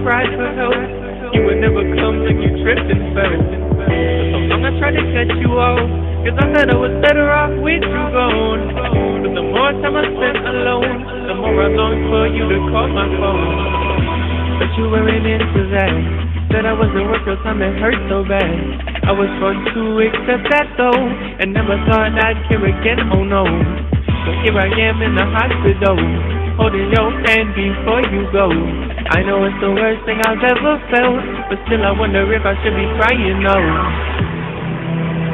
cried for help. You would never come like you tripped and fell. For so long I tried to cut you off, cause I thought I was better off with you gone. But the more time I spent alone, the more I longed for you to call my phone. But you weren't into that. Said I wasn't worth your time, it hurt so bad. I was fun to accept that though, and never thought I'd care again, oh no. So here I am in the hospital, holding your hand before you go. I know it's the worst thing I've ever felt, but still I wonder if I should be crying, no.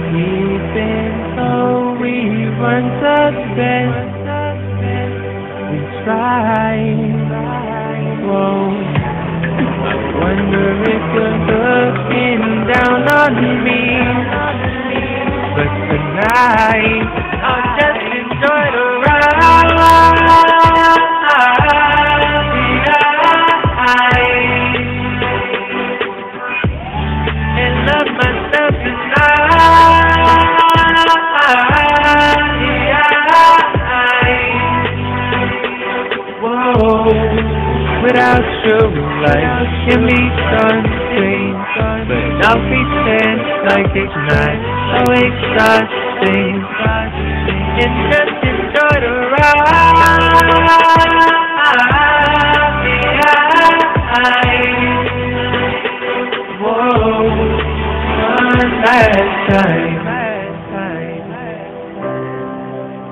We've been told we weren't the best. We tried, whoa. I wonder if you're looking down on me. But tonight I'll just enjoy the ride. And love myself tonight. Whoa. Without you, life can be something, but I'll pretend like it's not so exhausting. And just enjoy the ride. Whoa, one last time.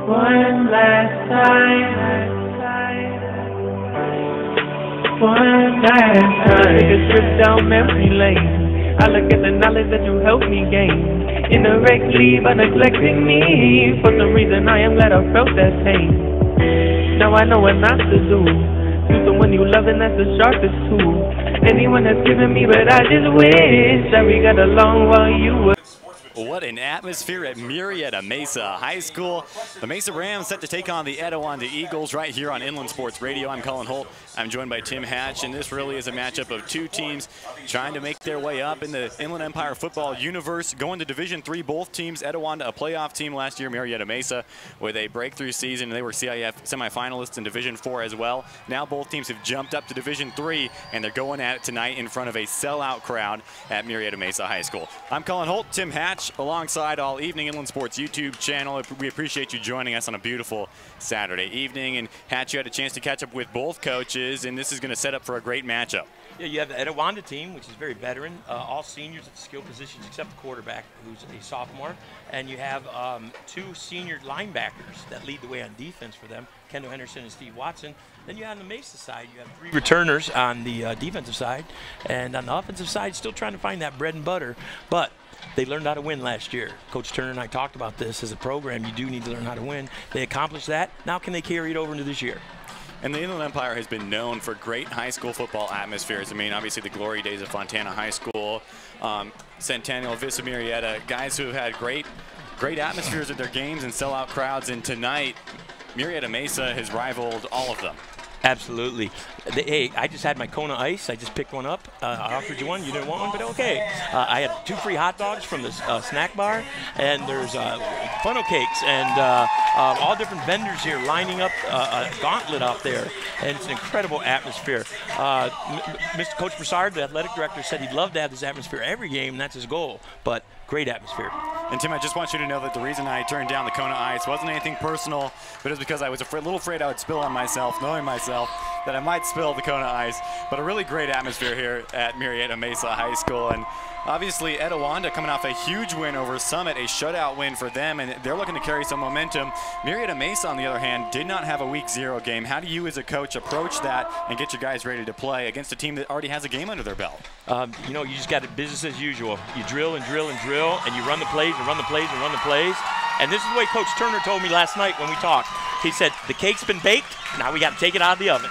One last time. One last time. Take a trip down memory lane. I look at the knowledge that you helped me gain, indirectly by neglecting me. For some reason I am glad I felt that pain. Now I know what not to do. Do someone you love, and that's the sharpest tool anyone has given me. But I just wish that we got along while you were. What an atmosphere at Murrieta Mesa High School. The Mesa Rams set to take on the Etiwanda Eagles right here on Inland Sports Radio. I'm Colin Holt. I'm joined by Tim Hatch, and this really is a matchup of two teams trying to make their way up in the Inland Empire football universe. Going to Division III, both teams. Etiwanda, a playoff team last year. Murrieta Mesa with a breakthrough season. They were CIF semifinalists in Division IV as well. Now both teams have jumped up to Division III, and they're going at it tonight in front of a sellout crowd at Murrieta Mesa High School. I'm Colin Holt. Tim Hatch alongside all evening Inland Sports YouTube channel. We appreciate you joining us on a beautiful Saturday evening. And Hatch, you had a chance to catch up with both coaches, and this is going to set up for a great matchup. Yeah, you have the Etiwanda team, which is very veteran, all seniors at the skill positions except the quarterback, who's a sophomore. And you have two senior linebackers that lead the way on defense for them, Kendall Henderson and Steve Watson. Then you have on the Mesa side, you have three returners on the defensive side. And on the offensive side, still trying to find that bread and butter. But they learned how to win last year. Coach Turner and I talked about this as a program. You do need to learn how to win. They accomplished that. Now can they carry it over into this year? And the Inland Empire has been known for great high school football atmospheres. I mean, obviously the glory days of Fontana High School, Centennial, Vista Murrieta, guys who have had great atmospheres at their games and sellout crowds. And tonight, Murrieta Mesa has rivaled all of them. Absolutely. Hey, I just had my Kona Ice. I just picked one up. I offered you one. You didn't want one, but okay. I had 2 free hot dogs from the snack bar, and there's funnel cakes and all different vendors here lining up a gauntlet out there, and it's an incredible atmosphere. Mr. Coach Broussard, the athletic director, said he'd love to have this atmosphere every game, and that's his goal. But great atmosphere. And Tim, I just want you to know that the reason I turned down the Kona Ice wasn't anything personal, but it was because I was a little afraid I would spill on myself, knowing myself that I might spill the Kona Ice. But a really great atmosphere here at Murrieta Mesa High School. And obviously Etiwanda coming off a huge win over Summit, a shutout win for them, and they're looking to carry some momentum. Murrieta Mesa, on the other hand, did not have a week 0 game. How do you as a coach approach that and get your guys ready to play against a team that already has a game under their belt? You know, you just got it business as usual. You drill and drill and drill, and you run the plays and run the plays and run the plays. And this is the way Coach Turner told me last night when we talked. He said, the cake's been baked, now we got to take it out of the oven.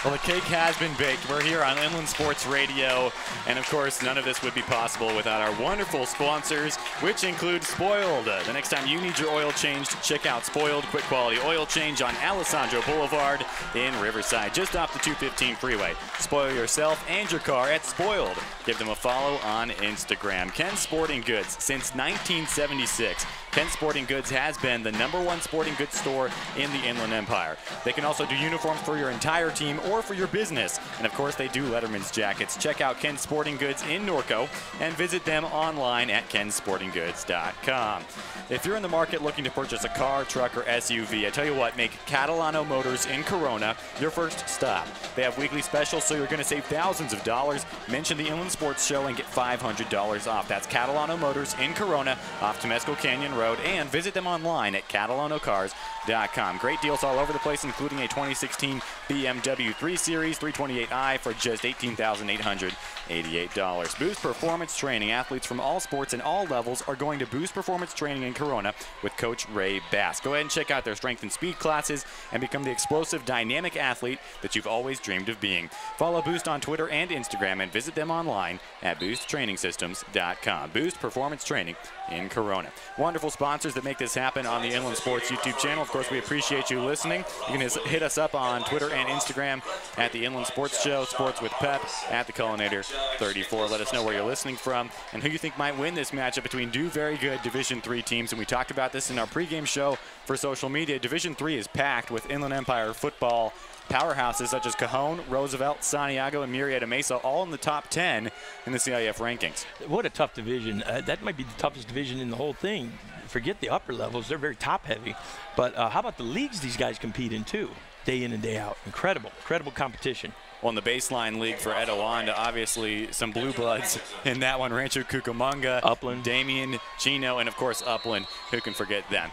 Well, the cake has been baked. We're here on Inland Sports Radio, and of course, none of this would be possible without our wonderful sponsors, which include Spoiled. The next time you need your oil changed, check out Spoiled Quick Quality Oil Change on Alessandro Boulevard in Riverside, just off the 215 freeway. Spoil yourself and your car at Spoiled. Give them a follow on Instagram. Ken's Sporting Goods, since 1976. Ken Sporting Goods has been the #1 sporting goods store in the Inland Empire. They can also do uniforms for your entire team or for your business. And of course, they do Letterman's jackets. Check out Ken Sporting Goods in Norco and visit them online at kensportinggoods.com. If you're in the market looking to purchase a car, truck, or SUV, I tell you what, make Catalano Motors in Corona your first stop. They have weekly specials, so you're going to save thousands of dollars. Mention the Inland Sports Show and get $500 off. That's Catalano Motors in Corona off Temescal Canyon Road, and visit them online at catalanocars.com. Great deals all over the place, including a 2016 BMW 3 Series 328i for just $18,888. Boost Performance Training. Athletes from all sports and all levels are going to Boost Performance Training in Corona with Coach Ray Bass. Go ahead and check out their strength and speed classes and become the explosive, dynamic athlete that you've always dreamed of being. Follow Boost on Twitter and Instagram and visit them online at boosttrainingsystems.com. Boost Performance Training in Corona. Wonderful sponsors that make this happen on the Inland Sports YouTube channel. Of course, we appreciate you listening. You can hit us up on Twitter and Instagram at the Inland Sports Show, Sports with Pep, at the Cullinator 34. Let us know where you're listening from and who you think might win this matchup between two very good Division III teams. And we talked about this in our pregame show for social media. Division III is packed with Inland Empire football powerhouses such as Cajon, Roosevelt, Santiago, and Murrieta Mesa, all in the top 10 in the CIF rankings. What a tough division. That might be the toughest division in the whole thing. Forget the upper levels. They're very top-heavy. But how about the leagues these guys compete in, too, day in and day out? Incredible competition. Well, in the baseline league for Etiwanda, obviously some blue bloods in that one. Rancho Cucamonga, Upland, Damien, Chino, and, of course, Upland. Who can forget them?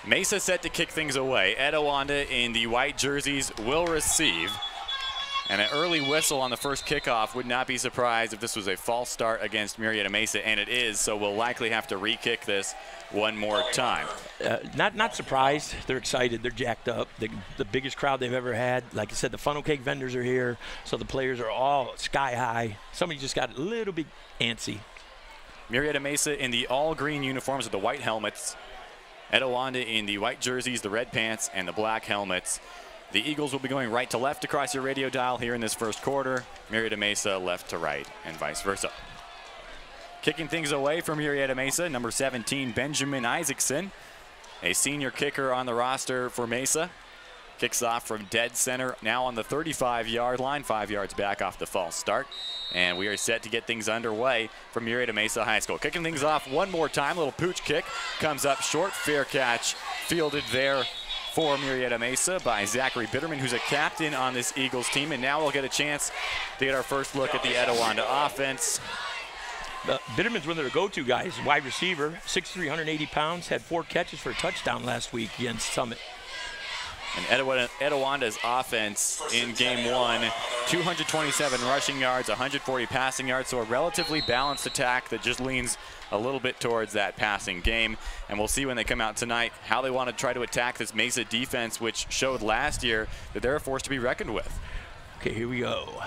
Mesa set to kick things away. Etiwanda in the white jerseys will receive. And an early whistle on the first kickoff. Would not be surprised if this was a false start against Murrieta Mesa, and it is, so we'll likely have to re-kick this one more time. Not surprised. They're excited. They're jacked up. The biggest crowd they've ever had. Like I said, the funnel cake vendors are here, so the players are all sky high. Somebody just got a little bit antsy. Murrieta Mesa in the all-green uniforms with the white helmets. Etiwanda in the white jerseys, the red pants, and the black helmets. The Eagles will be going right to left across your radio dial here in this first quarter. Murrieta Mesa left to right, and vice versa. Kicking things away from Murrieta Mesa, number 17, Benjamin Isaacson, a senior kicker on the roster for Mesa. Kicks off from dead center, now on the 35-yard line, 5 yards back off the false start. And we are set to get things underway from Murrieta Mesa High School. Kicking things off one more time, little pooch kick. Comes up short, fair catch, fielded there for Murrieta Mesa by Zachary Bitterman, who's a captain on this Eagles team. And now we'll get a chance to get our first look at the Etiwanda offense. Bitterman's one of their go-to guys, wide receiver, 6'3", 180 pounds, had 4 catches for a touchdown last week against Summit. And Etiwanda's offense in game one, 227 rushing yards, 140 passing yards, so a relatively balanced attack that just leans a little bit towards that passing game. And we'll see when they come out tonight how they want to try to attack this Mesa defense, which showed last year that they're a force to be reckoned with. Okay, here we go.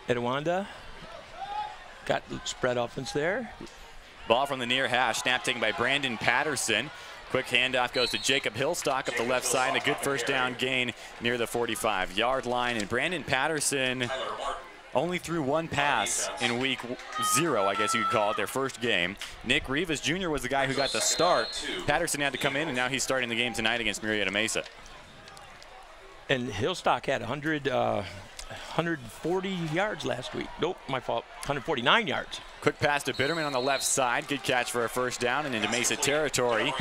Etiwanda got spread offense there. Ball from the near hash, snap taken by Brandon Patterson. Quick handoff goes to Jacob Hillstock up the left side, and a good first down gain near the 45-yard line. And Brandon Patterson only threw one pass in week 0, I guess you could call it, their first game. Nick Rivas Jr. was the guy who got the start. Patterson had to come in, and now he's starting the game tonight against Murrieta Mesa. And Hillstock had 140 yards last week. Nope, my fault. 149 yards. Quick pass to Bitterman on the left side. Good catch for a first down and into Mesa territory.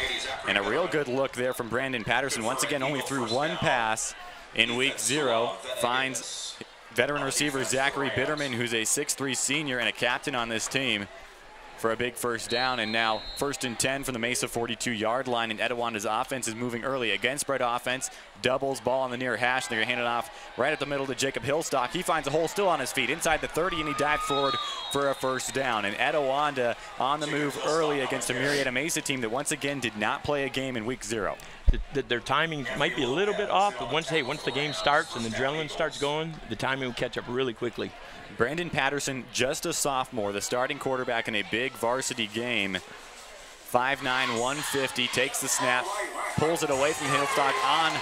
And a real good look there from Brandon Patterson. Once again, only threw one pass in week 0. Finds veteran receiver Zachary Bitterman, who's a 6'3" senior and a captain on this team, for a big first down. And now 1st and 10 from the Mesa 42-yard line, and Etiwanda's offense is moving early. Again, spread offense, doubles, ball on the near hash. They're going to hand it off right at the middle to Jacob Hillstock. He finds a hole still on his feet inside the 30, and he dives forward for a first down. And Etiwanda on the move early against a Murrieta Mesa team that once again did not play a game in week 0. Their timing might be a little bit off, but once the game starts and the adrenaline starts going, the timing will catch up really quickly. Brandon Patterson, just a sophomore, the starting quarterback in a big varsity game. 5'9", 150, takes the snap, pulls it away from Hillstock on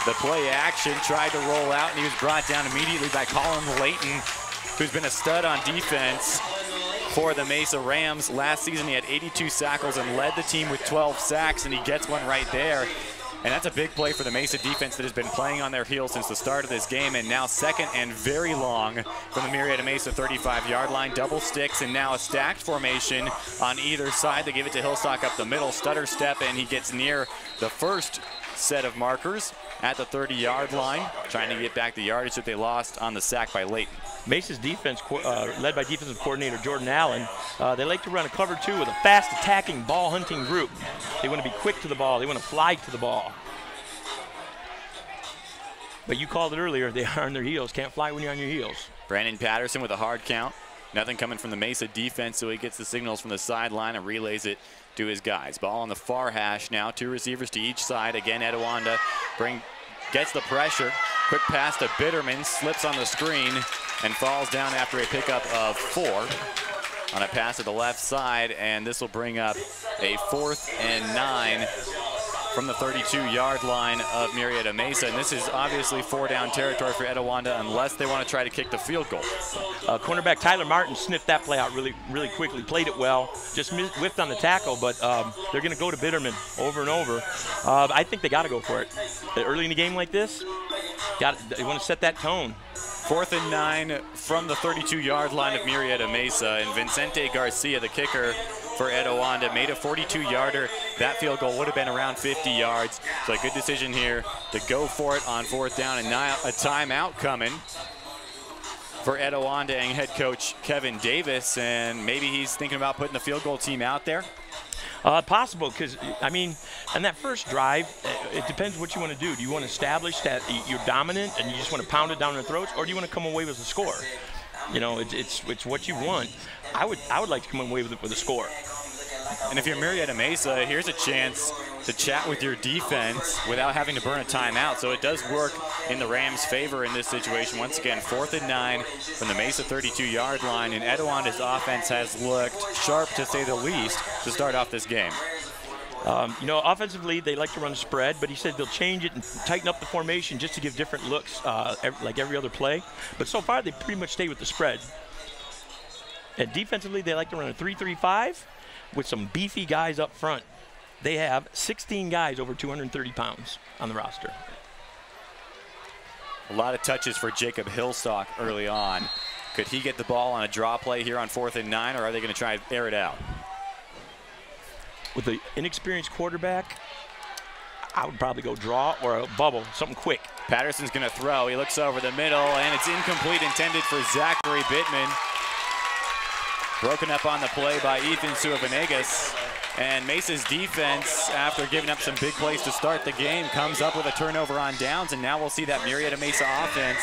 the play action, tried to roll out, and he was brought down immediately by Colin Layton, who's been a stud on defense. for the Mesa Rams. Last season he had 82 tackles and led the team with 12 sacks, and he gets one right there. And that's a big play for the Mesa defense that has been playing on their heels since the start of this game, and now second and very long from the Murrieta Mesa 35-yard line. Double sticks and now a stacked formation on either side. They give it to Hillstock up the middle, stutter step, and he gets near the first set of markers at the 30-yard line, trying to get back the yardage that they lost on the sack by Layton. Mesa's defense, led by defensive coordinator Jordan Allen, they like to run a cover 2 with a fast attacking ball hunting group. They want to be quick to the ball. They want to fly to the ball. But you called it earlier, they are on their heels. Can't fly when you're on your heels. Brandon Patterson with a hard count. Nothing coming from the Mesa defense, so he gets the signals from the sideline and relays it to his guys. Ball on the far hash now. 2 receivers to each side. Again, Etiwanda gets the pressure. Quick pass to Bitterman, slips on the screen and falls down after a pickup of 4 on a pass to the left side, and this will bring up a 4th and 9 from the 32-yard line of Murrieta Mesa, and this is obviously 4-down territory for Etiwanda unless they want to try to kick the field goal. Cornerback Tyler Martin sniffed that play out really quickly, played it well, just whiffed on the tackle, but they're going to go to Bitterman over and over. I think they got to go for it. Early in the game like this, they want to set that tone. 4th and 9 from the 32-yard line of Murrieta Mesa, and Vincente Garcia, the kicker for Etiwanda, made a 42-yarder. That field goal would have been around 50 yards. So a good decision here to go for it on 4th down, and now a timeout coming for Etiwanda and head coach Kevin Davis, and maybe he's thinking about putting the field goal team out there. Possible, because, I mean, on that first drive, it depends what you want to do. Do you want to establish that you're dominant and you just want to pound it down their throats, or do you want to come away with a score? You know, it's what you want. I would like to come away with a score. And if you're Murrieta Mesa, here's a chance to chat with your defense without having to burn a timeout. So it does work in the Rams' favor in this situation. Once again, 4th and 9 from the Mesa 32-yard line, and Etiwanda's offense has looked sharp, to say the least, to start off this game. You know, offensively, they like to run spread, but he said they'll change it and tighten up the formation just to give different looks, like every other play. But so far, they pretty much stay with the spread. And defensively, they like to run a 3-3-5 with some beefy guys up front. They have 16 guys over 230 pounds on the roster. A lot of touches for Jacob Hillstock early on. Could he get the ball on a draw play here on 4th and 9, or are they going to try to air it out? With the inexperienced quarterback, I would probably go draw or a bubble, something quick. Patterson's going to throw. He looks over the middle, and it's incomplete, intended for Zachary Bittman. Broken up on the play by Ethan Suavanegas. And Mesa's defense, after giving up some big plays to start the game, comes up with a turnover on downs, and now we'll see that Murrieta Mesa offense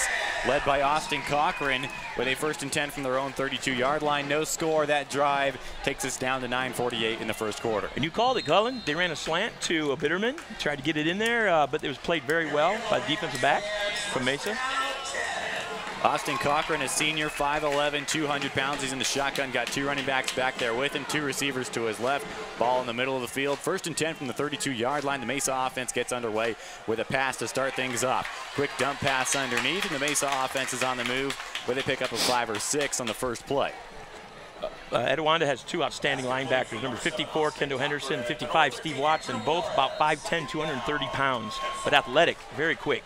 led by Austin Cochran with a 1st and 10 from their own 32-yard line. No score. That drive takes us down to 9:48 in the first quarter. And you called it, Cullen. They ran a slant to Bitterman, tried to get it in there, but it was played very well by the defensive back from Mesa. Austin Cochran, a senior, 5'11", 200 pounds. He's in the shotgun, got 2 running backs back there with him, 2 receivers to his left. Ball in the middle of the field. 1st and 10 from the 32-yard line. The Mesa offense gets underway with a pass to start things off. Quick dump pass underneath, and the Mesa offense is on the move where they pick up a 5 or 6 on the first play. Etiwanda has 2 outstanding linebackers, number 54, Kendall Henderson, 55, Steve Watson, both about 5'10", 230 pounds, but athletic, very quick.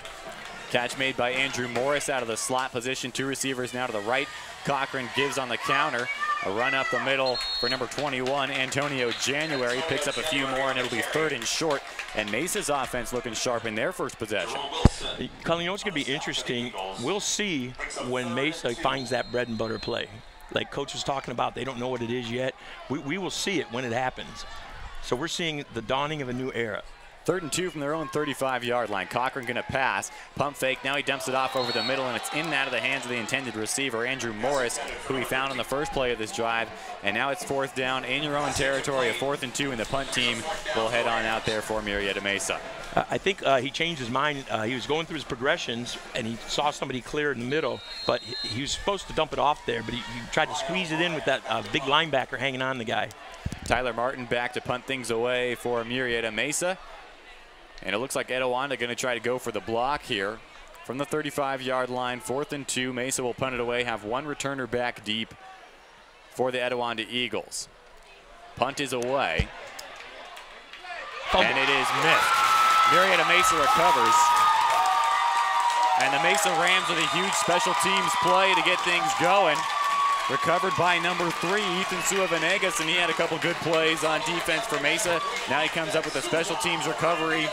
Catch made by Andrew Morris out of the slot position. 2 receivers now to the right. Cochran gives on the counter. A run up the middle for number 21, Antonio January. Picks up a few more, and it'll be 3rd and short. And Mesa's offense looking sharp in their first possession. Colin, you know what's going to be interesting? We'll see when Mesa finds that bread and butter play. Like Coach was talking about, they don't know what it is yet. We will see it when it happens. So we're seeing the dawning of a new era. 3rd and 2 from their own 35-yard line. Cochran going to pass. Pump fake. Now he dumps it off over the middle, and it's in and out of the hands of the intended receiver, Andrew Morris, who he found on the first play of this drive. And now it's 4th down in your own territory, a 4th and 2, and the punt team will head on out there for Murrieta Mesa. I think he changed his mind. He was going through his progressions, and he saw somebody clear in the middle, but he was supposed to dump it off there, but he tried to squeeze it in with that big linebacker hanging on the guy. Tyler Martin back to punt things away for Murrieta Mesa. And it looks like Etiwanda going to try to go for the block here from the 35-yard line. 4th and 2. Mesa will punt it away, have 1 returner back deep. for the Etiwanda Eagles. Punt is away. And it is missed. Murrieta Mesa recovers. And the Mesa Rams with a huge special teams play to get things going. Recovered by number 3, Ethan Suavenegas, and he had a couple good plays on defense for Mesa. Now he comes up with a special teams recovery.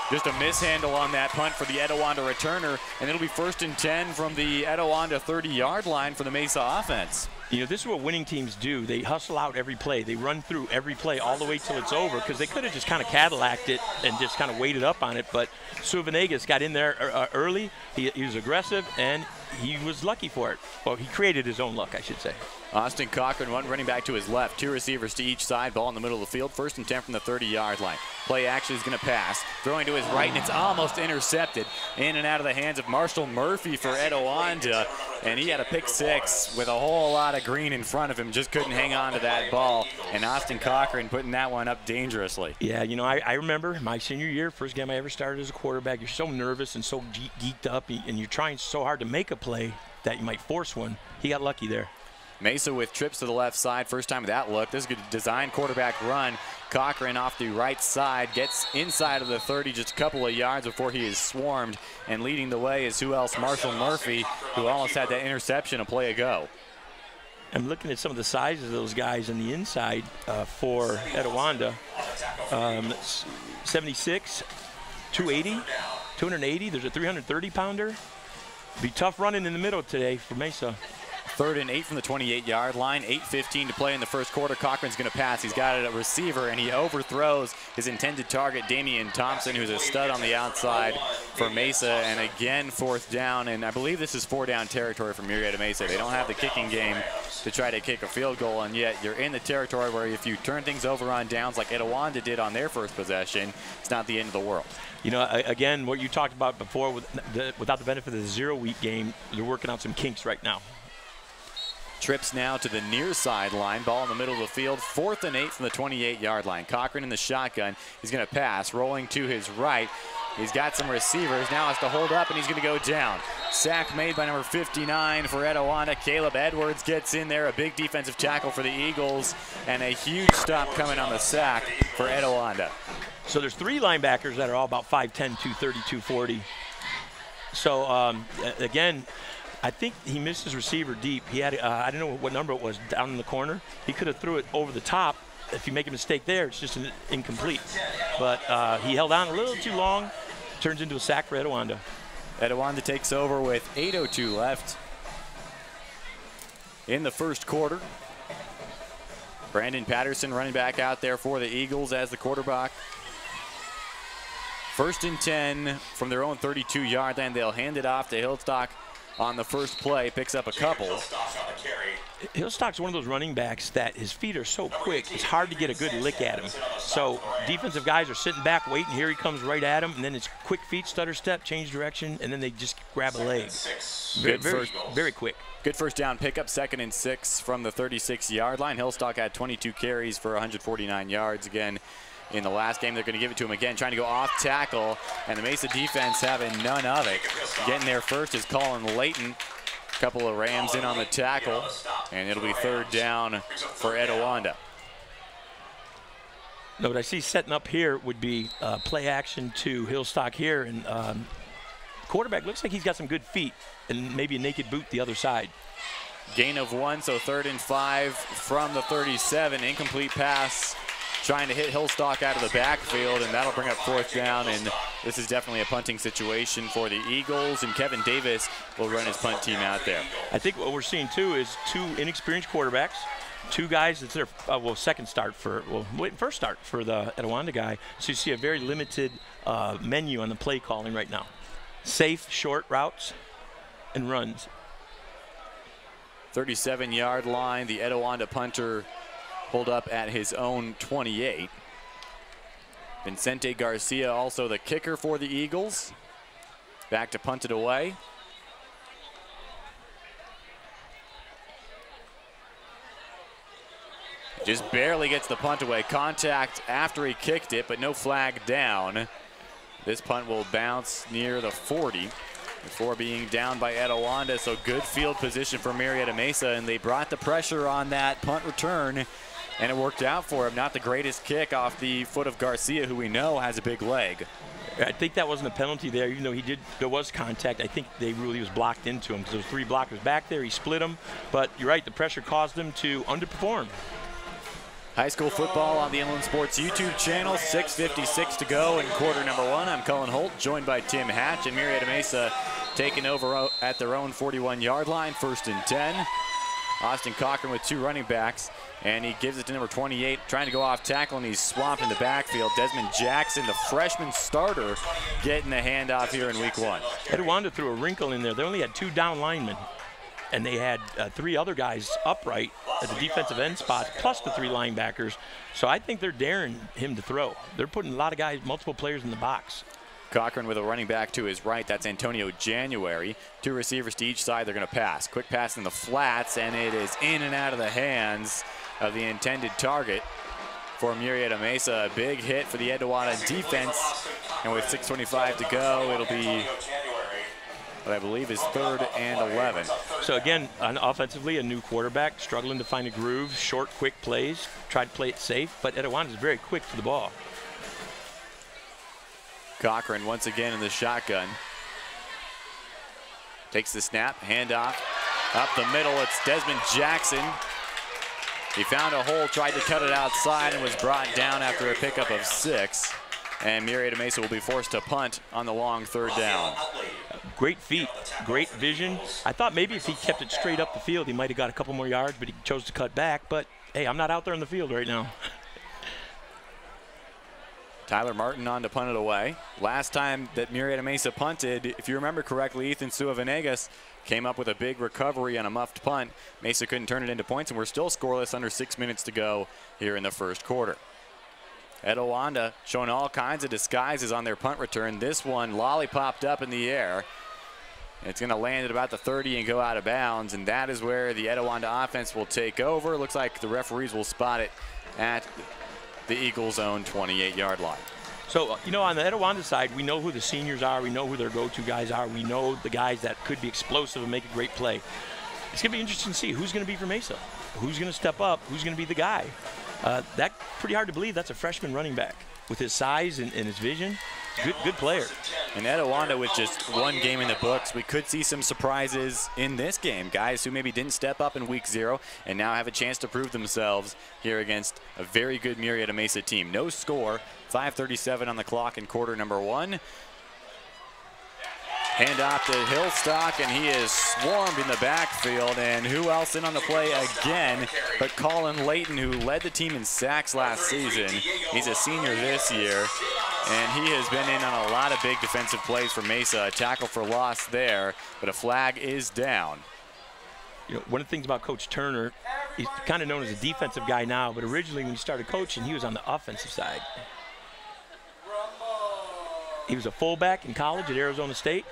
Just a mishandle on that punt for the Etiwanda returner, and it'll be 1st and 10 from the Etiwanda 30-yard line for the Mesa offense. You know, this is what winning teams do. They hustle out every play. They run through every play all the way till it's over, because they could have just kind of Cadillac'd it and just kind of waited up on it. But Suavenegas got in there early. He was aggressive, and he was lucky for it. Well, he created his own luck, I should say. Austin Cochran, one running back to his left, 2 receivers to each side, ball in the middle of the field, 1st and 10 from the 30-yard line. Play actually is going to pass, throwing to his right, and it's almost intercepted. In and out of the hands of Marshall Murphy for Etiwanda, and he had a pick 6 with a whole lot of green in front of him, just couldn't hang on to that ball, and Austin Cochran putting that one up dangerously. Yeah, you know, I remember my senior year, first game I ever started as a quarterback. You're so nervous and so geeked up, and you're trying so hard to make a play that you might force one. He got lucky there. Mesa with trips to the left side, first time with that look. This is a good design quarterback run. Cochran off the right side, gets inside of the 30, just a couple of yards before he is swarmed. And leading the way is who else? Marshall Murphy, who almost had that interception a play ago. I'm looking at some of the sizes of those guys on the inside for Etiwanda. 76, 280, 280. There's a 330-pounder. Be tough running in the middle today for Mesa. 3rd and 8 from the 28-yard line, 8:15 to play in the first quarter. Cochran's going to pass. He's got a receiver, and he overthrows his intended target, Damian Thompson, who's a stud on the outside for Mesa. And again, 4th down, and I believe this is 4-down territory for Murrieta Mesa. They don't have the kicking game to try to kick a field goal, and yet you're in the territory where if you turn things over on downs like Etiwanda did on their first possession, it's not the end of the world. You know, again, what you talked about before, without the benefit of the 0-week game, they're working out some kinks right now. Trips now to the near sideline, ball in the middle of the field, 4th and 8 from the 28-yard line. Cochran in the shotgun. He's going to pass, rolling to his right. He's got some receivers, now has to hold up, and he's going to go down. Sack made by number 59 for Etiwanda. Caleb Edwards gets in there, a big defensive tackle for the Eagles, and a huge stop coming on the sack for Etiwanda. So there's 3 linebackers that are all about 5'10", 230, 240. So, again, I think he missed his receiver deep. He had, I don't know what number it was, down in the corner. He could have threw it over the top. If you make a mistake there, it's just incomplete. But he held on a little too long. Turns into a sack for Etiwanda. Etiwanda takes over with 8:02 left in the first quarter. Brandon Patterson running back out there for the Eagles as the quarterback. 1st and 10 from their own 32-yard line. They'll hand it off to Hillstock on the first play, picks up a couple. Hillstock's one of those running backs that his feet are so quick, it's hard to get a good lick at him. So defensive guys are sitting back waiting. Here he comes right at him, and then it's quick feet, stutter step, change direction, and then they just grab a leg. Very quick. Good first down pickup, 2nd and 6 from the 36-yard line. Hillstock had 22 carries for 149 yards. Again, in the last game, they're going to give it to him again, trying to go off tackle, and the Mesa defense having none of it. Getting there first is Colin Layton. A couple of Rams in on the tackle, and it'll be 3rd down for Etiwanda. No, what I see setting up here would be play action to Hillstock here, and quarterback looks like he's got some good feet, and maybe a naked boot the other side. Gain of 1, so 3rd and 5 from the 37. Incomplete pass, trying to hit Hillstock out of the backfield, and that'll bring up 4th down, and this is definitely a punting situation for the Eagles, and Kevin Davis will run his punt team out there. I think what we're seeing, too, is 2 inexperienced quarterbacks, 2 guys that's their first start for the Etiwanda guy, so you see a very limited menu on the play calling right now. Safe, short routes and runs. 37-yard line, the Etiwanda punter pulled up at his own 28. Vincente Garcia also the kicker for the Eagles. Back to punt it away. Just barely gets the punt away. Contact after he kicked it, but no flag down. This punt will bounce near the 40. before being down by Etiwanda. So good field position for Murrieta Mesa, and they brought the pressure on that punt return, and it worked out for him. Not the greatest kick off the foot of Garcia, who we know has a big leg. I think that wasn't a penalty there, even though there was contact. I think they really was blocked into him because there was 3 blockers back there. He split them, but you're right, the pressure caused them to underperform. High school football on the Inland Sports YouTube channel. 6:56 to go in quarter number 1. I'm Cullen Holt, joined by Tim Hatch, and Murrieta Mesa taking over at their own 41-yard line, 1st and 10. Austin Cochran with 2 running backs, and he gives it to number 28, trying to go off tackle, and he's swamped in the backfield. Desmond Jackson, the freshman starter, getting the handoff here in week 1. Etiwanda threw a wrinkle in there. They only had 2 down linemen, and they had 3 other guys upright at the defensive end spot, plus the 3 linebackers. So I think they're daring him to throw. They're putting a lot of guys, multiple players in the box. Cochran with a running back to his right. That's Antonio January. 2 receivers to each side. They're going to pass. Quick pass in the flats, and it is in and out of the hands of the intended target for Murrieta Mesa. A big hit for the Etiwanda defense. And with 6:25 to go, it'll be what I believe is 3rd and 11. So again, offensively, a new quarterback, struggling to find a groove, short, quick plays, try to play it safe, but Etiwanda is very quick for the ball. Cochran once again in the shotgun. Takes the snap, handoff. Up the middle, it's Desmond Jackson. He found a hole, tried to cut it outside, and was brought down after a pickup of 6. And Murrieta Mesa will be forced to punt on the long 3rd down. Great feet, great vision. I thought maybe if he kept it straight up the field, he might have got a couple more yards, but he chose to cut back. But, hey, I'm not out there on the field right now. Tyler Martin on to punt it away. Last time that Murrieta Mesa punted, if you remember correctly, Ethan Suavenegas came up with a big recovery on a muffed punt. Mesa couldn't turn it into points, and we're still scoreless, under 6 minutes to go here in the 1st quarter. Etiwanda showing all kinds of disguises on their punt return. This one lollipopped up in the air. It's going to land at about the 30 and go out of bounds, and that is where the Etiwanda offense will take over. Looks like the referees will spot it at the Eagles' own 28-yard line. So, you know, on the Etiwanda side, we know who the seniors are. We know who their go-to guys are. We know the guys that could be explosive and make a great play. It's going to be interesting to see who's going to be for Mesa. Who's going to step up? Who's going to be the guy? That's pretty hard to believe. That's a freshman running back with his size and his vision. Good player. And Etiwanda with just 1 game in the books. We could see some surprises in this game. Guys who maybe didn't step up in week 0 and now have a chance to prove themselves here against a very good Murrieta Mesa team. No score, 5:37 on the clock in quarter number 1. Hand off to Hillstock, and he is swarmed in the backfield. And who else in on the play again but Colin Layton, who led the team in sacks last season. He's a senior this year, and he has been in on a lot of big defensive plays for Mesa. A tackle for loss there, but a flag is down. You know, one of the things about Coach Turner, he's kind of known as a defensive guy now, but originally when he started coaching, he was on the offensive side. He was a fullback in college at Arizona State.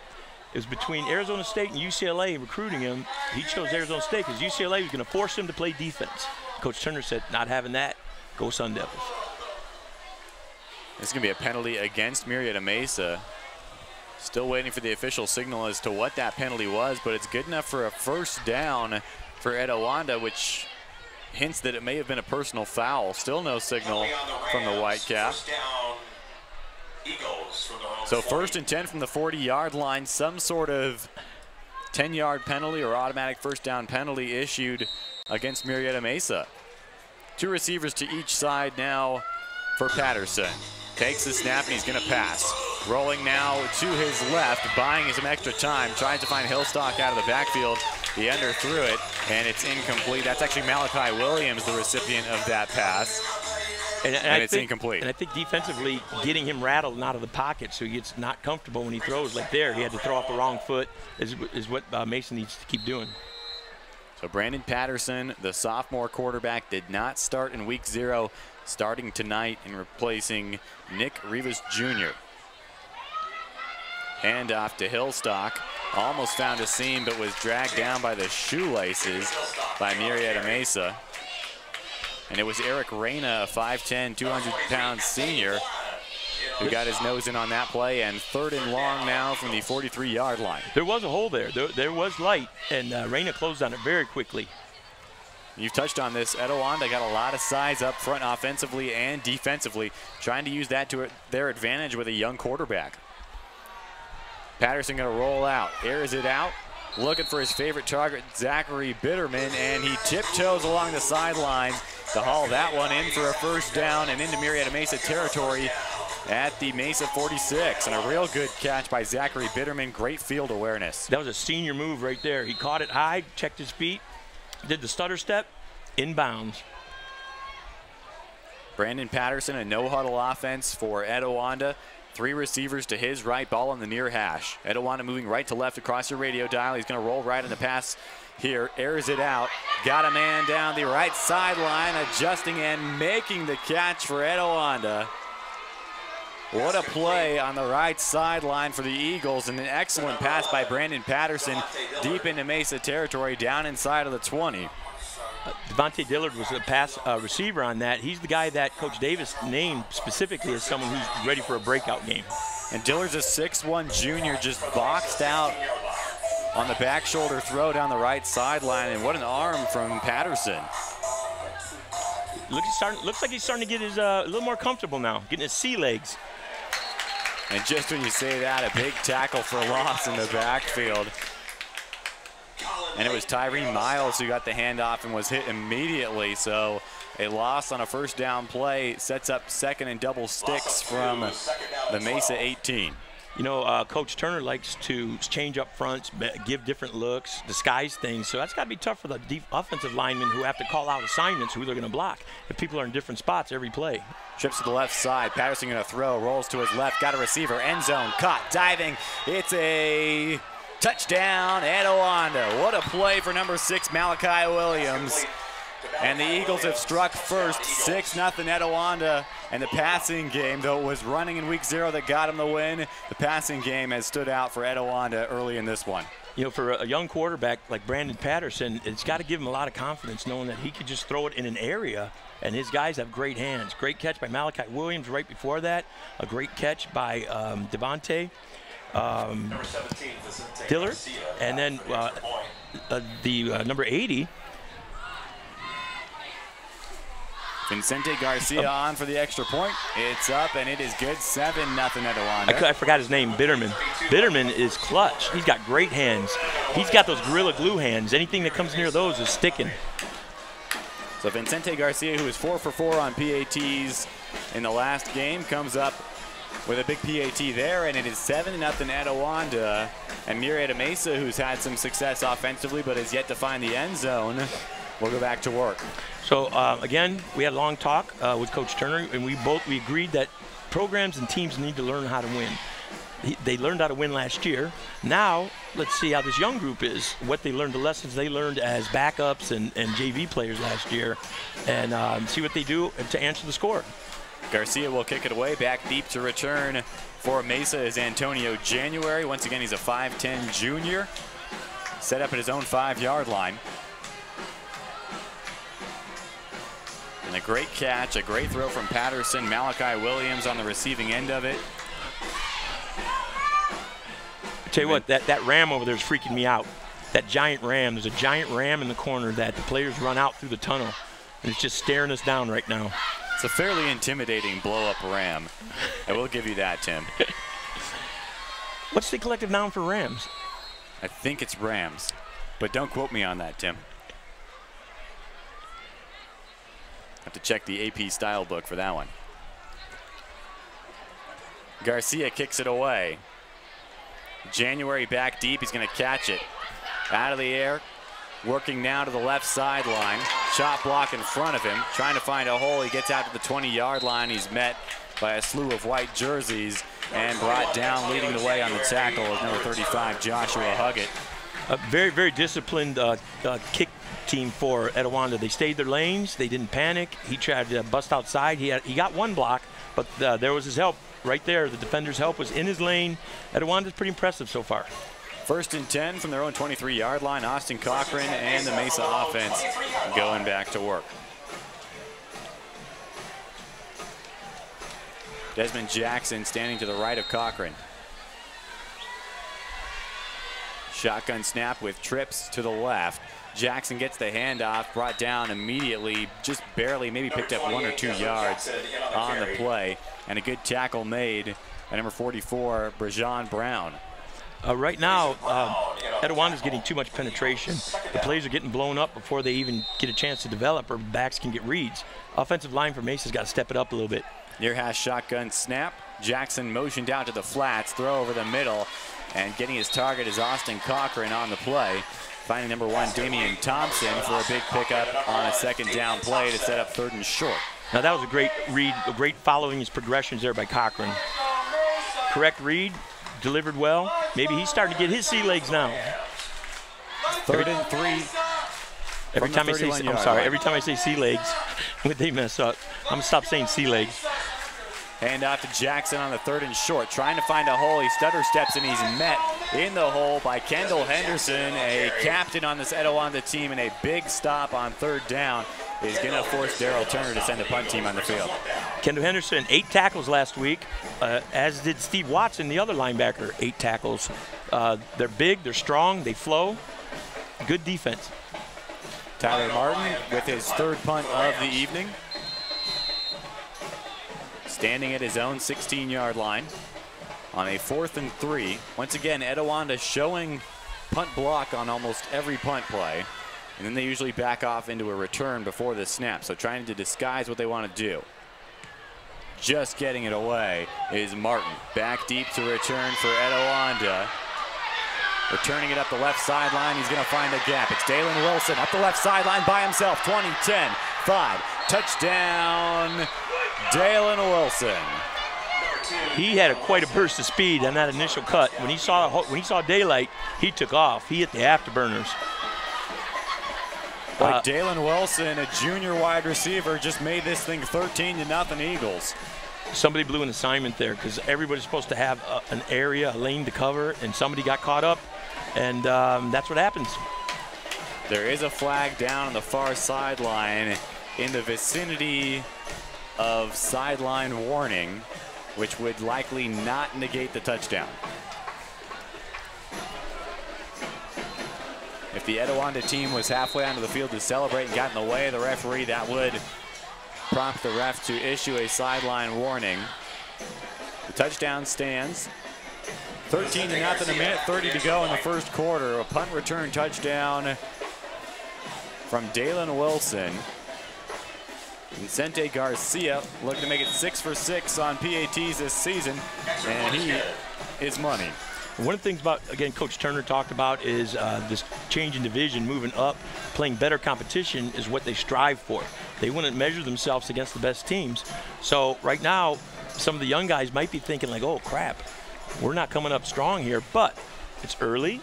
It was between Arizona State and UCLA recruiting him. He chose Arizona State because UCLA was going to force him to play defense. Coach Turner said, not having that, go Sun Devils. This is going to be a penalty against Murrieta Mesa. Still waiting for the official signal as to what that penalty was, but it's good enough for a 1st down for Etiwanda, which hints that it may have been a personal foul. Still no signal from the Whitecap. So 1st and 10 from the 40-yard line. Some sort of 10-yard penalty or automatic 1st down penalty issued against Murrieta Mesa. 2 receivers to each side now for Patterson. Takes the snap and he's going to pass. Rolling now to his left, buying some extra time, trying to find Hillstock out of the backfield. He underthrew it, and it's incomplete. That's actually Malachi Williams, the recipient of that pass. And it's incomplete. And I think defensively, getting him rattled and out of the pocket so he gets not comfortable when he throws. Like there, he had to throw off the wrong foot is what Mason needs to keep doing. So Brandon Patterson, the sophomore quarterback, did not start in week 0, starting tonight and replacing Nick Rivas Jr. Handoff to Hillstock. Almost found a seam, but was dragged down by the shoelaces by Murrieta Mesa. And it was Eric Reyna, a 5'10", 200-pound senior, who got his nose in on that play, and 3rd and long now from the 43-yard line. There was a hole there. There was light, and Reyna closed on it very quickly. You've touched on this. Etiwanda got a lot of size up front offensively and defensively, trying to use that to their advantage with a young quarterback. Patterson going to roll out, airs it out, looking for his favorite target, Zachary Bitterman, and he tiptoes along the sidelines to haul that one in for a 1st down and into Murrieta Mesa territory at the Mesa 46. And a real good catch by Zachary Bitterman. Great field awareness. That was a senior move right there. He caught it high, checked his feet, did the stutter step, inbounds. Brandon Patterson, a no-huddle offense for Etiwanda. 3 receivers to his right, ball on the near hash. Etiwanda moving right to left across your radio dial. He's going to roll right in the pass here, airs it out. Got a man down the right sideline, adjusting and making the catch for Etiwanda. What a play on the right sideline for the Eagles, and an excellent pass by Brandon Patterson deep into Mesa territory, down inside of the 20. Devontae Dillard was a pass receiver on that. He's the guy that Coach Davis named specifically as someone who's ready for a breakout game. And Dillard's a 6'1" junior, just boxed out on the back shoulder throw down the right sideline, and what an arm from Patterson. Looks like he's starting to get his a little more comfortable now, getting his sea legs. And just when you say that, a big tackle for loss in the backfield. And it was Tyree Miles who got the handoff and was hit immediately. So a loss on a 1st down play sets up 2nd and double sticks from the Mesa 18. You know, Coach Turner likes to change up fronts, give different looks, disguise things. So that's got to be tough for the offensive linemen who have to call out assignments, who they're going to block, if people are in different spots every play. Trips to the left side. Patterson going to throw, rolls to his left, got a receiver, end zone, caught, diving. It's a touchdown, Etiwanda. What a play for number 6, Malachi Williams. And the Eagles have struck first, 6-0 Etiwanda. And the passing game, though it was running in week 0 that got him the win, the passing game has stood out for Etiwanda early in this one. You know, for a young quarterback like Brandon Patterson, it's got to give him a lot of confidence knowing that he could just throw it in an area, and his guys have great hands. Great catch by Malachi Williams right before that. A great catch by Devontae Dillard. And then the number 80, Vincente Garcia on for the extra point. It's up, and it is good. 7-0 Etiwanda. I forgot his name, Bitterman. Bitterman is clutch. He's got great hands. He's got those Gorilla Glue hands. Anything that comes near those is sticking. So Vincente Garcia, who is 4 for 4 on PATs in the last game, comes up with a big PAT there, and it is 7-0 Etiwanda. And Murrieta Mesa, who's had some success offensively but has yet to find the end zone, will go back to work. So again, we had a long talk with Coach Turner, and we agreed that programs and teams need to learn how to win. They learned how to win last year. Now let's see how this young group is, what they learned, the lessons they learned as backups and JV players last year, and see what they do to answer the score. Garcia will kick it away. Back deep to return for Mesa is Antonio January. Once again, he's a 5'10" junior, set up at his own 5-yard line. And a great catch, a great throw from Patterson. Malachi Williams on the receiving end of it. Tell you what, that ram over there is freaking me out. That giant ram, there's a giant ram in the corner that the players run out through the tunnel, and it's just staring us down right now. It's a fairly intimidating blow-up ram. I will give you that, Tim. What's the collective noun for rams? I think it's Rams, but don't quote me on that, Tim. Have to check the AP style book for that one. Garcia kicks it away. January back deep, he's going to catch it. Out of the air, working now to the left sideline. Chop block in front of him, trying to find a hole. He gets out to the 20-yard line. He's met by a slew of white jerseys and brought down, leading the way on the tackle is number 35, Joshua Huggett. A very, very disciplined kick team for Etiwanda. They stayed their lanes. They didn't panic. He tried to bust outside. He got one block, but there was his help right there. The defender's help was in his lane. Etiwanda's pretty impressive so far. 1st and 10 from their own 23-yard line. Austin Cochran and the Mesa offense going back to work. Desmond Jackson standing to the right of Cochran. Shotgun snap with trips to the left. Jackson gets the handoff, brought down immediately, just barely, maybe picked up 1 or 2 yards on the play. And a good tackle made by number 44, Brajan Brown. Right now, Etiwanda's getting too much penetration. The plays are getting blown up before they even get a chance to develop or backs can get reads. Offensive line for Mesa's got to step it up a little bit. Near hash shotgun snap. Jackson motioned down to the flats, throw over the middle, and getting his target is Austin Cochran on the play. Finding number 1, Damian Thompson, for a big pickup on a second down play to set up 3rd and short. Now that was a great read, a great following his progressions there by Cochran. Correct read, delivered well. Maybe he's starting to get his sea legs now. 3rd and 3. Every time I say, I'm sorry, every time I say sea legs, they mess up. I'm gonna stop saying sea legs. Hand off to Jackson on the 3rd and short, trying to find a hole. He stutter steps and he's met in the hole by Kendall Henderson, a captain on this Etiwanda team, and a big stop on 3rd down is going to force Darrell Turner to send the punt team on the field. Kendall Henderson, 8 tackles last week, as did Steve Watson, the other linebacker, 8 tackles. They're big, they're strong, they flow. Good defense. Tyler Martin with his 3rd punt of the evening. Standing at his own 16-yard line on a 4th and 3. Once again, Etiwanda showing punt block on almost every punt play, and then they usually back off into a return before the snap, so trying to disguise what they want to do. Just getting it away is Martin. Back deep to return for Etiwanda. Returning it up the left sideline, he's going to find a gap. It's Dalen Wilson up the left sideline by himself. 20, 10, 5. Touchdown, Dalen Wilson. He had quite a burst of speed on that initial cut. When he saw daylight, he took off. He hit the afterburners. Like Dalen Wilson, a junior wide receiver, just made this thing 13-0 Eagles. Somebody blew an assignment there because everybody's supposed to have an area, a lane to cover, and somebody got caught up, and that's what happens. There is a flag down on the far sideline in the vicinity of sideline warning, which would likely not negate the touchdown. If the Etiwanda team was halfway onto the field to celebrate and got in the way of the referee, that would prompt the ref to issue a sideline warning. The touchdown stands. 13-0, a minute 30 to go in the first quarter. A punt return touchdown from Dalen Wilson. Vicente Garcia looking to make it 6 for 6 on PATs this season, and he is money. One of the things about, again, Coach Turner talked about is this change in division, moving up, playing better competition is what they strive for. They want to measure themselves against the best teams. So right now, some of the young guys might be thinking like, oh, crap, we're not coming up strong here, but it's early,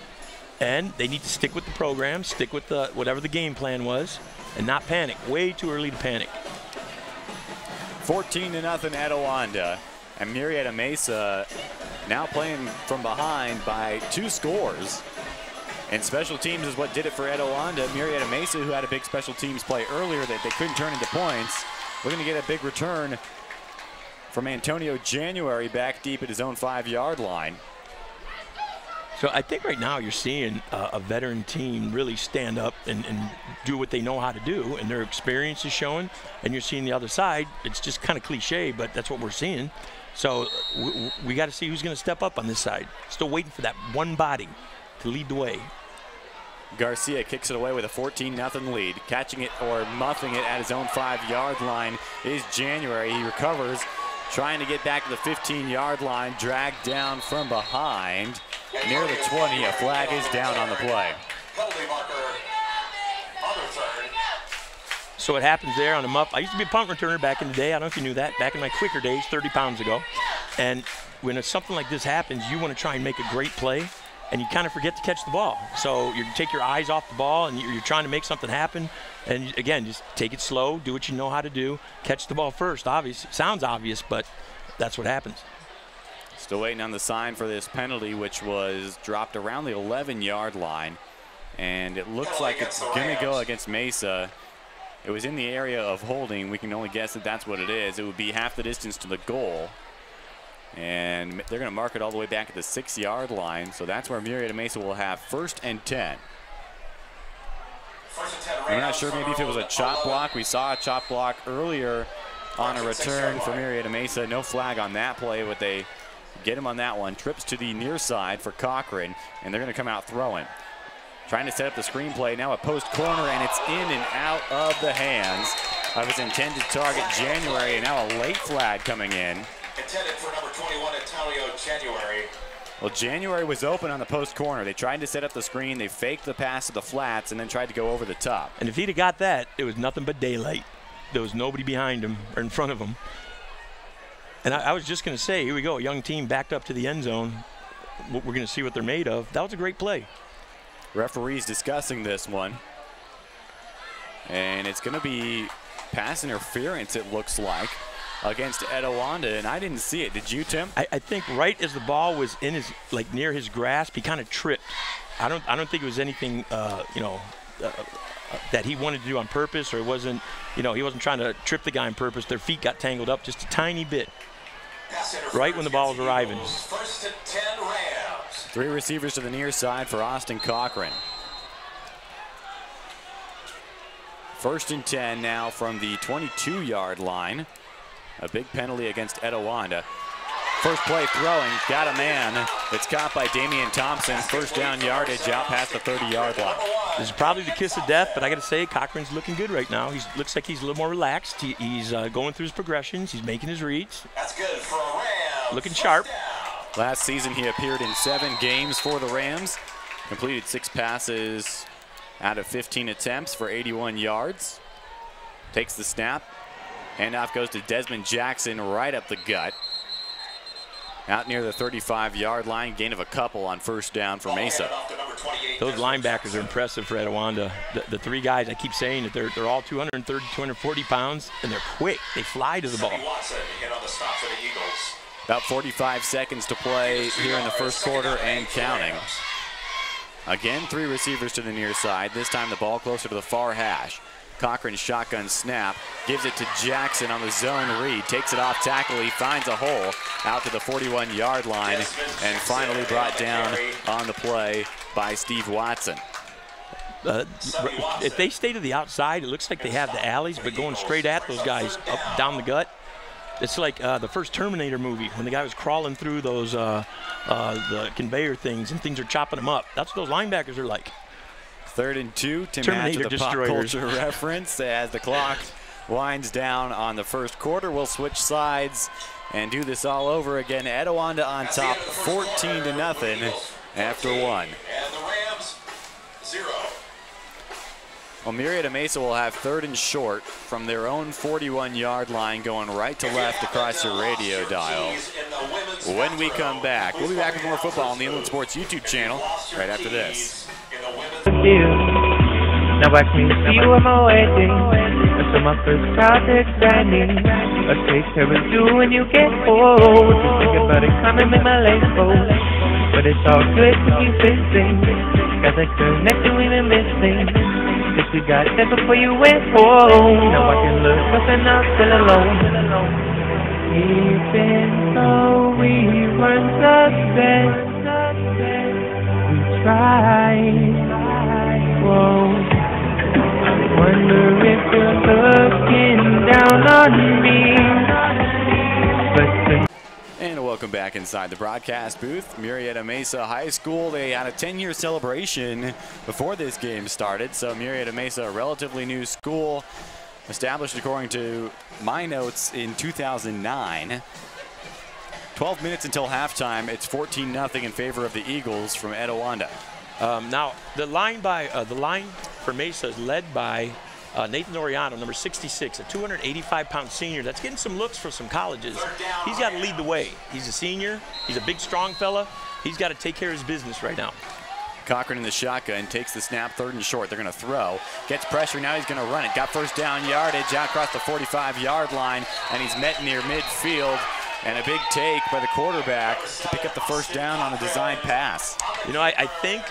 and they need to stick with the program, stick with whatever the game plan was, and not panic. Way too early to panic. 14-0 Etiwanda, and Murrieta Mesa now playing from behind by 2 scores. And special teams is what did it for Etiwanda. Murrieta Mesa, who had a big special teams play earlier that they couldn't turn into points, we're going to get a big return from Antonio January back deep at his own 5-yard line. So I think right now you're seeing a veteran team really stand up and do what they know how to do, and their experience is showing. And you're seeing the other side. It's just kind of cliche, but that's what we're seeing. So we got to see who's going to step up on this side. Still waiting for that one body to lead the way. Garcia kicks it away with a 14-0 lead. Catching it or muffing it at his own 5-yard line is January. He recovers, trying to get back to the 15-yard line, dragged down from behind. Near the 20, a flag is down on the play. So what happens there on a muff, I used to be a punt returner back in the day. I don't know if you knew that, back in my quicker days, 30 pounds ago. And when something like this happens, you want to try and make a great play, and you kind of forget to catch the ball. So you take your eyes off the ball, and you're trying to make something happen. And again, just take it slow, do what you know how to do, catch the ball first. Obvious, sounds obvious, but that's what happens. Still waiting on the sign for this penalty, which was dropped around the 11-yard line. And it looks like it's going to go against Mesa. It was in the area of holding. We can only guess that that's what it is. It would be half the distance to the goal. And they're going to mark it all the way back at the 6-yard line. So that's where Murrieta Mesa will have 1st and 10. I'm not sure maybe if it was a chop block. We saw a chop block earlier on a return for Murrieta Mesa. No flag on that play, but they get him on that one. Trips to the near side for Cochran, and they're going to come out throwing. Trying to set up the screenplay. Now a post corner, and it's in and out of the hands of his intended target, January, and now a late flag coming in. Intended for number 21, Antonio January. Well, January was open on the post corner. They tried to set up the screen. They faked the pass to the flats and then tried to go over the top. And if he'd have got that, it was nothing but daylight. There was nobody behind him or in front of him. And I was just going to say, here we go, a young team backed up to the end zone. We're going to see what they're made of. That was a great play. Referees discussing this one. And it's going to be pass interference, it looks like, against Etiwanda, and I didn't see it. Did you, Tim? I think right as the ball was in his, like, near his grasp, he kind of tripped. I don't think it was anything, that he wanted to do on purpose, or it wasn't, he wasn't trying to trip the guy on purpose. Their feet got tangled up just a tiny bit right when the ball was arriving. 1st and 10 Rams. 3 receivers to the near side for Austin Cochran. 1st and 10 now from the 22-yard line. A big penalty against Etiwanda. First play throwing, got a man. It's caught by Damian Thompson. 1st down yardage out past the 30-yard line. This is probably the kiss of death, but I got to say, Cochran's looking good right now. He looks like he's a little more relaxed. He's going through his progressions. He's making his reads. That's good for a Ram. Looking sharp. Last season, he appeared in 7 games for the Rams. Completed 6 passes out of 15 attempts for 81 yards. Takes the snap. Handoff goes to Desmond Jackson right up the gut. Out near the 35-yard line, gain of a couple on 1st down for Mesa. Those linebackers are impressive for Etiwanda. The 3 guys, I keep saying that they're all 230, 240 pounds, and they're quick. They fly to the ball. About 45 seconds to play here in the 1st quarter and counting. Again, 3 receivers to the near side. This time the ball closer to the far hash. Cochran shotgun snap, gives it to Jackson on the zone read, takes it off tackle, he finds a hole out to the 41-yard line, and finally brought down on the play by Steve Watson. If they stay to the outside, it looks like they have the alleys, but going straight at those guys up down the gut, it's like the first Terminator movie when the guy was crawling through those the conveyor things and things are chopping them up. That's what those linebackers are like. 3rd and 2 to Terminator match the pop culture reference as the clock winds down on the 1st quarter. We'll switch sides and do this all over again. Etiwanda on top, 14-0 after 1. And the Rams, 0. Well, Murrieta Mesa will have 3rd and short from their own 41-yard line, going right to left across your radio dial. When we come back, we'll be back with more football on the Inland Sports YouTube channel right after this. Now I can see you on my wedding. Until my first project standing. A take care of you when you get old. Just think about it, come and make my legs fold. But it's all good to keep fixing. Got that girl next to me missing. Cause you got that before you went home. Now I can look up and I'm still alone. Even though we weren't the best, we tried. Whoa. Wonder if you're looking down on me. And welcome back inside the broadcast booth. Murrieta Mesa High School, they had a 10-year celebration before this game started. So Murrieta Mesa, a relatively new school, established according to my notes in 2009. 12 minutes until halftime. It's 14-0 in favor of the Eagles from Etiwanda. Now, the line for Mesa is led by Nathan Oriano, number 66, a 285-pound senior that's getting some looks for some colleges. He's got to lead the way. He's a senior. He's a big, strong fella. He's got to take care of his business right now. Cochran in the shotgun, takes the snap, 3rd and short. They're going to throw. Gets pressure, now he's going to run it. Got 1st down yardage out across the 45-yard line, and he's met near midfield. And a big take by the quarterback to pick up the first down on a designed pass. You know, I think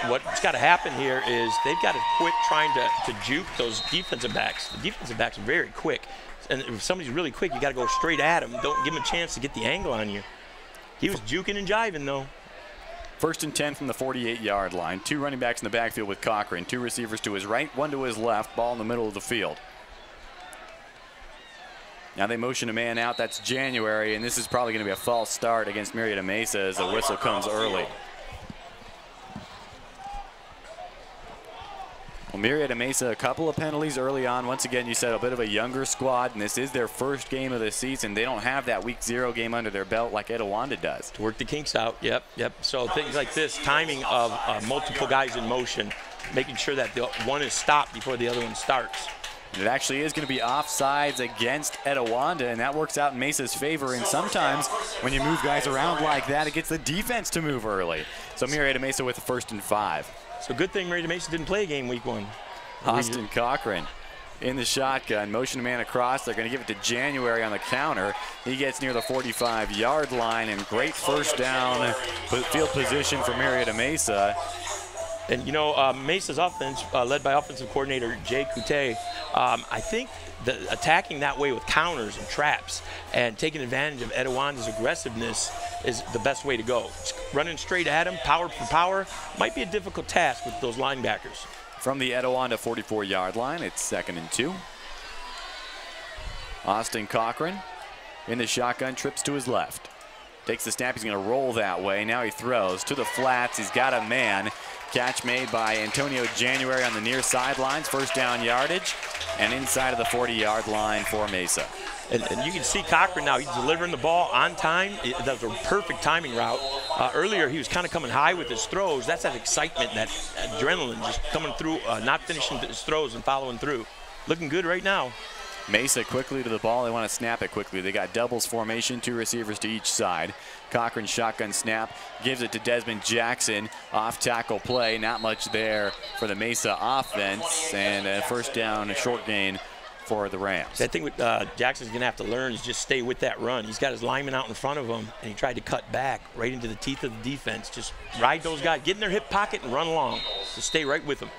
what's got to happen here is they've got to quit trying to juke those defensive backs. The defensive backs are very quick. And if somebody's really quick, you got to go straight at him. Don't give him a chance to get the angle on you. He was juking and jiving, though. 1st and 10 from the 48-yard line. 2 running backs in the backfield with Cochran. 2 receivers to his right, 1 to his left. Ball in the middle of the field. Now they motion a man out. That's January, and this is probably going to be a false start against Murrieta Mesa as the whistle comes early. Well, Murrieta Mesa, a couple of penalties early on. Once again, you said a bit of a younger squad, and this is their first game of the season. They don't have that week 0 game under their belt like Etiwanda does. To work the kinks out, yep. So things like this, timing of multiple guys in motion, making sure that the one is stopped before the other one starts. It actually is going to be offsides against Etiwanda, and that works out in Mesa's favor. And sometimes when you move guys around like that, it gets the defense to move early. So Murrieta Mesa with the 1st and 5. So good thing Murrieta Mesa didn't play a game week 1. Austin Cochran in the shotgun, motion a man across. They're going to give it to January on the counter. He gets near the 45-yard line, and great first down field position for Murrieta Mesa. And, you know, Mesa's offense, led by offensive coordinator Jay Coute, I think attacking that way with counters and traps and taking advantage of Etiwanda's aggressiveness is the best way to go. Just running straight at him, power for power, might be a difficult task with those linebackers. From the Etiwanda 44-yard line, it's 2nd and 2. Austin Cochran in the shotgun, trips to his left. Takes the snap, he's going to roll that way. Now he throws to the flats, he's got a man. Catch made by Antonio January on the near sidelines, 1st down yardage, and inside of the 40-yard line for Mesa. And you can see Cochran now, he's delivering the ball on time. That was a perfect timing route. Earlier, he was kind of coming high with his throws. That's that excitement, that adrenaline just coming through, not finishing his throws and following through. Looking good right now. Mesa quickly to the ball. They want to snap it quickly. They got doubles formation, 2 receivers to each side. Cochran shotgun snap, gives it to Desmond Jackson. Off tackle play, not much there for the Mesa offense. And a 1st down, a short gain for the Rams. I think what Jackson's going to have to learn is just stay with that run. He's got his lineman out in front of him, and he tried to cut back right into the teeth of the defense. Just ride those guys, get in their hip pocket and run along. Just stay right with them.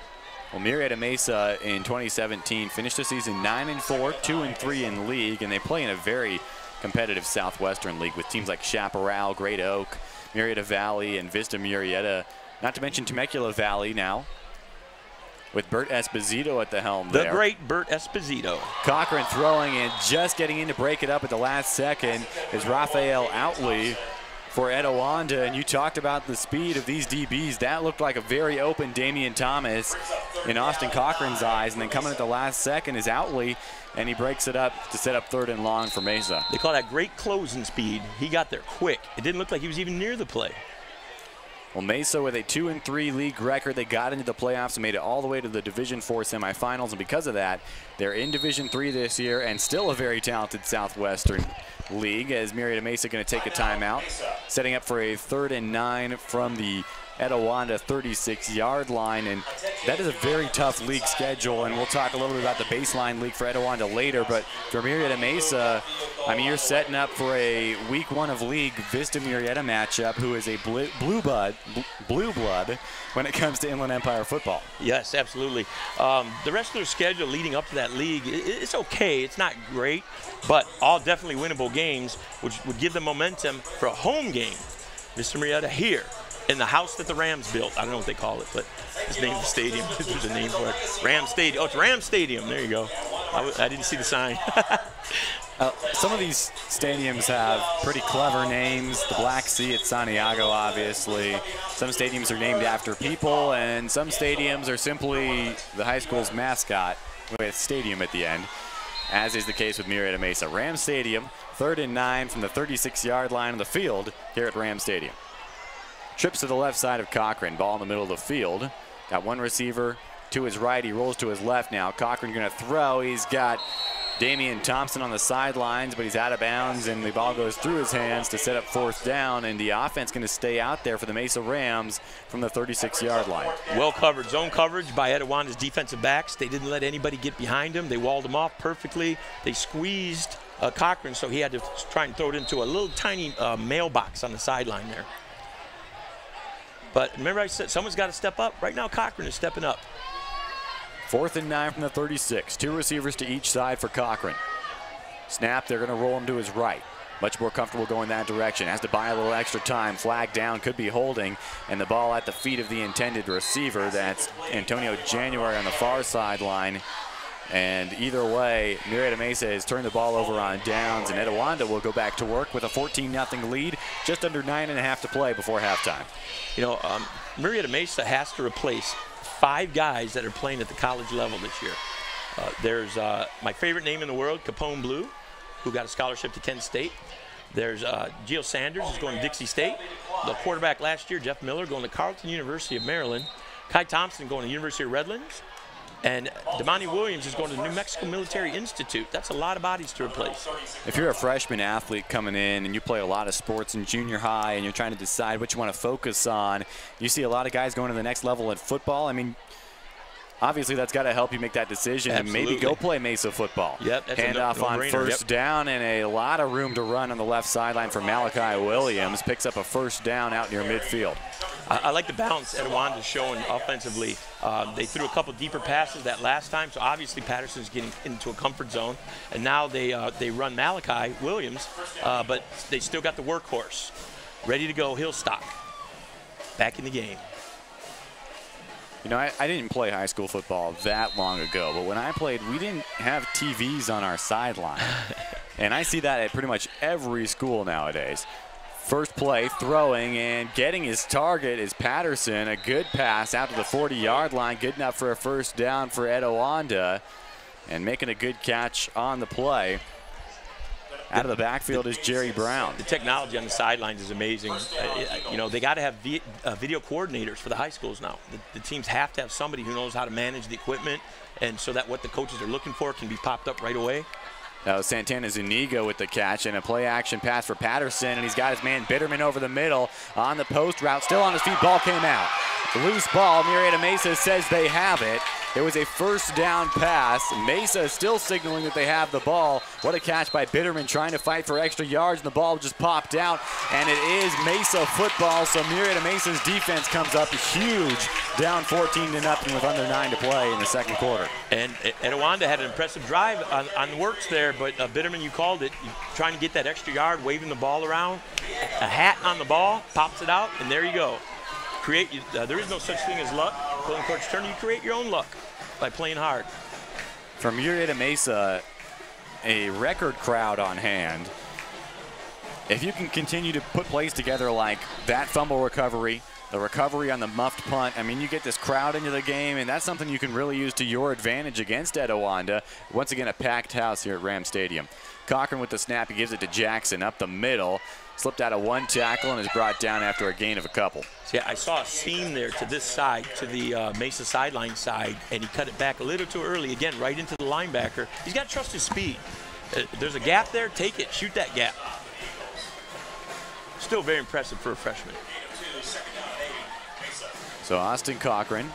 Well, Murrieta Mesa in 2017 finished the season 9-4, 2-3 in league, and they play in a very competitive Southwestern league with teams like Chaparral, Great Oak, Murrieta Valley, and Vista Murrieta. Not to mention Temecula Valley now, with Bert Esposito at the helm there. The great Bert Esposito. Cochran throwing and just getting in to break it up at the last second is Raphael Outley for Etiwanda. And you talked about the speed of these DBs. That looked like a very open Damian Thomas in Austin Cochran's eyes. And then coming at the last second is Outley, and he breaks it up to set up 3rd and long for Mesa. They call that great closing speed. He got there quick. It didn't look like he was even near the play. Well, Mesa with a 2-3 league record, they got into the playoffs and made it all the way to the Division IV semifinals, and because of that, they're in Division III this year and still a very talented Southwestern league. As Murrieta Mesa going to take a timeout, setting up for a 3rd and 9 from the Etiwanda 36-yard line, and that is a very tough league schedule, and we'll talk a little bit about the baseline league for Etiwanda later, but for Murrieta Mesa, I mean, you're setting up for a week 1 of league Vista Murrieta matchup, who is a blue blood when it comes to Inland Empire football. Yes, absolutely. The rest of their schedule leading up to that league, it's okay. It's not great, but all definitely winnable games, which would give them momentum for a home game. Vista Murrieta here in the house that the Rams built. I don't know what they call it, but it's named the stadium. There's a name for it. Ram Stadium. Oh, it's Ram Stadium. There you go. I didn't see the sign. Some of these stadiums have pretty clever names. The Black Sea at Santiago, obviously. Some stadiums are named after people, and some stadiums are simply the high school's mascot with stadium at the end, as is the case with Murrieta Mesa. Ram Stadium, 3rd and 9 from the 36-yard line of the field here at Ram Stadium. Trips to the left side of Cochran. Ball in the middle of the field. Got one receiver to his right. He rolls to his left now. Cochran going to throw. He's got Damian Thompson on the sidelines, but he's out of bounds, and the ball goes through his hands to set up 4th down, and the offense going to stay out there for the Mesa Rams from the 36-yard line. Well covered. Zone coverage by Etiwanda's defensive backs. They didn't let anybody get behind them. They walled them off perfectly. They squeezed Cochran, so he had to try and throw it into a little tiny mailbox on the sideline there. But remember I said someone's got to step up. Right now Cochran is stepping up. 4th and 9 from the 36. 2 receivers to each side for Cochran. Snap, they're going to roll him to his right. Much more comfortable going that direction. Has to buy a little extra time. Flag down, could be holding. And the ball at the feet of the intended receiver. That's Antonio January on the far sideline. And either way, Murrieta Mesa has turned the ball over on downs, and Etiwanda will go back to work with a 14-0 lead, just under 9.5 to play before halftime. You know, Murrieta Mesa has to replace 5 guys that are playing at the college level this year. There's my favorite name in the world, Capone Blue, who got a scholarship to Kent State. There's Gio Sanders, who's going to Dixie State. The quarterback last year, Jeff Miller, going to Carleton University of Maryland. Kai Thompson going to University of Redlands. And Damani Williams is going to the New Mexico Military Institute. That's a lot of bodies to replace. If you're a freshman athlete coming in and you play a lot of sports in junior high and you're trying to decide what you want to focus on, you see a lot of guys going to the next level in football. I mean, obviously that's got to help you make that decision. Absolutely. And maybe go play Mesa football. Yep, that's hand off on first down, and a lot of room to run on the left sideline for Malachi Williams. Picks up a first down out near midfield. I like the balance Etiwanda's showing offensively. They threw a couple deeper passes that last time, so obviously Patterson's getting into a comfort zone. And now they run Malachi Williams, but they still got the workhorse. Ready to go, Hillstock. Back in the game. You know, I didn't play high school football that long ago, but when I played, we didn't have TVs on our sideline. And I see that at pretty much every school nowadays. First play, throwing, and getting his target is Patterson. A good pass out to the 40-yard line, good enough for a first down for Etiwanda, and making a good catch on the play. Out of the backfield is Jerry Brown. The technology on the sidelines is amazing. You know, they got to have video coordinators for the high schools now. The teams have to have somebody who knows how to manage the equipment, and so that what the coaches are looking for can be popped up right away. That was Santana Zuniga with the catch, and a play-action pass for Patterson, and he's got his man Bitterman over the middle on the post route. Still on his feet, ball came out. Loose ball, Murrieta Mesa says they have it. It was a first down pass. Mesa is still signaling that they have the ball. What a catch by Bitterman, trying to fight for extra yards, and the ball just popped out. And it is Mesa football, so Murrieta Mesa's defense comes up huge, down 14-0 with under 9 to play in the second quarter. And Etiwanda had an impressive drive on the works there, but Bitterman, you called it, trying to get that extra yard, waving the ball around. A hat on the ball, pops it out, and there you go. There is no such thing as luck. Pulling Coach Turner, you create your own luck by playing hard. From Murrieta Mesa, a record crowd on hand. If you can continue to put plays together like that fumble recovery, the recovery on the muffed punt, I mean, you get this crowd into the game, and that's something you can really use to your advantage against Etiwanda. Once again, a packed house here at Ram Stadium. Cochran with the snap, he gives it to Jackson up the middle. Slipped out of one tackle and is brought down after a gain of a couple. Yeah, I saw a seam there to this side, to the Mesa sideline side, and he cut it back a little too early. Again, right into the linebacker. He's got to trust his speed. There's a gap there, take it, shoot that gap. Still very impressive for a freshman. So Austin Cochran,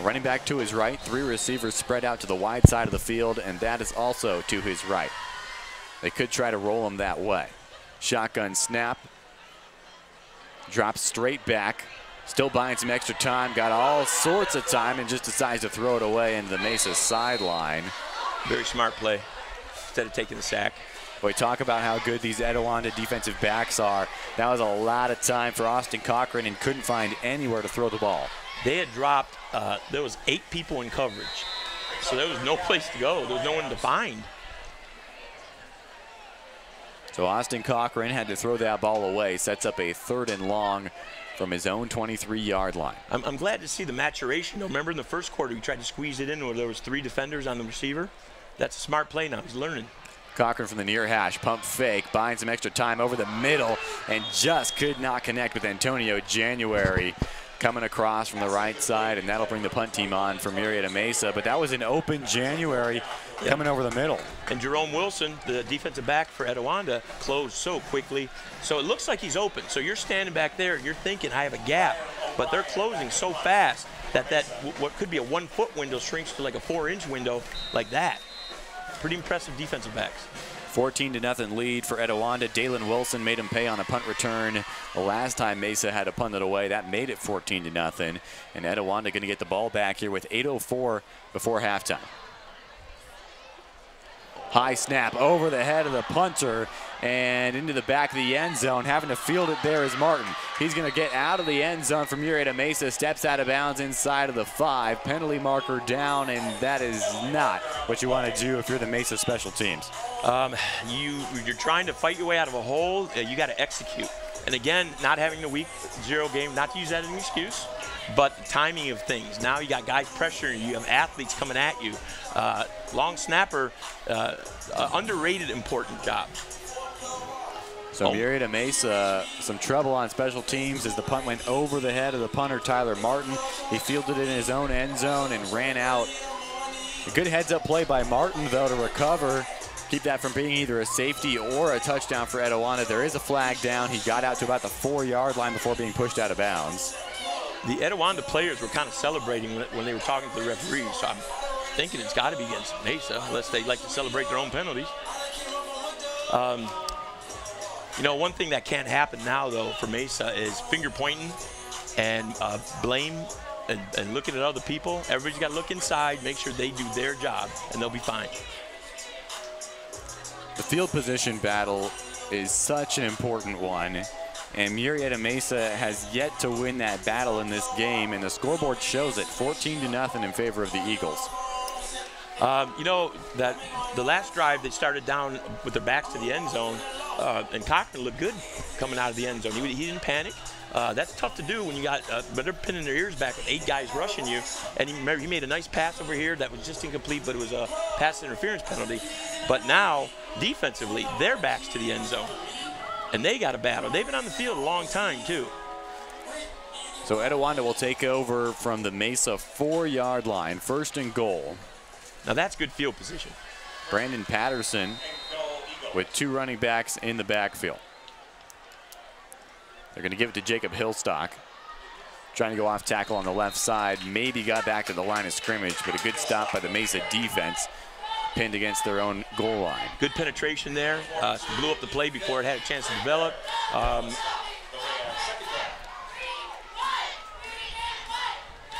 running back to his right, 3 receivers spread out to the wide side of the field, and that is also to his right. They could try to roll him that way. Shotgun snap, drops straight back, still buying some extra time, got all sorts of time, and just decides to throw it away into the Mesa sideline. Very smart play, instead of taking the sack. We talk about how good these Etiwanda defensive backs are. That was a lot of time for Austin Cochran and couldn't find anywhere to throw the ball. They had dropped, there was 8 people in coverage, so there was no place to go. There was no one to find. So Austin Cochran had to throw that ball away, sets up a 3rd and long from his own 23-yard line. I'm glad to see the maturation. Remember in the first quarter, he tried to squeeze it in where there was 3 defenders on the receiver. That's a smart play now. He's learning. Cochran from the near hash, pump fake, buying some extra time over the middle, and just could not connect with Antonio January coming across from the right side, and that'll bring the punt team on for Murrieta Mesa. But that was an open January coming over the middle. And Jerome Wilson, the defensive back for Etiwanda, closed so quickly. So it looks like he's open. So you're standing back there, you're thinking, I have a gap. But they're closing so fast that what could be a 1-foot window shrinks to like a 4-inch window like that. Pretty impressive defensive backs. 14-0 lead for Etiwanda. Dalen Wilson made him pay on a punt return. The last time Mesa had to punt it away, that made it 14-0. And Etiwanda going to get the ball back here with 8:04 before halftime. High snap over the head of the punter and into the back of the end zone. Having to field it there is Martin. He's going to get out of the end zone from Murrieta Mesa, steps out of bounds inside of the 5. Penalty marker down, and that is not what you want to do if you're the Mesa special teams. You're trying to fight your way out of a hole. You got to execute. And again, not having the week 0 game, not to use that as an excuse, but the timing of things. Now you got guys pressuring you, you have athletes coming at you. Long snapper, underrated important job. So Murrieta Mesa, some trouble on special teams as the punt went over the head of the punter, Tyler Martin. He fielded it in his own end zone and ran out. A good heads-up play by Martin, though, to recover. Keep that from being either a safety or a touchdown for Etiwanda. There is a flag down. He got out to about the 4-yard line before being pushed out of bounds. The Etiwanda players were kind of celebrating when they were talking to the referees, so I'm thinking it's got to be against Mesa, unless they like to celebrate their own penalties. You know, one thing that can't happen now, though, for Mesa is finger pointing and blame and looking at other people. Everybody's got to look inside, make sure they do their job, and they'll be fine. The field position battle is such an important one, and Murrieta Mesa has yet to win that battle in this game, and the scoreboard shows it, 14-0 in favor of the Eagles. You know, that the last drive they started down with their backs to the end zone, and Cochran looked good coming out of the end zone. He didn't panic. That's tough to do when you got, but they're pinning their ears back with 8 guys rushing you. And he made a nice pass over here that was just incomplete, but it was a pass interference penalty. But now, defensively, they're backs to the end zone, and they got a battle. They've been on the field a long time, too. So Etiwanda will take over from the Mesa 4-yard line, 1st and goal. Now that's good field position. Brandon Patterson with 2 running backs in the backfield. They're going to give it to Jacob Hillstock. Trying to go off tackle on the left side. Maybe got back to the line of scrimmage, but a good stop by the Mesa defense. Pinned against their own goal line. Good penetration there. Blew up the play before it had a chance to develop.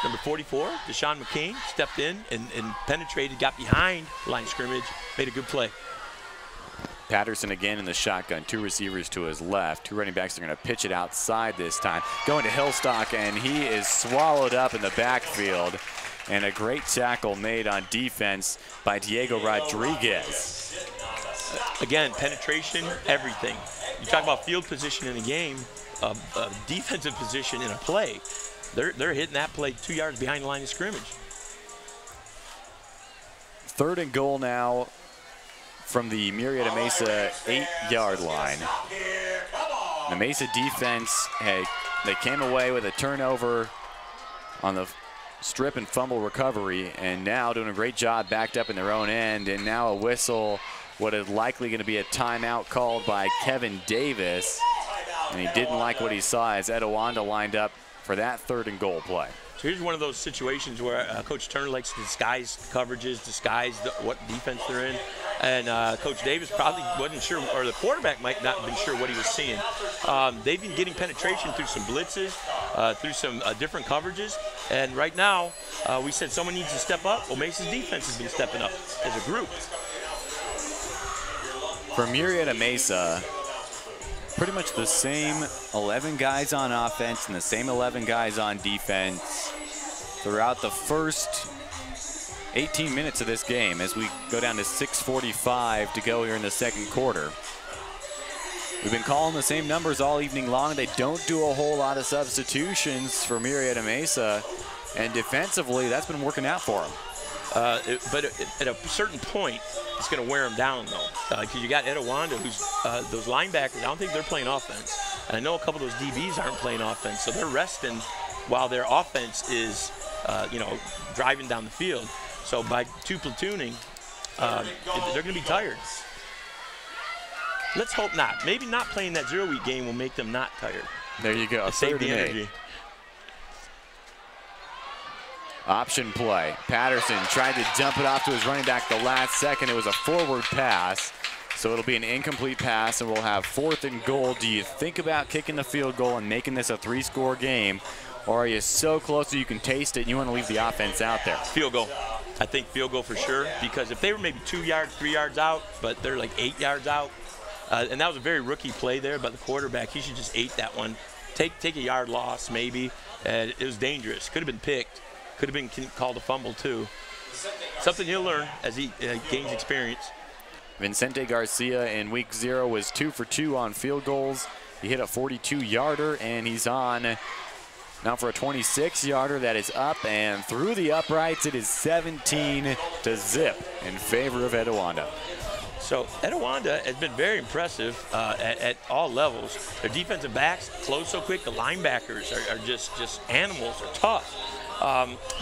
Number 44, Deshaun McCain, stepped in and penetrated, got behind the line of scrimmage, made a good play. Patterson again in the shotgun, 2 receivers to his left. 2 running backs are going to pitch it outside this time. Going to Hillstock, and he is swallowed up in the backfield. And a great tackle made on defense by Diego Rodriguez. Again, penetration, everything. You talk about field position in a game, defensive position in a play. They're hitting that play 2 yards behind the line of scrimmage. 3rd and goal now from the Murrieta Mesa 8-yard line. The Mesa defense, they came away with a turnover on the strip and fumble recovery, and now doing a great job backed up in their own end, and now a whistle, what is likely going to be a timeout called by Kevin Davis, and he didn't like what he saw as Etiwanda lined up for that 3rd and goal play. So here's one of those situations where Coach Turner likes to disguise coverages, disguise what defense they're in. And Coach Davis probably wasn't sure, or the quarterback might not have been sure what he was seeing. They've been getting penetration through some blitzes, through some different coverages. And right now, we said someone needs to step up. Well, Mesa's defense has been stepping up as a group. For Murrieta Mesa, pretty much the same 11 guys on offense and the same 11 guys on defense throughout the first 18 minutes of this game as we go down to 6:45 to go here in the 2nd quarter. We've been calling the same numbers all evening long. They don't do a whole lot of substitutions for Murrieta Mesa, and defensively, that's been working out for them. But at a certain point, it's going to wear them down, though. Because you got Etiwanda, who's those linebackers, I don't think they're playing offense. And I know a couple of those DBs aren't playing offense, so they're resting while their offense is, driving down the field. So by 2 platooning, they're going to be tired. Let's hope not. Maybe not playing that 0-week game will make them not tired. There you go. Save the energy. Option play. Patterson tried to dump it off to his running back the last second. It was a forward pass. So it'll be an incomplete pass, and we'll have 4th and goal. Do you think about kicking the field goal and making this a 3-score game, or are you so close that you can taste it and you want to leave the offense out there? Field goal. I think field goal for sure, because if they were maybe 2 yards, 3 yards out, but they're like 8 yards out, and that was a very rookie play there by the quarterback. He should just ate that one. Take a yard loss maybe. It was dangerous. Could have been picked. Could have been called a fumble too. Something he'll learn as he gains experience. Vicente Garcia in week 0 was 2 for 2 on field goals. He hit a 42-yarder, and he's on now for a 26-yarder that is up and through the uprights. It is 17-0 in favor of Etiwanda. So Etiwanda has been very impressive at all levels. Their defensive backs close so quick. The linebackers are just animals. They're tough.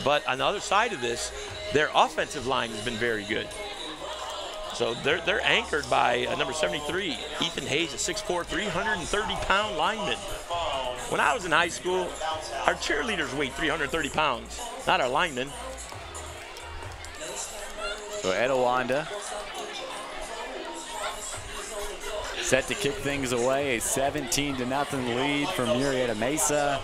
But on the other side of this, their offensive line has been very good. So they're anchored by number 73, Ethan Hayes, a 6'4", 330-pound lineman. When I was in high school, our cheerleaders weighed 330 pounds, not our linemen. So Etiwanda set to kick things away, a 17-0 lead from Murrieta Mesa.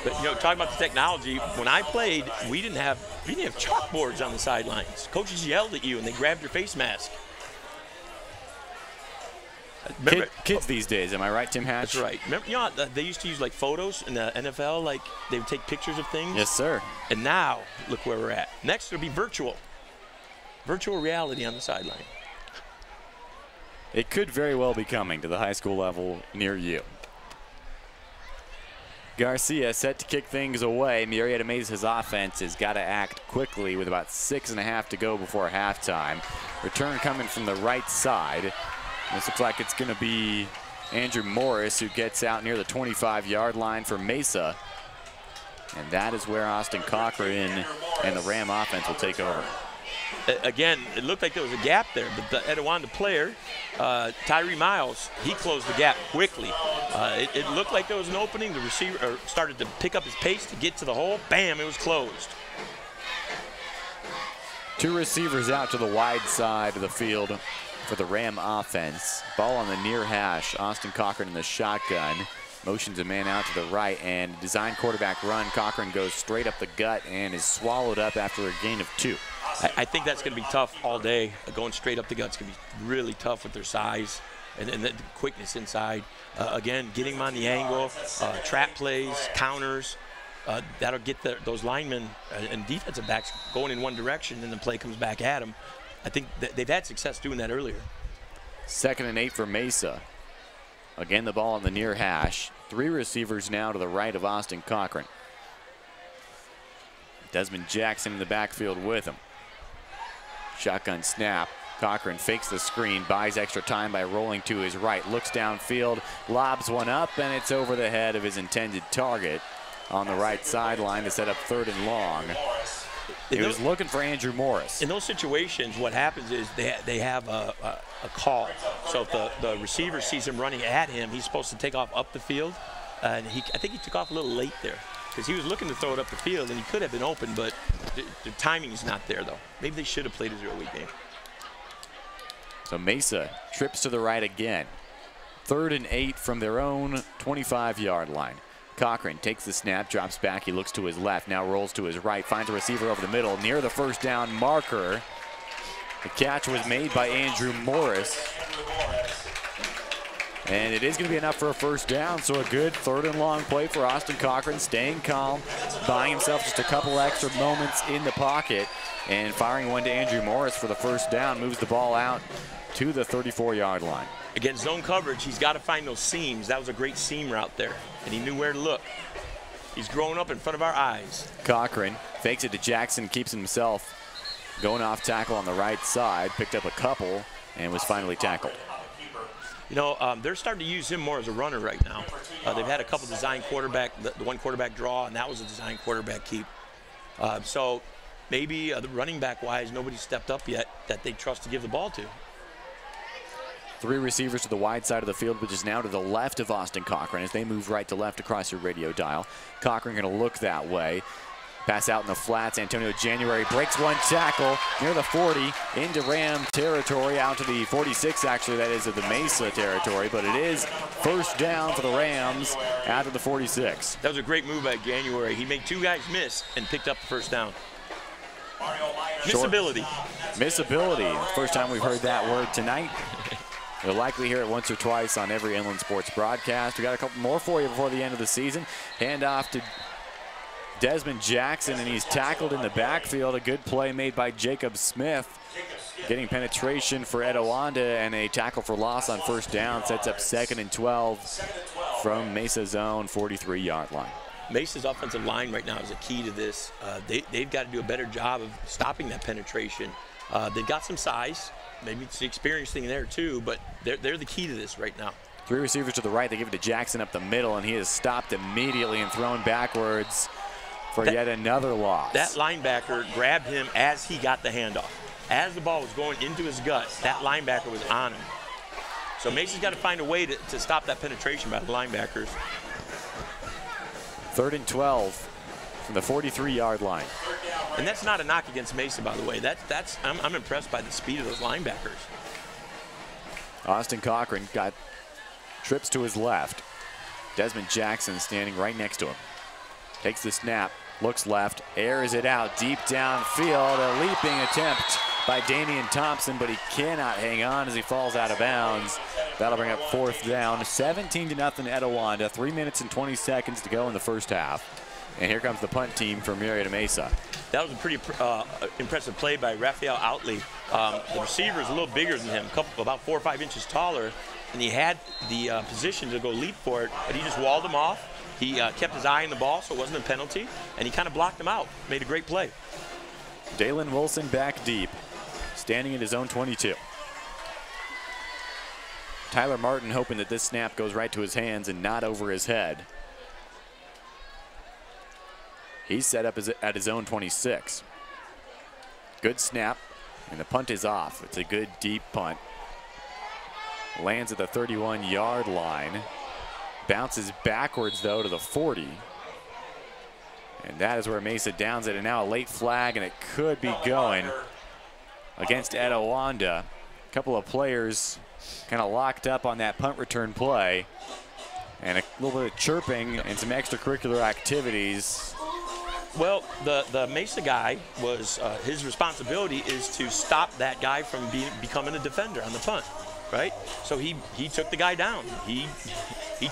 But, you know, talking about the technology, when I played, we didn't have chalkboards on the sidelines. Coaches yelled at you and they grabbed your face mask. Kids these days, am I right, Tim Hatch? That's right. Remember, you know, they used to use like photos in the NFL, like they would take pictures of things. Yes, sir. And now, look where we're at. Next, it'll be virtual reality on the sideline. It could very well be coming to the high school level near you. Garcia set to kick things away. Murrieta Mesa's offense has got to act quickly with about 6.5 to go before halftime. Return coming from the right side. This looks like it's going to be Andrew Morris, who gets out near the 25-yard line for Mesa. And that is where Austin Cochran and the Ram offense will take over. Again, it looked like there was a gap there, but the Etiwanda player, Tyree Miles, he closed the gap quickly. It looked like there was an opening. The receiver started to pick up his pace to get to the hole. Bam, it was closed. 2 receivers out to the wide side of the field for the Ram offense. Ball on the near hash. Austin Cochran in the shotgun. Motions a man out to the right, and design quarterback run. Cochran goes straight up the gut and is swallowed up after a gain of 2. I think that's going to be tough all day. Going straight up the gut's going to be really tough with their size and the quickness inside. Again, getting them on the angle, trap plays, counters. That'll get those linemen and defensive backs going in one direction, and the play comes back at them. I think they've had success doing that earlier. 2nd and 8 for Mesa. Again, the ball on the near hash. 3 receivers now to the right of Austin Cochran. Desmond Jackson in the backfield with him. Shotgun snap. Cochran fakes the screen, buys extra time by rolling to his right, looks downfield, lobs one up, and it's over the head of his intended target on the right sideline to set up 3rd and long. He was looking for Andrew Morris. In those situations, what happens is they have a call. So if the receiver sees him running at him, he's supposed to take off up the field. And I think he took off a little late there because he was looking to throw it up the field, and he could have been open, but the timing is not there, though. Maybe they should have played a 0-week game. So Mesa trips to the right again. 3rd and 8 from their own 25-yard line. Cochran takes the snap, drops back, he looks to his left, now rolls to his right, finds a receiver over the middle, near the 1st down marker. The catch was made by Andrew Morris. And it is going to be enough for a 1st down, so a good 3rd and long play for Austin Cochran, staying calm, buying himself just a couple extra moments in the pocket, and firing one to Andrew Morris for the 1st down, moves the ball out to the 34-yard line. Against zone coverage, he's got to find those seams. That was a great seam route there, and he knew where to look. He's growing up in front of our eyes. Cochran fakes it to Jackson, keeps himself going off tackle on the right side, picked up a couple, and was finally tackled. You know, they're starting to use him more as a runner right now. They've had a couple design quarterback, the one quarterback draw, and that was a design quarterback keep. So maybe the running back-wise, nobody stepped up yet that they trust to give the ball to. 3 receivers to the wide side of the field, which is now to the left of Austin Cochran as they move right to left across your radio dial. Cochran going to look that way. Pass out in the flats. Antonio January breaks one tackle near the 40 into Ram territory, out to the 46 actually, that is of the Mesa territory, but it is first down for the Rams out of the 46. That was a great move by January. He made 2 guys miss and picked up the first down. Missability. Missability. First time we've heard that word tonight. You'll likely hear it once or twice on every Inland Sports broadcast. We got a couple more for you before the end of the season. Hand off to Desmond Jackson, and he's tackled in the backfield. A good play made by Jacob Smith, getting penetration for Etiwanda, and a tackle for loss on first down. Sets up 2nd and 12 from Mesa's own 43-yard line. Mesa's offensive line right now is a key to this. They've got to do a better job of stopping that penetration. They've got some size. Maybe it's the experience thing there too, but they're the key to this right now. 3 receivers to the right. They give it to Jackson up the middle, and he is stopped immediately and thrown backwards for yet another loss. That linebacker grabbed him as he got the handoff. As the ball was going into his gut, that linebacker was on him. So Mesa's got to find a way to stop that penetration by the linebackers. 3rd and 12 from the 43-yard line. And that's not a knock against Mesa, by the way. I'm impressed by the speed of those linebackers. Austin Cochran got trips to his left. Desmond Jackson standing right next to him. Takes the snap, looks left, airs it out deep downfield. A leaping attempt by Damian Thompson, but he cannot hang on as he falls out of bounds. That'll bring up 4th down. 17-0 Etiwanda. 3 minutes and 20 seconds to go in the first half. And here comes the punt team from Murrieta Mesa. That was a pretty impressive play by Raphael Outley. The receiver is a little bigger than him, about 4 or 5 inches taller, and he had the position to go leap for it, but he just walled him off. He kept his eye on the ball, so it wasn't a penalty, and he kind of blocked him out. Made a great play. Dalen Wilson back deep, standing at his own 22. Tyler Martin hoping that this snap goes right to his hands and not over his head. He's set up at his own 26. Good snap, and the punt is off. It's a good deep punt. Lands at the 31-yard line. Bounces backwards, though, to the 40. And that is where Mesa downs it. And now a late flag, and it could be going against Etiwanda. A couple of players kind of locked up on that punt return play. And a little bit of chirping and some extracurricular activities. Well, the Mesa guy was, his responsibility is to stop that guy from becoming a defender on the punt, right? So he took the guy down. He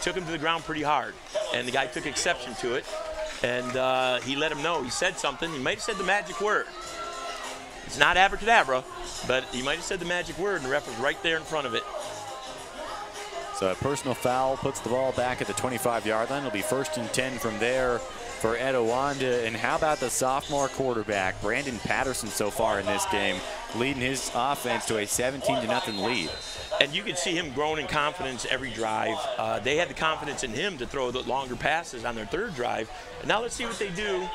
took him to the ground pretty hard, and the guy took exception to it, and he let him know. He said something. He might have said the magic word. It's not abracadabra, but he might have said the magic word, and the ref was right there in front of it. So a personal foul puts the ball back at the 25-yard line. It'll be 1st and 10 from there for Etiwanda. And how about the sophomore quarterback, Brandon Patterson, so far in this game, leading his offense to a 17-0 lead. And you can see him growing in confidence every drive. They had the confidence in him to throw the longer passes on their 3rd drive. And now let's see what they do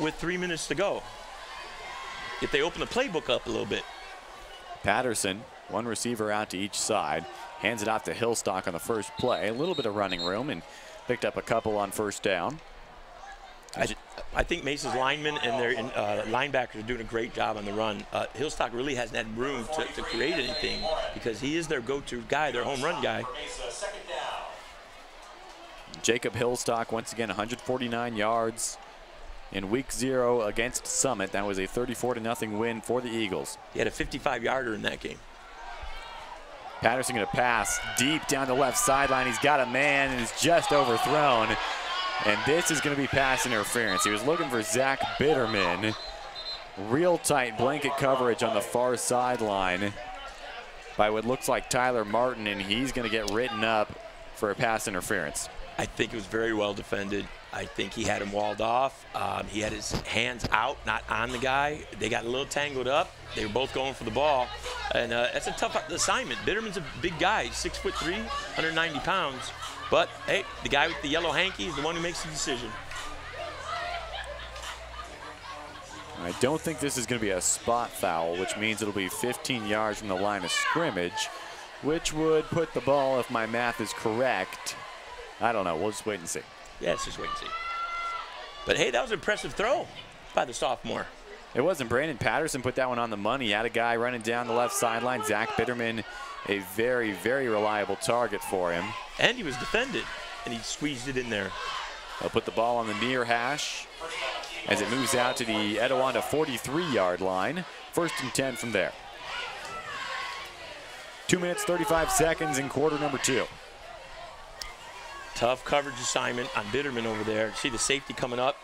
with 3 minutes to go. If they open the playbook up a little bit. Patterson, 1 receiver out to each side. Hands it off to Hillstock on the first play. A little bit of running room and picked up a couple on first down. I think Mesa's linemen and their linebackers are doing a great job on the run. Hillstock really hasn't had room to create anything because he is their go-to guy, their home run guy. Jacob Hillstock, once again, 149 yards in week 0 against Summit. That was a 34-0 win for the Eagles. He had a 55-yarder in that game. Patterson going to pass deep down the left sideline. He's got a man and is just overthrown. And this is going to be pass interference. He was looking for Zach Bitterman. Real tight blanket coverage on the far sideline by what looks like Tyler Martin, and he's going to get written up for a pass interference. I think it was very well defended. I think he had him walled off. He had his hands out, not on the guy. They got a little tangled up. They were both going for the ball. And that's a tough assignment. Bitterman's a big guy, 6'3", 190 pounds. But, hey, the guy with the yellow hanky is the one who makes the decision. I don't think this is going to be a spot foul, which means it'll be 15 yards from the line of scrimmage, which would put the ball, if my math is correct, I don't know. We'll just wait and see. Yeah, let's just wait and see. But, hey, that was an impressive throw. by the sophomore. It wasn't. Brandon Patterson put that one on the money. He had a guy running down the left sideline. Zach Bitterman, a very, very reliable target for him. And he was defended, and he squeezed it in there. They'll put the ball on the near hash as it moves out to the Etiwanda 43-yard line. 1st and 10 from there. 2 minutes, 35 seconds in quarter number 2. Tough coverage assignment on Bitterman over there. See the safety coming up.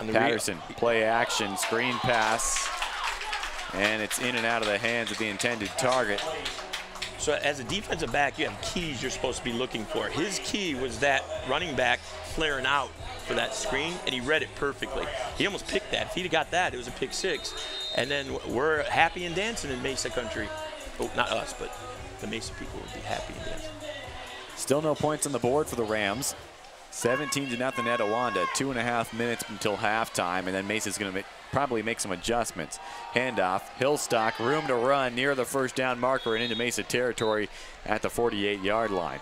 On the Patterson, play action, screen pass, and it's in and out of the hands of the intended target. So as a defensive back, you have keys you're supposed to be looking for. His key was that running back flaring out for that screen, and he read it perfectly. He almost picked that. If he'd have got that, it was a pick 6. And then we're happy and dancing in Mesa country. Oh, not us, but the Mesa people would be happy and dancing. Still no points on the board for the Rams. 17-0 Etiwanda, 2.5 minutes until halftime, and then Mesa's going to probably make some adjustments. Handoff, Hillstock, room to run near the first down marker and into Mesa territory at the 48-yard line.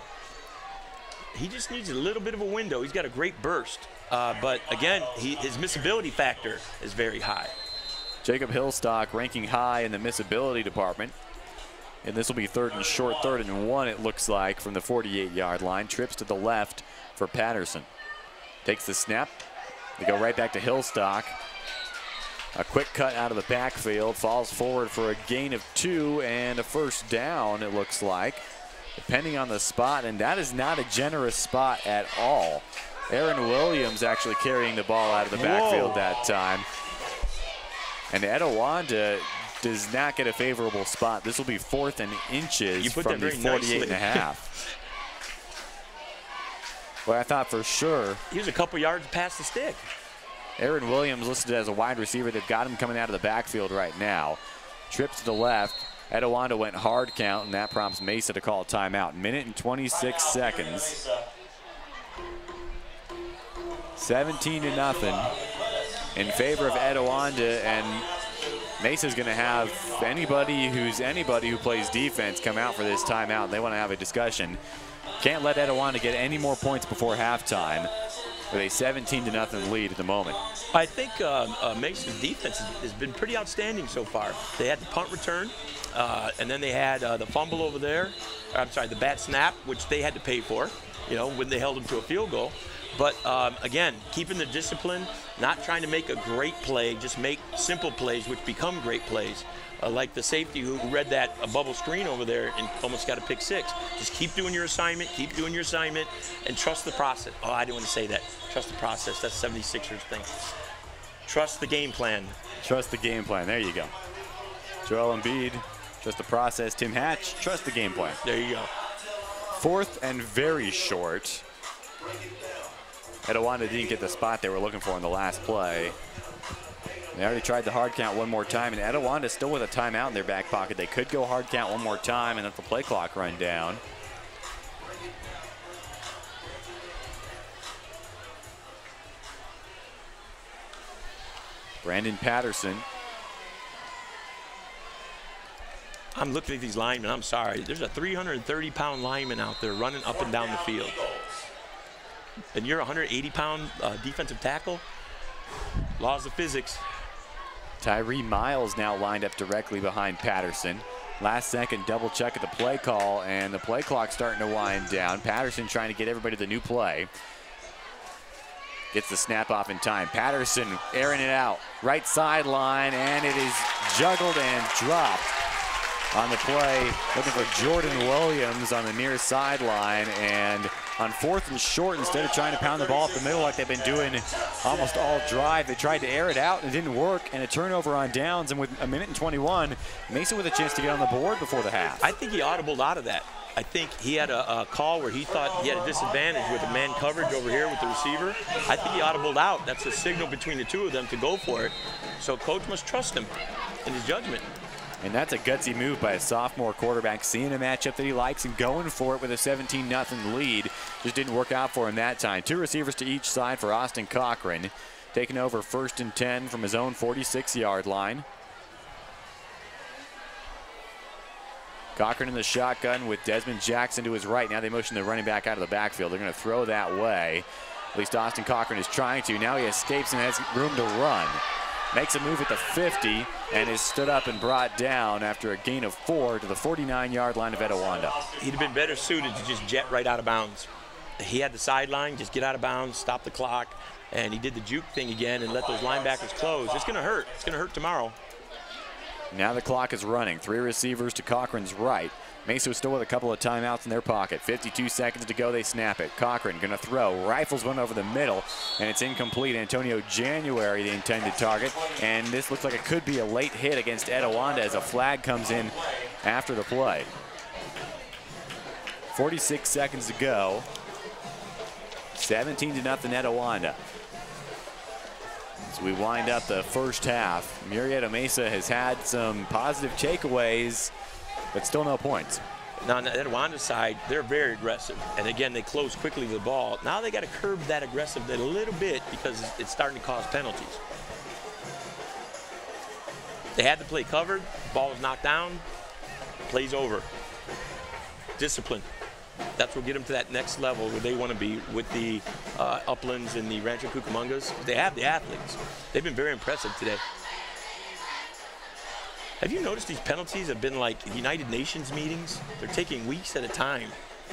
He just needs a little bit of a window. He's got a great burst, but again, his missability factor is very high. Jacob Hillstock ranking high in the missability department. And this will be 3rd and short, 3rd and 1, it looks like, from the 48-yard line. Trips to the left for Patterson. Takes the snap. They go right back to Hillstock. A quick cut out of the backfield. Falls forward for a gain of 2 and a first down, it looks like, depending on the spot. And that is not a generous spot at all. Aaron Williams actually carrying the ball out of the backfield that time. And Etiwanda does not get a favorable spot. This will be 4th and inches from the 48.5. Well, I thought for sure. He was a couple yards past the stick. Aaron Williams listed as a wide receiver. They've got him coming out of the backfield right now. Trips to the left. Etiwanda went hard count, and that prompts Mesa to call a timeout. Minute and 26 seconds. 17-0 in favor of Etiwanda, and Mesa's going to have anybody who plays defense come out for this timeout. They want to have a discussion. Can't let Etiwanda get any more points before halftime with a 17-0 lead at the moment. I think Mesa's defense has been pretty outstanding so far. They had the punt return, and then they had the fumble over there. I'm sorry, the bad snap, which they had to pay for, when they held them to a field goal. But again, keeping the discipline, not trying to make a great play, just make simple plays which become great plays. Like the safety who read that bubble screen over there and almost got a pick 6. Just keep doing your assignment, and trust the process. Oh, I didn't want to say that. Trust the process. That's 76ers thing. Trust the game plan. Trust the game plan. There you go. Joel Embiid, trust the process. Tim Hatch, trust the game plan. There you go. 4th and very short. Etiwanda didn't get the spot they were looking for in the last play. They already tried the hard count one more time, and Etiwanda still with a timeout in their back pocket. They could go hard count one more time and let the play clock run down. Brandon Patterson. I'm looking at these linemen. I'm sorry. There's a 330-pound lineman out there running up and down the field. And you're a 180-pound defensive tackle. Laws of physics. Tyree Miles now lined up directly behind Patterson. Last second double check at the play call, and the play clock starting to wind down. Patterson trying to get everybody the new play. Gets the snap off in time. Patterson airing it out. Right sideline, and it is juggled and dropped on the play. Looking for Jordan Williams on the near sideline, and on 4th and short, instead of trying to pound the ball up the middle like they've been doing almost all drive, they tried to air it out and it didn't work, and a turnover on downs. And with a minute and 21, Mesa with a chance to get on the board before the half. I think he audibled out of that. I think he had a call where he thought he had a disadvantage with the man coverage over here with the receiver. I think he audibled out. That's a signal between the two of them to go for it. So coach must trust him in his judgment. And that's a gutsy move by a sophomore quarterback, seeing a matchup that he likes and going for it with a 17-0 lead. Just didn't work out for him that time. 2 receivers to each side for Austin Cochran. Taking over 1st and 10 from his own 46-yard line. Cochran in the shotgun with Desmond Jackson to his right. Now they motion the running back out of the backfield. They're going to throw that way. At least Austin Cochran is trying to. Now he escapes and has room to run. Makes a move at the 50 and is stood up and brought down after a gain of 4 to the 49-yard line of Etiwanda. He'd have been better suited to just jet right out of bounds. He had the sideline, just get out of bounds, stop the clock, and he did the juke thing again and let those linebackers close. It's going to hurt. It's going to hurt tomorrow. Now the clock is running. 3 receivers to Cochran's right. Mesa was still with a couple of timeouts in their pocket. 52 seconds to go, they snap it. Cochran gonna throw, rifles one over the middle, and it's incomplete. Antonio January, the intended target, and this looks like it could be a late hit against Etiwanda as a flag comes in after the play. 46 seconds to go. 17-0 Etiwanda. As we wind up the first half, Murrieta Mesa has had some positive takeaways, but still no points. Now on the Etiwanda side, they're very aggressive. And again, they close quickly to the ball. Now they got to curb that aggressiveness a little bit because it's starting to cause penalties. They had the play covered, ball was knocked down, play's over. Discipline. That's what will get them to that next level where they want to be with the Uplands and the Rancho Cucamongas. They have the athletes. They've been very impressive today. Have you noticed these penalties have been like United Nations meetings? They're taking weeks at a time.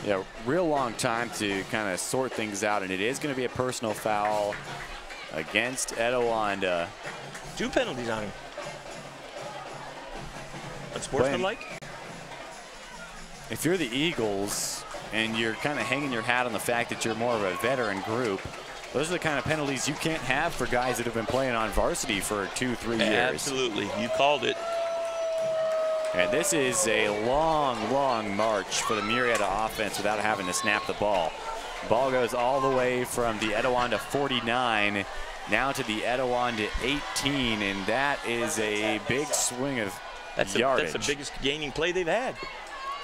Yeah, real long time to kind of sort things out, and it is going to be a personal foul against Etiwanda. 2 penalties on him. Unsportsmanlike? If you're the Eagles and you're kind of hanging your hat on the fact that you're more of a veteran group, those are the kind of penalties you can't have for guys that have been playing on varsity for 2-3 years. Absolutely, you called it. And this is a long, long march for the Murrieta offense without having to snap the ball. Ball goes all the way from the Etiwanda 49 now to the Etiwanda 18, and that is a big swing of yardage. That's the biggest gaining play they've had.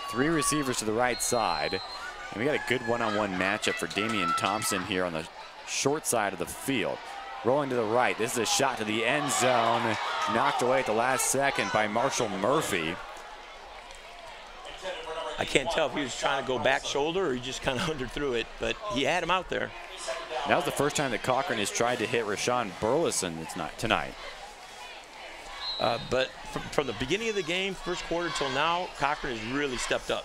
3 receivers to the right side. And we got a good one-on-one matchup for Damian Thompson here on the short side of the field. Rolling to the right. This is a shot to the end zone. Knocked away at the last second by Marshall Murphy. I can't tell if he was trying to go back shoulder or he just kind of underthrew it, but he had him out there. That was the first time that Cochran has tried to hit Rashawn Burleson tonight. But from the beginning of the game, first quarter till now, Cochran has really stepped up.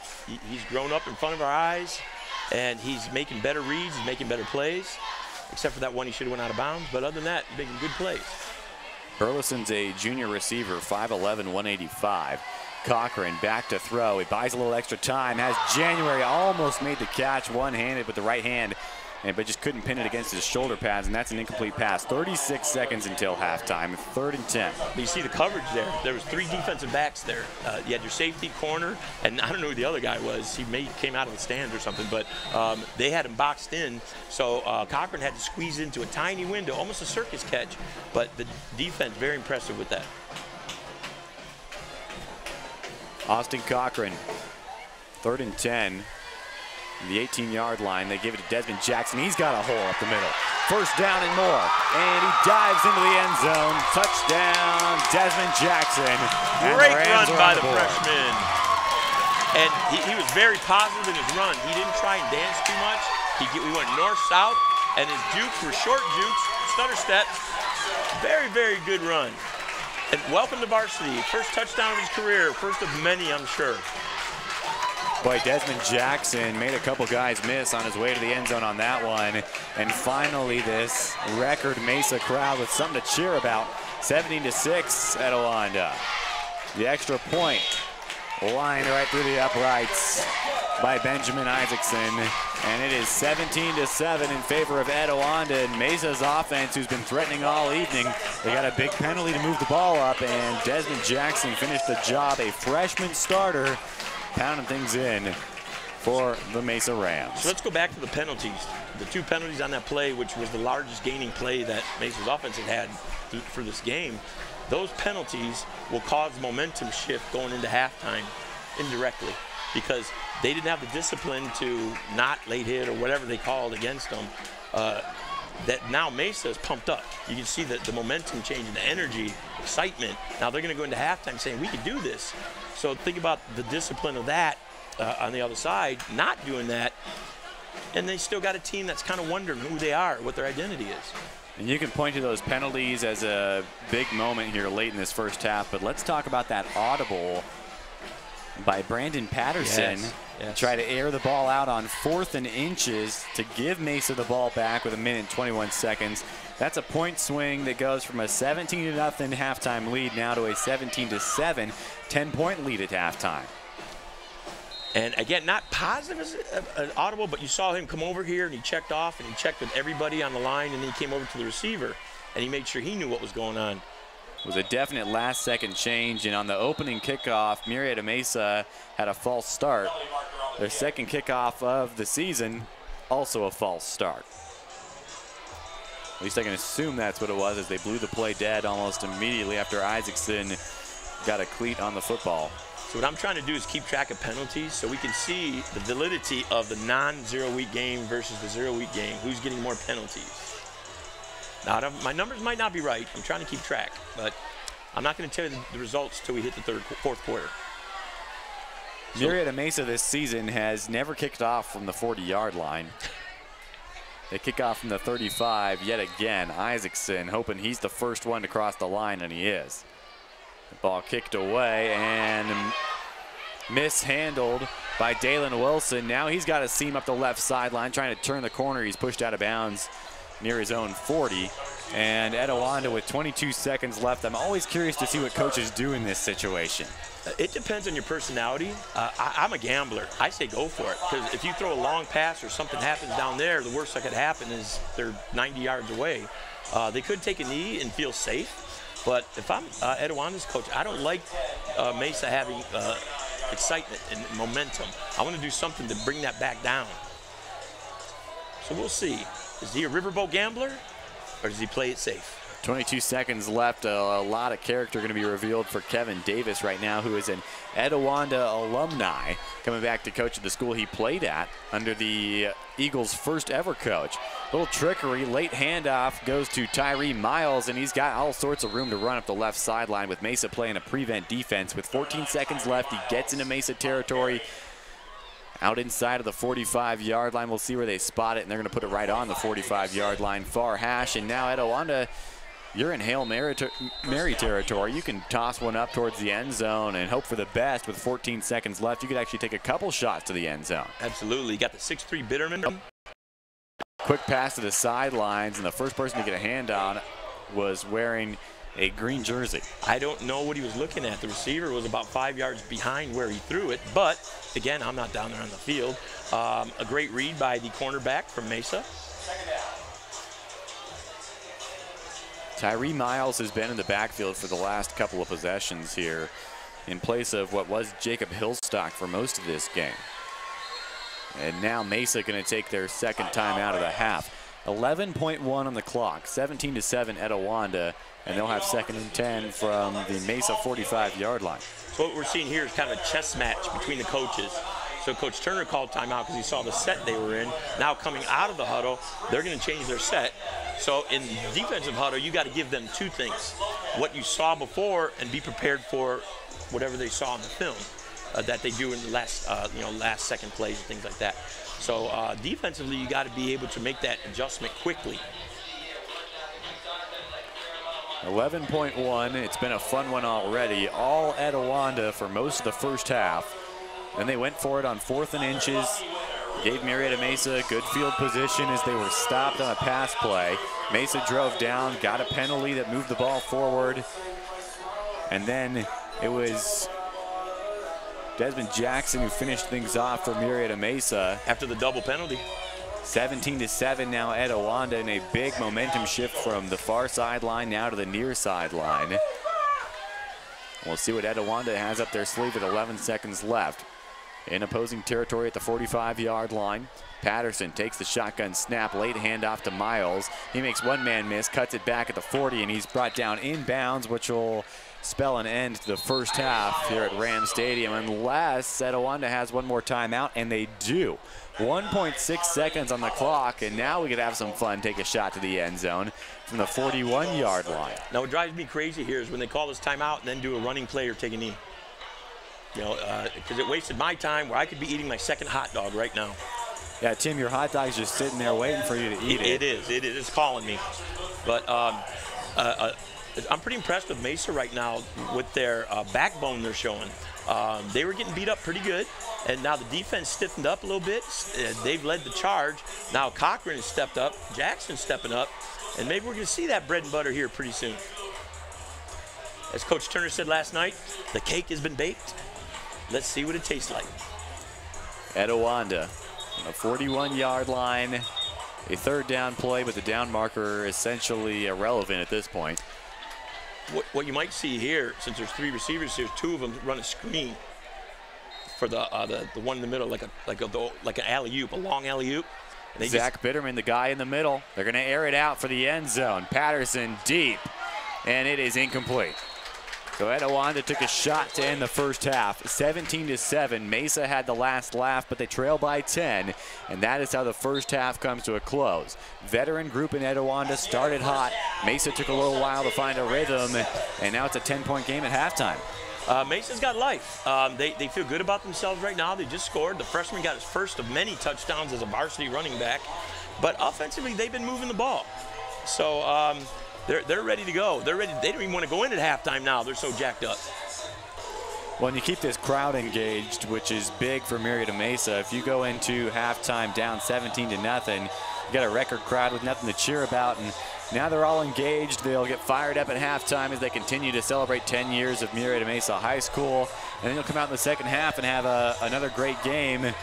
He's grown up in front of our eyes, and he's making better reads, he's making better plays, except for that one he should have went out of bounds. But other than that, making good plays. Burleson's a junior receiver, 5'11", 185. Cochran back to throw. He buys a little extra time. Has January almost made the catch one-handed with the right hand, but just couldn't pin it against his shoulder pads, and that's an incomplete pass. 36 seconds until halftime, 3rd and 10. You see the coverage there. There was 3 defensive backs there. You had your safety, corner, and I don't know who the other guy was. He came out of the stands or something, but they had him boxed in. So Cochran had to squeeze into a tiny window, almost a circus catch, but the defense very impressive with that. Austin Cochran, 3rd and 10. The 18-yard line. They give it to Desmond Jackson. He's got a hole up the middle. First down and more. And he dives into the end zone. Touchdown, Desmond Jackson. Great run by the freshman. And he was very positive in his run. He didn't try and dance too much. We went north-south, and his jukes were short jukes, stutter steps. Very, very good run. And welcome to varsity. First touchdown of his career. First of many, I'm sure. Boy, Desmond Jackson made a couple guys miss on his way to the end zone on that one. And finally, this record Mesa crowd with something to cheer about. 17-6 Etiwanda. The extra point lined right through the uprights by Benjamin Isaacson. And it is 17-7 in favor of Etiwanda. And Mesa's offense, who's been threatening all evening, they got a big penalty to move the ball up. And Desmond Jackson finished the job, a freshman starter, pounding things in for the Mesa Rams. So let's go back to the penalties. The 2 penalties on that play, which was the largest gaining play that Mesa's offense had for this game. Those penalties will cause momentum shift going into halftime indirectly because they didn't have the discipline to not late hit or whatever they called against them. That now Mesa is pumped up. You can see the momentum change and the energy, excitement. Now they're going to go into halftime saying, we can do this. So think about the discipline of that on the other side. Not doing that, and they still got a team that's kind of wondering who they are, what their identity is. And you can point to those penalties as a big moment here late in this first half, but let's talk about that audible by Brandon Patterson. Yes. Try to air the ball out on 4th and inches to give Mesa the ball back with 1 minute and 21 seconds. That's a point swing that goes from a 17-0 halftime lead now to a 17-7, 10-point lead at halftime. And again, not positive as an audible, but you saw him come over here and he checked off and he checked with everybody on the line, and then he came over to the receiver and he made sure he knew what was going on. It was a definite last-second change, and on the opening kickoff, Murrieta Mesa had a false start. Their second kickoff of the season, also a false start. At least I can assume that's what it was, as they blew the play dead almost immediately after Isaacson got a cleat on the football. So what I'm trying to do is keep track of penalties so we can see the validity of the non-0-week game versus the 0-week game, who's getting more penalties. Now, my numbers might not be right. I'm trying to keep track, but I'm not going to tell you the results till we hit the fourth quarter. So, Murrieta Mesa this season has never kicked off from the 40-yard line. They kick off from the 35 yet again. Isaacson hoping he's the first one to cross the line, and he is. The ball kicked away and mishandled by Dalen Wilson. Now he's got a seam up the left sideline trying to turn the corner. He's pushed out of bounds near his own 40. And Etiwanda with 22 seconds left. I'm always curious to see what coaches do in this situation. It depends on your personality. I'm a gambler. I say go for it, because if you throw a long pass or something happens down there, the worst that could happen is they're 90 yards away. They could take a knee and feel safe, but if I'm Etiwanda's coach, I don't like Mesa having excitement and momentum. I want to do something to bring that back down. So we'll see. Is he a riverboat gambler, or does he play it safe? 22 seconds left. A lot of character going to be revealed for Kevin Davis right now, who is an Etiwanda alumni, coming back to coach at the school he played at under the Eagles' first ever coach. Little trickery, late handoff goes to Tyree Miles, and he's got all sorts of room to run up the left sideline with Mesa playing a prevent defense. With 14 seconds left, he gets into Mesa territory. Out inside of the 45-yard line. We'll see where they spot it, and they're going to put it right on the 45-yard line. Far hash, and now Etiwanda, you're in Hail Mary territory. You can toss one up towards the end zone and hope for the best. With 14 seconds left, you could actually take a couple shots to the end zone. Absolutely. You got the 6'3" Bitterman. Quick pass to the sidelines, and the first person to get a hand on was wearing a green jersey. I don't know what he was looking at. The receiver was about 5 yards behind where he threw it, but again, I'm not down there on the field. A great read by the cornerback from Mesa. Tyree Miles has been in the backfield for the last couple of possessions here in place of what was Jacob Hillstock for most of this game. And now Mesa going to take their second time out of the half. 11.1 on the clock, 17-7 Etiwanda, and they'll have 2nd and 10 from the Mesa 45-yard line. So what we're seeing here is kind of a chess match between the coaches. So Coach Turner called timeout because he saw the set they were in. Now coming out of the huddle, they're going to change their set. So in defensive huddle, you got to give them two things: what you saw before, and be prepared for whatever they saw in the film that they do in the last second plays and things like that. So defensively, you got to be able to make that adjustment quickly. 11.1. It's been a fun one already. All Etiwanda for most of the first half. Then they went for it on 4th and inches. Gave Murrieta Mesa good field position as they were stopped on a pass play. Mesa drove down, got a penalty that moved the ball forward. And then it was Desmond Jackson who finished things off for Murrieta Mesa. After the double penalty. 17-7 now Etiwanda, in a big momentum shift from the far sideline now to the near sideline. We'll see what Etiwanda has up their sleeve with 11 seconds left. In opposing territory at the 45-yard line. Patterson takes the shotgun snap, late handoff to Miles. He makes one man miss, cuts it back at the 40, and he's brought down inbounds, which will spell an end to the first half here at Ram Stadium, unless Etiwanda has one more timeout, and they do. 1.6 seconds on the clock, and now we could have some fun, take a shot to the end zone from the 41-yard line. Now, what drives me crazy here is when they call this timeout and then do a running play or take a knee. You know, because it wasted my time where I could be eating my second hot dog right now. Yeah, Tim, your hot dog's just sitting there waiting for you to eat it. It is. It's calling me. But I'm pretty impressed with Mesa right now with their backbone they're showing. They were getting beat up pretty good, and now the defense stiffened up a little bit. They've led the charge. Now Cochran has stepped up. Jackson's stepping up, and maybe we're going to see that bread and butter here pretty soon. As Coach Turner said last night, the cake has been baked. Let's see what it tastes like. Etiwanda on the 41-yard line. A third down play, but the down marker essentially irrelevant at this point. What you might see here, since there's 3 receivers here, 2 of them run a screen for the one in the middle, like an alley-oop, a long alley-oop. Zach Bitterman, the guy in the middle. They're going to air it out for the end zone. Patterson deep, and it is incomplete. So Etiwanda took a shot to end the first half, 17-7. Mesa had the last laugh, but they trail by 10, and that is how the first half comes to a close. Veteran group in Etiwanda started hot. Mesa took a little while to find a rhythm, and now it's a 10-point game at halftime. Mesa's got life. They feel good about themselves right now. They just scored. The freshman got his first of many touchdowns as a varsity running back, but offensively they've been moving the ball. So. They're ready to go. They're ready. They don't even want to go in at halftime now. They're so jacked up. Well, and you keep this crowd engaged, which is big for Murrieta Mesa. If you go into halftime down 17-0, you got a record crowd with nothing to cheer about, and now they're all engaged. They'll get fired up at halftime as they continue to celebrate 10 years of Murrieta Mesa High School, and then you'll come out in the second half and have another great game.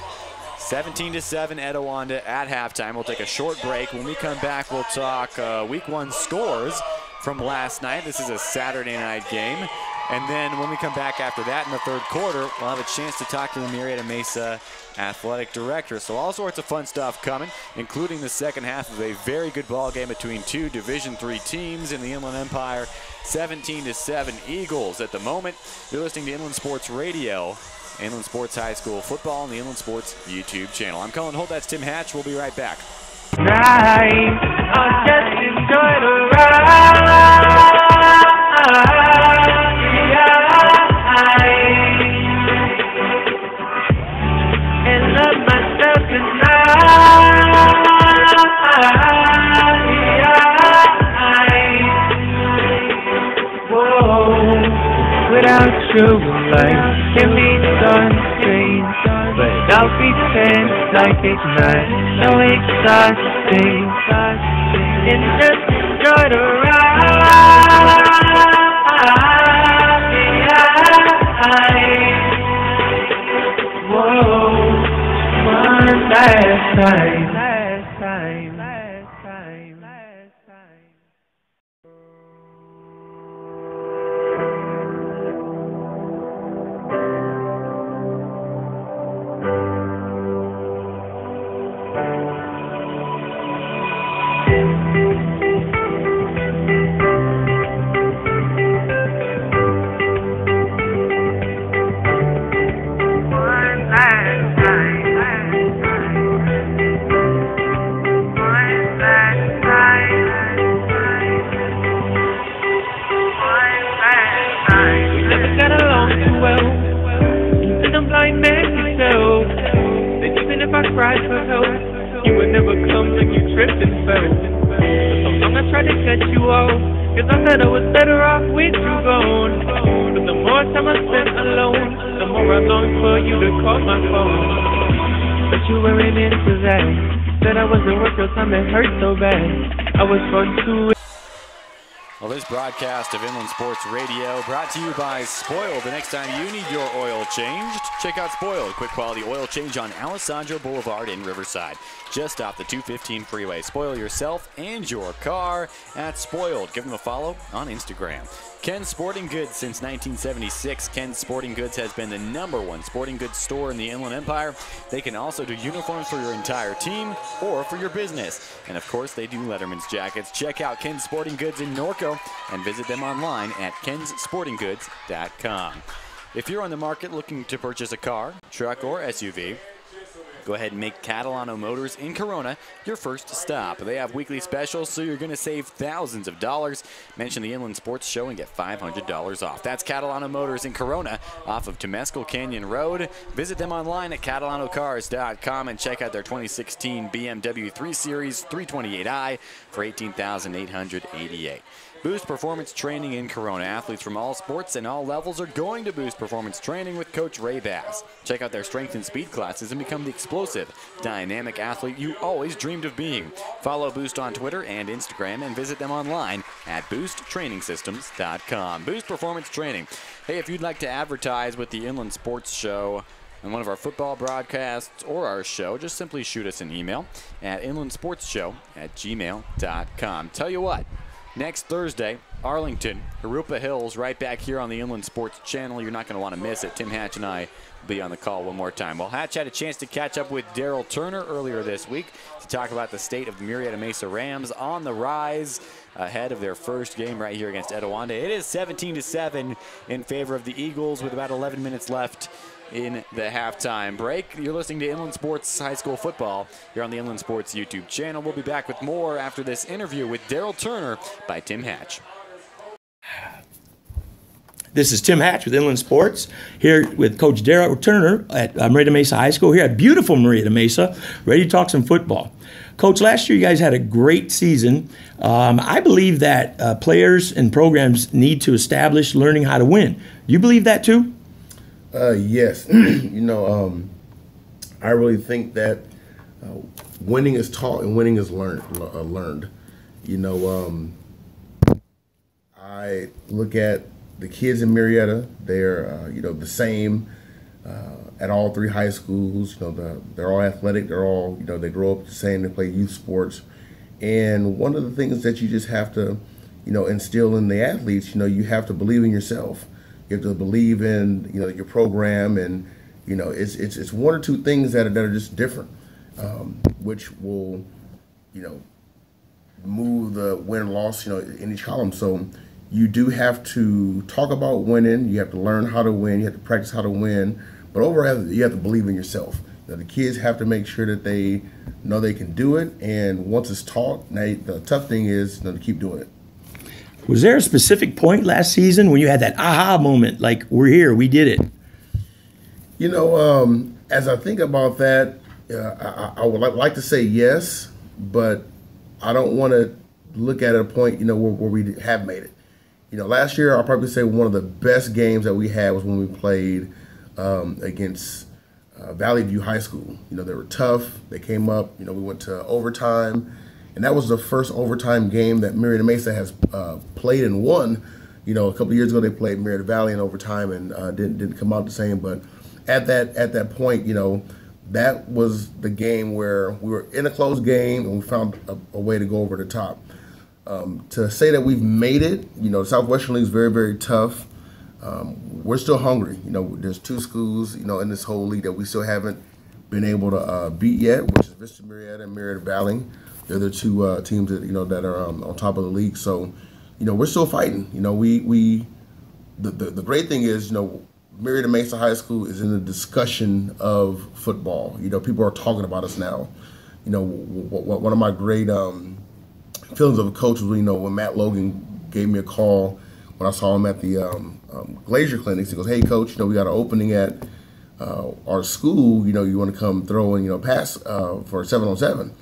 17-7 Etiwanda at halftime. We'll take a short break. When we come back, we'll talk week 1 scores from last night. This is a Saturday night game. And then when we come back after that in the third quarter, we'll have a chance to talk to the Murrieta Mesa athletic director. So all sorts of fun stuff coming, including the second half of a very good ball game between 2 Division III teams in the Inland Empire. 17-7 Eagles at the moment. You're listening to Inland Sports Radio. Inland Sports High School football on the Inland Sports YouTube channel. I'm Colin Holt. That's Tim Hatch. We'll be right back. I'll just enjoy the ride and love myself tonight. Whoa, without you. Life can be done strange, but I'll pretend like it's not so exhausting, and just enjoy the ride. Whoa, one last time. Cried for help, you would never come like you tripped and fell. For so long I tried to cut you off, cause I thought I was better off with you gone. But the more time I spent alone, the more I longed for you to call my phone. But you weren't into that. You said I wasn't worth your time, it hurt so bad. I was going to. Well, this broadcast of Inland Sports Radio brought to you by Spoiled. The next time you need your oil changed, check out Spoiled. Quick quality oil change on Alessandro Boulevard in Riverside, just off the 215 freeway. Spoil yourself and your car at Spoiled. Give them a follow on Instagram. Ken's Sporting Goods since 1976. Ken's Sporting Goods has been the #1 sporting goods store in the Inland Empire. They can also do uniforms for your entire team or for your business. And of course, they do Letterman's jackets. Check out Ken's Sporting Goods in Norco and visit them online at kenssportinggoods.com. If you're on the market looking to purchase a car, truck, or SUV, go ahead and make Catalano Motors in Corona your first stop. They have weekly specials, so you're going to save thousands of dollars. Mention the Inland Sports Show and get $500 off. That's Catalano Motors in Corona off of Temescal Canyon Road. Visit them online at catalanocars.com and check out their 2016 BMW 3 Series 328i for $18,888. Boost Performance Training in Corona. Athletes from all sports and all levels are going to Boost Performance Training with Coach Ray Bass. Check out their strength and speed classes and become the explosive, dynamic athlete you always dreamed of being. Follow Boost on Twitter and Instagram and visit them online at boosttrainingsystems.com. Boost Performance Training. Hey, if you'd like to advertise with the Inland Sports Show on one of our football broadcasts or our show, just simply shoot us an email at inlandsportsshow@gmail.com. Tell you what, next Thursday, Arlington, Harupa Hills, right back here on the Inland Sports Channel. You're not going to want to miss it. Tim Hatch and I will be on the call one more time. Well, Hatch had a chance to catch up with Daryl Turner earlier this week to talk about the state of the Murrieta Mesa Rams on the rise ahead of their first game right here against Etiwanda. It is 17-7 in favor of the Eagles with about 11 minutes left in the halftime break. You're listening to Inland Sports High School Football here on the Inland Sports YouTube channel. We'll be back with more after this interview with Daryl Turner by Tim Hatch. This is Tim Hatch with Inland Sports, here with Coach Daryl Turner at Murrieta Mesa High School, here at beautiful Murrieta Mesa, ready to talk some football. Coach, last year you guys had a great season. I believe that players and programs need to establish learning how to win. Do you believe that too? Yes. I really think that winning is taught and winning is learned. I look at the kids in Murrieta. They're the same at all three high schools. They're all athletic. They're all they grow up the same. They play youth sports, and one of the things that you just have to instill in the athletes. You have to believe in yourself. You have to believe in your program, and it's one or two things that are just different, which will move the win and loss in each column. So you do have to talk about winning. You have to learn how to win. You have to practice how to win. But overall, you have to believe in yourself. The kids have to make sure that they know they can do it, and once it's taught, now the tough thing is to keep doing it. Was there a specific point last season when you had that aha moment, like, we're here, we did it? As I think about that, I would like to say yes, but I don't want to look at a point, where we have made it. Last year, I'll probably say one of the best games that we had was when we played against Valley View High School. They were tough. They came up. We went to overtime. And that was the first overtime game that Murrieta Mesa has played and won. A couple of years ago they played Murrieta Valley in overtime and didn't come out the same. But at that point, that was the game where we were in a close game and we found a way to go over the top. To say that we've made it, the Southwestern League is very, very tough. We're still hungry. There's two schools, in this whole league that we still haven't been able to beat yet, which is Vista Murrieta and Murrieta Valley. They're the two teams that that are on top of the league. So, we're still fighting. The great thing is, Murrieta Mesa High School is in the discussion of football. People are talking about us now. One of my great feelings of a coach was when Matt Logan gave me a call when I saw him at the Glacier Clinics. He goes, "Hey, Coach, we got an opening at our school. You want to come throw and pass for a 7-on-7."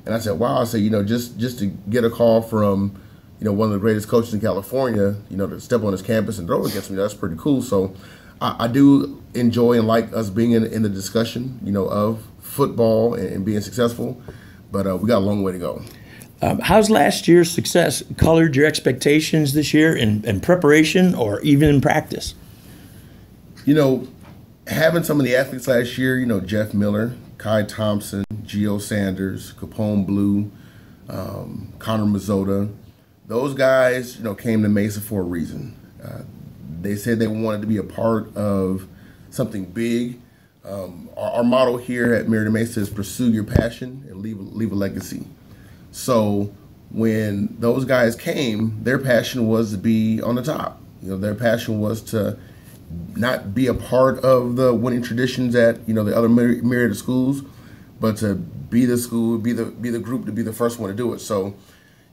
And I said, wow, I said, just to get a call from, one of the greatest coaches in California, to step on his campus and throw against me, that's pretty cool. So I do enjoy and like us being in the discussion, of football and being successful. But we got a long way to go. How's last year's success colored your expectations this year in preparation or even in practice? Having some of the athletes last year, Jeff Miller, Kai Thompson, Gio Sanders, Capone Blue, Connor Mazzota, those guys, came to Mesa for a reason. They said they wanted to be a part of something big. Our motto here at Murrieta Mesa is pursue your passion and leave a legacy. So when those guys came, their passion was to be on the top. Their passion was to not be a part of the winning traditions at the other Murrieta schools, but to be the school, be the group, to be the first one to do it. So,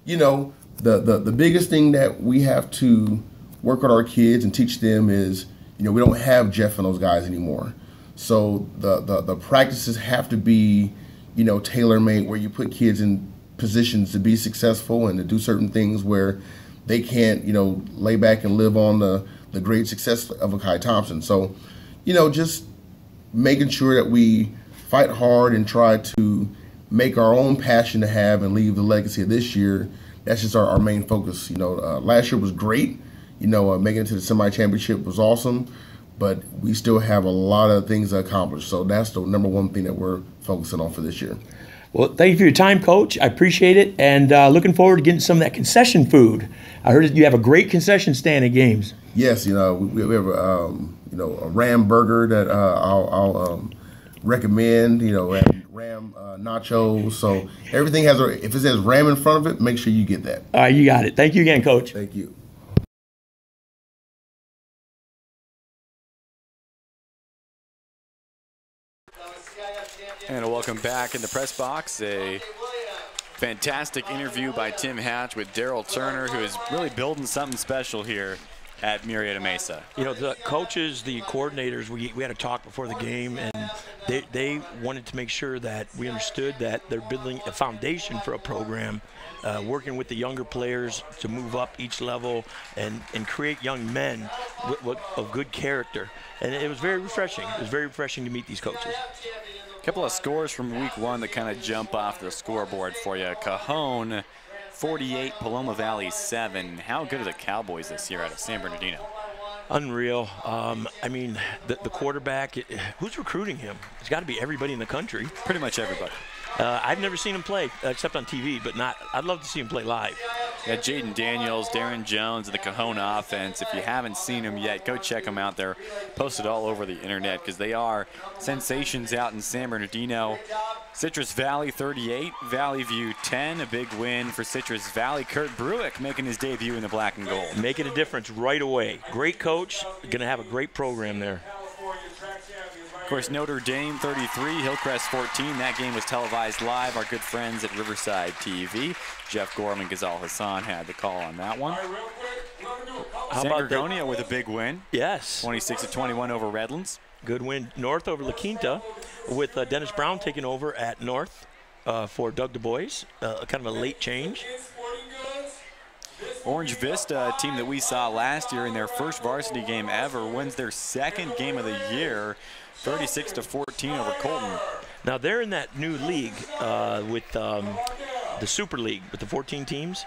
you know, the biggest thing that we have to work with our kids and teach them is, you know, we don't have Jeff and those guys anymore. So the practices have to be, you know, tailor-made, where you put kids in positions to be successful and to do certain things where they can't, you know, lay back and live on the great success of a Kai Thompson. So, you know, just making sure that we fight hard and try to make our own passion to have and leave the legacy of this year. That's just our main focus. You know, last year was great. You know, making it to the semi-championship was awesome, but we still have a lot of things to accomplish. So that's the number one thing that we're focusing on for this year. Well, thank you for your time, Coach. I appreciate it, and looking forward to getting some of that concession food. I heard that you have a great concession stand at games. Yes, you know, we have you know, a Ram burger that I'll recommend. You know, Ram nachos. So everything has if it says Ram in front of it, make sure you get that. All right, you got it. Thank you again, Coach. Thank you. And a welcome back in the press box. A fantastic interview by Tim Hatch with Daryl Turner, who is really building something special here at Murrieta Mesa. You know, the coaches, the coordinators, we had a talk before the game, and they wanted to make sure that we understood that they're building a foundation for a program, working with the younger players to move up each level and create young men of good character. And it was very refreshing. It was very refreshing to meet these coaches. Couple of scores from week one that kind of jump off the scoreboard for you. Cajon 48, Paloma Valley 7. How good are the Cowboys this year out of San Bernardino? Unreal. I mean, the quarterback, who's recruiting him? It's got to be everybody in the country. Pretty much everybody. I've never seen him play except on TV, but I'd love to see him play live. Yeah, Jaden Daniels, Darren Jones, and the Cajon offense. If you haven't seen them yet, go check them out. They're posted all over the internet because they are sensations out in San Bernardino. Citrus Valley 38, Valley View 10. A big win for Citrus Valley. Kurt Bruick making his debut in the black and gold. Making a difference right away. Great coach, going to have a great program there. Of course, Notre Dame 33, Hillcrest 14. That game was televised live. Our good friends at Riverside TV. Jeff Gorham and Ghazal Hassan had the call on that one. San Gorgonia with a big win. Yes. 26-21 over Redlands. Good win. North over La Quinta, with Dennis Brown taking over at North for Doug Du Bois. Kind of a late change. Orange Vista, a team that we saw last year in their first varsity game ever, wins their second game of the year, 36-14 over Colton. Now they're in that new league with the Super League with the 14 teams.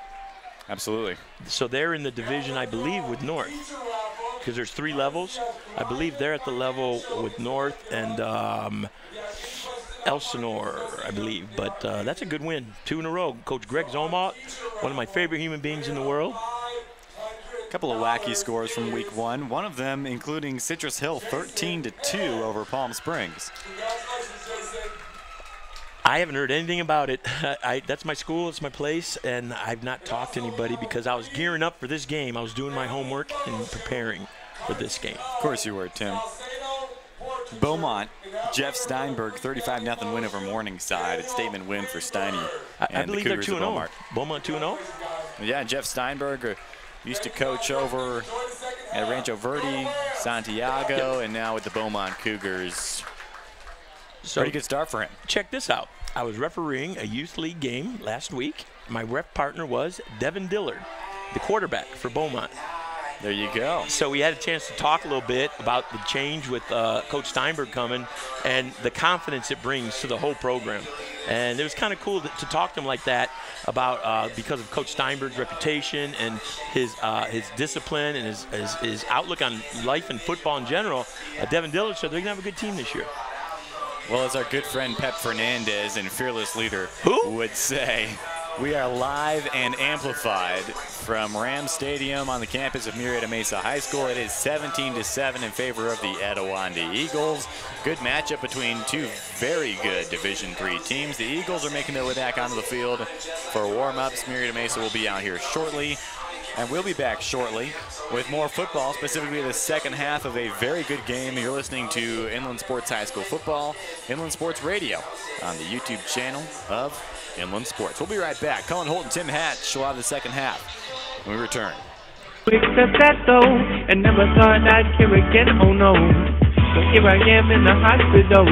Absolutely. So they're in the division, I believe, with North, because there's 3 levels. I believe they're at the level with North and Elsinore, I believe. But that's a good win. 2 in a row. Coach Greg Zomot, one of my favorite human beings in the world. A couple of wacky scores from week one. One of them including Citrus Hill 13-2 over Palm Springs. I haven't heard anything about it. That's my school, it's my place, and I've not talked to anybody because I was gearing up for this game. I was doing my homework and preparing for this game. Of course you were, Tim. Beaumont, Jeff Steinberg, 35-0 win over Morningside. A statement win for Steiny. I believe they're 2-0. Beaumont 2-0? Yeah, Jeff Steinberg used to coach over at Rancho Verde, Santiago, and now with the Beaumont Cougars. So pretty good start for him. Check this out. I was refereeing a youth league game last week. My ref partner was Devin Dillard, the quarterback for Beaumont. There you go. So we had a chance to talk a little bit about the change with Coach Steinberg coming and the confidence it brings to the whole program. And it was kind of cool to talk to him like that about because of Coach Steinberg's reputation and his discipline and his outlook on life and football in general. Devin Dillard said they're going to have a good team this year. Well, as our good friend Pep Fernandez and fearless leader would say, we are live and amplified from Ram Stadium on the campus of Murrieta Mesa High School. It is 17-7 in favor of the Etiwanda Eagles. Good matchup between two very good Division III teams. The Eagles are making their way back onto the field for warm-ups. Murrieta Mesa will be out here shortly. And we'll be back shortly with more football, specifically the second half of a very good game. You're listening to Inland Sports High School Football, Inland Sports Radio on the YouTube channel of Inland Sports. We'll be right back. Colin Holt and Tim Hatch will have the second half when we return. Accept that though, and never thought I'd care again, oh no. But here I am in the hospital,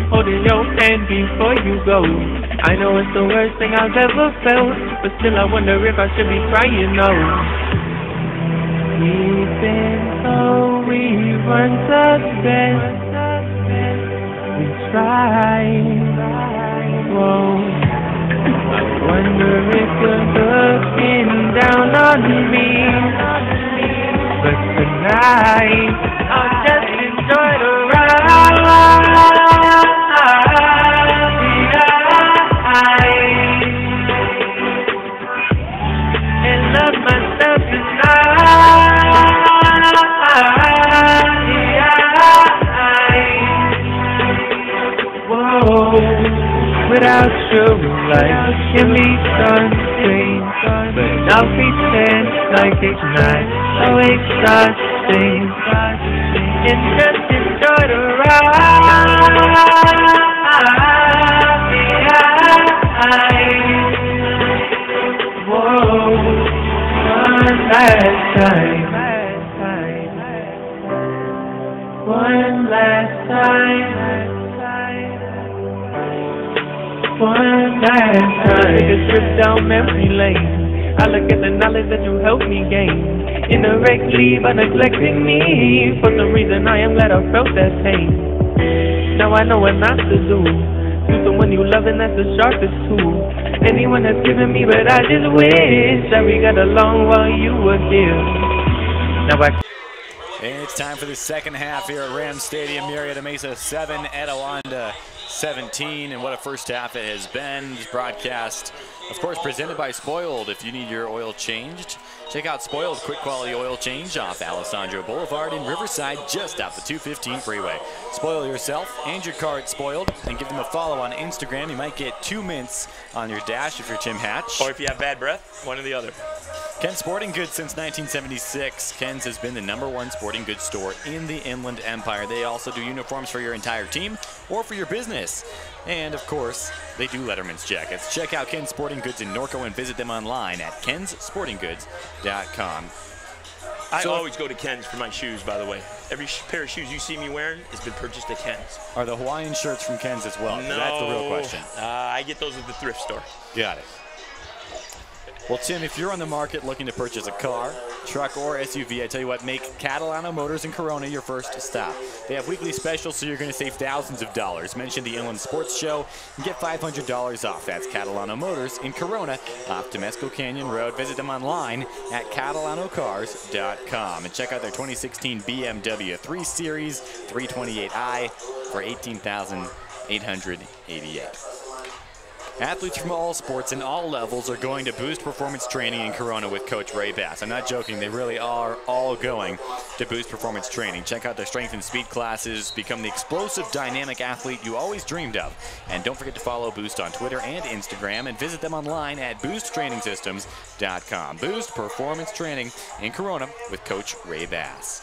holding your hand before you go. I know it's the worst thing I've ever felt, but still I wonder if I should be crying, no. We've been told we weren't the best, we tried, whoa. I wonder if you're looking down on me, but tonight I'll just enjoy the ride. And love myself tonight. Whoa. Without you, life can be something, but I'll pretend like it's not so exhausting, and just enjoy the ride. Whoa, one last time, one last time. One last time, take a trip down memory lane. I look at the knowledge that you helped me gain, indirectly by neglecting me. For some reason I am glad I felt that pain. Now I know what not to do. Use the one you love and that's the sharpest tool. Anyone that's given me, but I just wish that we got along while you were here. Now And it's time for the second half here at Rams Stadium. Murrieta Mesa 7, Etiwanda 17, and what a first half it has been. This broadcast, of course, presented by Spoiled. If you need your oil changed, check out Spoiled Quick Quality Oil Change off Alessandro Boulevard in Riverside, just off the 215 freeway. Spoil yourself and your car at Spoiled, and give them a follow on Instagram. You might get 2 mints on your dash if you're Tim Hatch. Or if you have bad breath, one or the other. Ken's Sporting Goods since 1976. Ken's has been the #1 sporting goods store in the Inland Empire. They also do uniforms for your entire team or for your business. And, of course, they do Letterman's jackets. Check out Ken's Sporting Goods in Norco and visit them online at kenssportinggoods.com. I always go to Ken's for my shoes, by the way. Every pair of shoes you see me wearing has been purchased at Ken's. Are the Hawaiian shirts from Ken's as well? No. That's the real question. I get those at the thrift store. Got it. Well, Tim, if you're on the market looking to purchase a car, truck, or SUV, I tell you what, make Catalano Motors in Corona your first stop. They have weekly specials, so you're going to save thousands of dollars. Mention the Inland Sports Show and get $500 off. That's Catalano Motors in Corona off Temesco Canyon Road. Visit them online at catalanocars.com and check out their 2016 BMW 3 Series 328i for $18,888. Athletes from all sports and all levels are going to Boost Performance Training in Corona with Coach Ray Bass. I'm not joking. They really are all going to Boost Performance Training. Check out their strength and speed classes. Become the explosive, dynamic athlete you always dreamed of. And don't forget to follow Boost on Twitter and Instagram and visit them online at boosttrainingsystems.com. Boost Performance Training in Corona with Coach Ray Bass.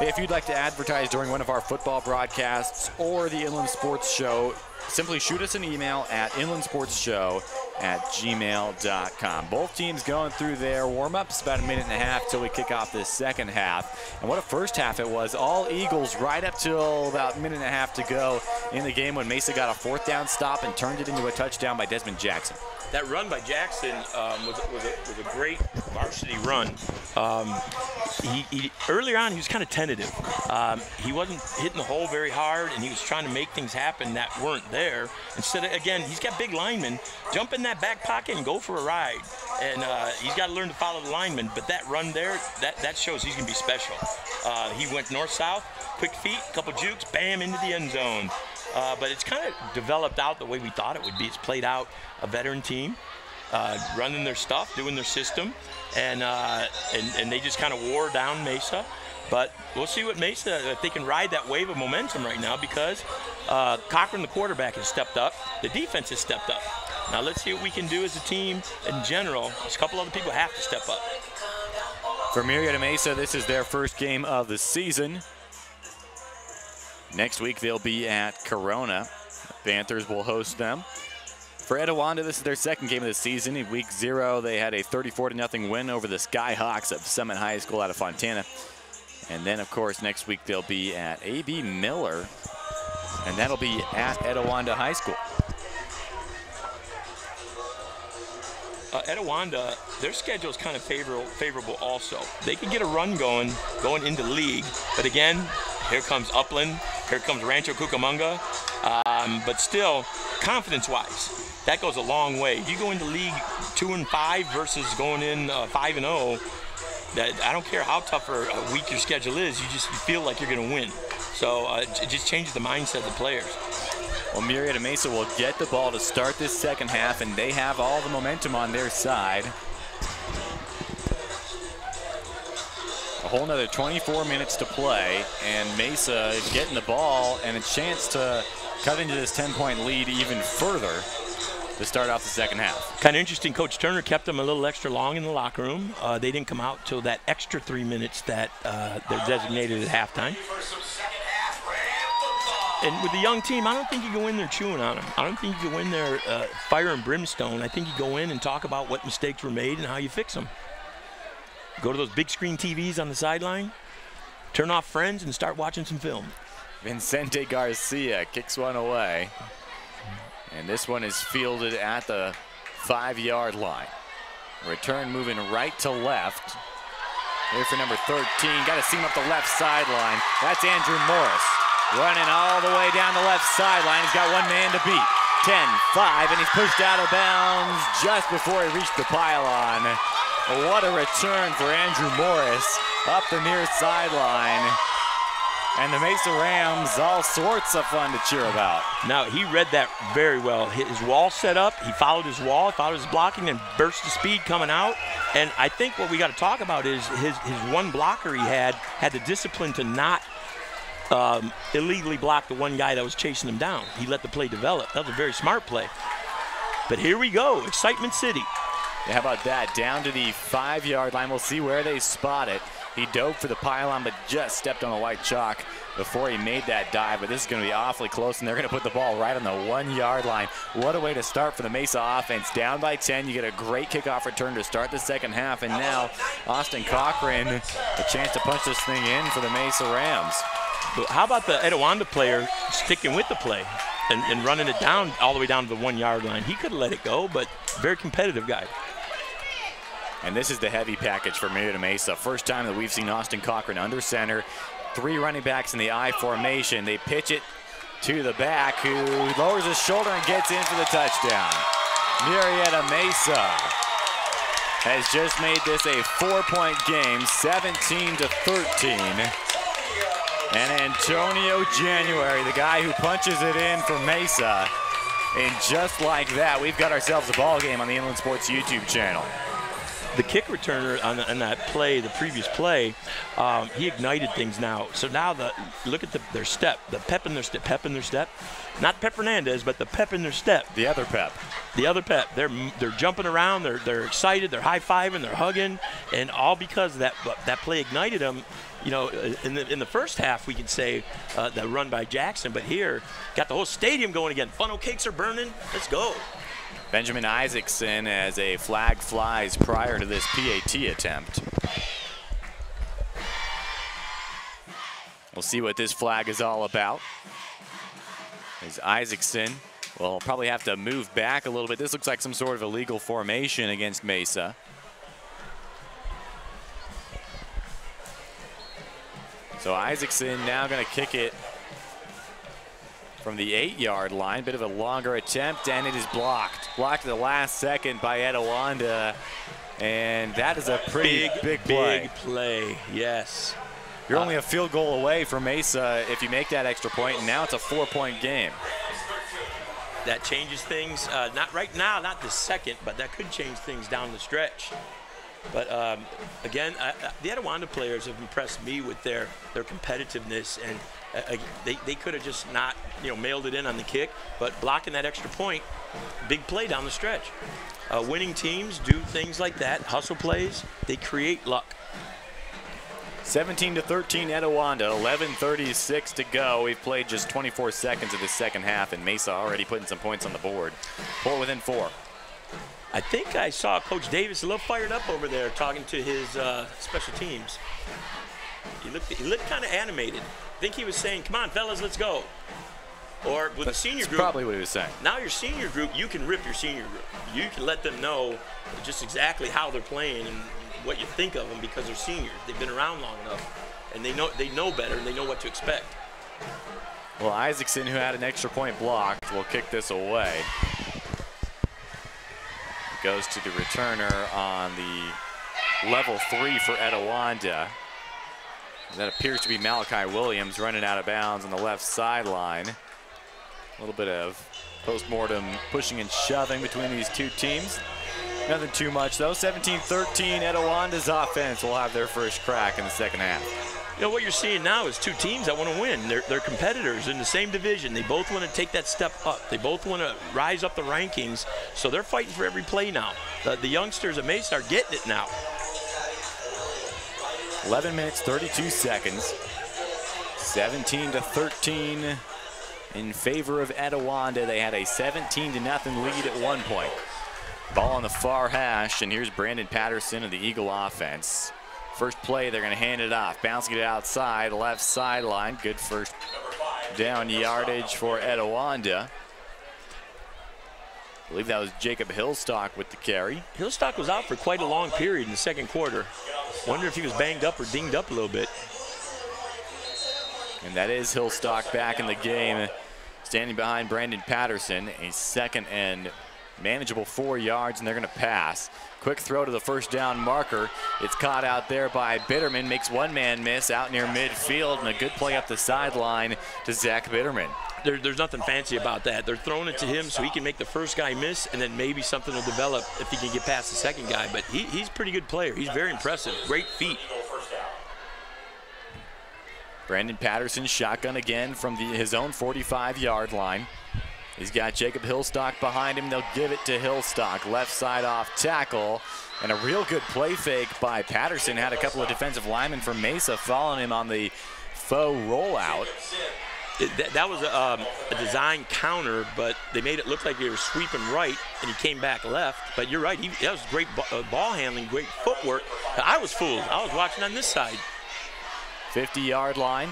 If you'd like to advertise during one of our football broadcasts or the Inland Sports Show, simply shoot us an email at inlandsportsshow@gmail.com. Both teams going through their warm-ups, about a minute and a half till we kick off this second half. And what a first half it was. All Eagles right up till about a minute and a half to go in the game when Mesa got a 4th down stop and turned it into a touchdown by Desmond Jackson. That run by Jackson was a great varsity run. Earlier on, he was kind of tentative. He wasn't hitting the hole very hard, and he was trying to make things happen that weren't there. Instead of, again, he's got big linemen. Jump in that back pocket and go for a ride. And he's got to learn to follow the linemen. But that run there, that shows he's going to be special. He went north-south, quick feet, couple jukes, bam, into the end zone. But it's kind of developed out the way we thought it would be. It's played out a veteran team, running their stuff, doing their system, and they just kind of wore down Mesa. But we'll see what Mesa, if they can ride that wave of momentum right now, because Cochran, the quarterback, has stepped up. The defense has stepped up. Now let's see what we can do as a team in general. There's a couple other people have to step up. For Murrieta Mesa, this is their first game of the season. Next week, they'll be at Corona. The Panthers will host them. For Etiwanda, this is their second game of the season. In week 0, they had a 34-0 win over the Skyhawks of Summit High School out of Fontana. And then, of course, next week they'll be at A.B. Miller, and that'll be at Etiwanda High School. Etiwanda, their schedule is kind of favorable also. They could get a run going into league, but again, here comes Upland, here comes Rancho Cucamonga, but still, confidence-wise, that goes a long way. You go into league 2-5 versus going in 5-0. I don't care how tough or weak your schedule is, you feel like you're going to win. So it just changes the mindset of the players. Well, Murrieta Mesa will get the ball to start this second half, and they have all the momentum on their side. A whole nother 24 minutes to play, and Mesa getting the ball and a chance to cut into this 10-point lead even further to start off the second half. Kind of interesting, Coach Turner kept them a little extra long in the locker room. They didn't come out till that extra 3 minutes that they're designated at halftime. And with the young team, I don't think you go in there chewing on them. I don't think you go in there fire and brimstone. I think you go in and talk about what mistakes were made and how you fix them. Go to those big screen TVs on the sideline, turn off Friends, and start watching some film. Vincente Garcia kicks one away. And this one is fielded at the 5-yard line. Return moving right to left. Here for number 13. Got to see him up the left sideline. That's Andrew Morris. Running all the way down the left sideline. He's got one man to beat. 10-5, and he's pushed out of bounds just before he reached the pylon. What a return for Andrew Morris up the near sideline. And the Mesa Rams, all sorts of fun to cheer about. Now, he read that very well. His wall set up, he followed his wall, followed his blocking, and burst the speed coming out. And I think what we got to talk about is his one blocker he had the discipline to not illegally block the one guy that was chasing him down. He let the play develop. That was a very smart play. But here we go, Excitement City. Yeah, how about that? Down to the 5-yard line. We'll see where they spot it. He dove for the pylon, but just stepped on the white chalk before he made that dive. But this is going to be awfully close, and they're going to put the ball right on the 1-yard line. What a way to start for the Mesa offense. Down by 10, you get a great kickoff return to start the second half. And now Austin Cochran, a chance to punch this thing in for the Mesa Rams. But how about the Etiwanda player sticking with the play and running it down all the way down to the 1-yard line? He could have let it go, but very competitive guy. And this is the heavy package for Murrieta Mesa. First time that we've seen Austin Cochran under center. 3 running backs in the I formation. They pitch it to the back, who lowers his shoulder and gets in for the touchdown. Murrieta Mesa has just made this a 4-point game, 17-13. And Antonio January, the guy who punches it in for Mesa. And just like that, we've got ourselves a ball game on the Inland Sports YouTube channel. The kick returner on that play, the previous play, he ignited things now. So now look at their step, the pep in their step, not Pep Hernandez, but the pep in their step. The other Pep. The other Pep. They're jumping around, they're excited, they're high-fiving, they're hugging, and all because that play ignited them. You know, in the first half, we could say the run by Jackson, but here, got the whole stadium going again. Funnel cakes are burning. Let's go. Benjamin Isaacson as a flag flies prior to this PAT attempt. We'll see what this flag is all about. As Isaacson will probably have to move back a little bit. This looks like some sort of illegal formation against Mesa. So Isaacson now going to kick it from the 8-yard line. Bit of a longer attempt, and it is blocked. Blocked at the last second by Etiwanda. And that is a pretty big play. Big play, yes. You're only a field goal away from Mesa if you make that extra point, and now it's a 4-point game. That changes things. Not right now, not this second, but that could change things down the stretch. But again, the Etiwanda players have impressed me with their competitiveness, and they could have just not mailed it in on the kick, but blocking that extra point, big play down the stretch. Winning teams do things like that, hustle plays, they create luck. 17-13 Etiwanda, 11:36 to go. We've played just 24 seconds of the second half, and Mesa already putting some points on the board. Pull within 4. I think I saw Coach Davis a little fired up over there talking to his special teams. He looked kind of animated. I think he was saying, "Come on, fellas, let's go." Or with the senior group. Probably what he was saying. Now your senior group, you can rip your senior group. You can let them know just exactly how they're playing and what you think of them because they're seniors. They've been around long enough, and they know better and they know what to expect. Well, Isaacson, who had an extra point blocked, will kick this away. Goes to the returner on the level 3 for Etiwanda. That appears to be Malachi Williams running out of bounds on the left sideline. A little bit of post-mortem pushing and shoving between these two teams. Nothing too much though. 17-13 Etiwanda's offense will have their first crack in the second half. You know, what you're seeing now is two teams that want to win. They're competitors in the same division. They both want to take that step up. They both want to rise up the rankings. So they're fighting for every play now. The youngsters at Mesa are getting it now. 11 minutes, 32 seconds. 17-13 in favor of Etiwanda. They had a 17-0 lead at one point. Ball on the far hash, and here's Brandon Patterson of the Eagle offense. First play, they're going to hand it off. Bouncing it outside, left sideline. Good first down yardage for Etiwanda. I believe that was Jacob Hillstock with the carry. Hillstock was out for quite a long period in the second quarter. Wonder if he was banged up or dinged up a little bit. And that is Hillstock back in the game, standing behind Brandon Patterson. A second and manageable 4 yards, and they're going to pass. Quick throw to the first down marker. It's caught out there by Bitterman. Makes one man miss out near midfield, and a good play up the sideline to Zach Bitterman. There's nothing fancy about that. They're throwing it to him so he can make the first guy miss, and then maybe something will develop if he can get past the second guy. But he's a pretty good player. He's very impressive. Great feet. Brandon Patterson shotgun again from his own 45-yard line. He's got Jacob Hillstock behind him. They'll give it to Hillstock. Left side off tackle. And a real good play fake by Patterson. Had a couple of defensive linemen from Mesa following him on the faux rollout. That was a design counter, but they made it look like they were sweeping right, and he came back left. But you're right, that was great ball handling, great footwork. I was fooled. I was watching on this side. 50-yard line,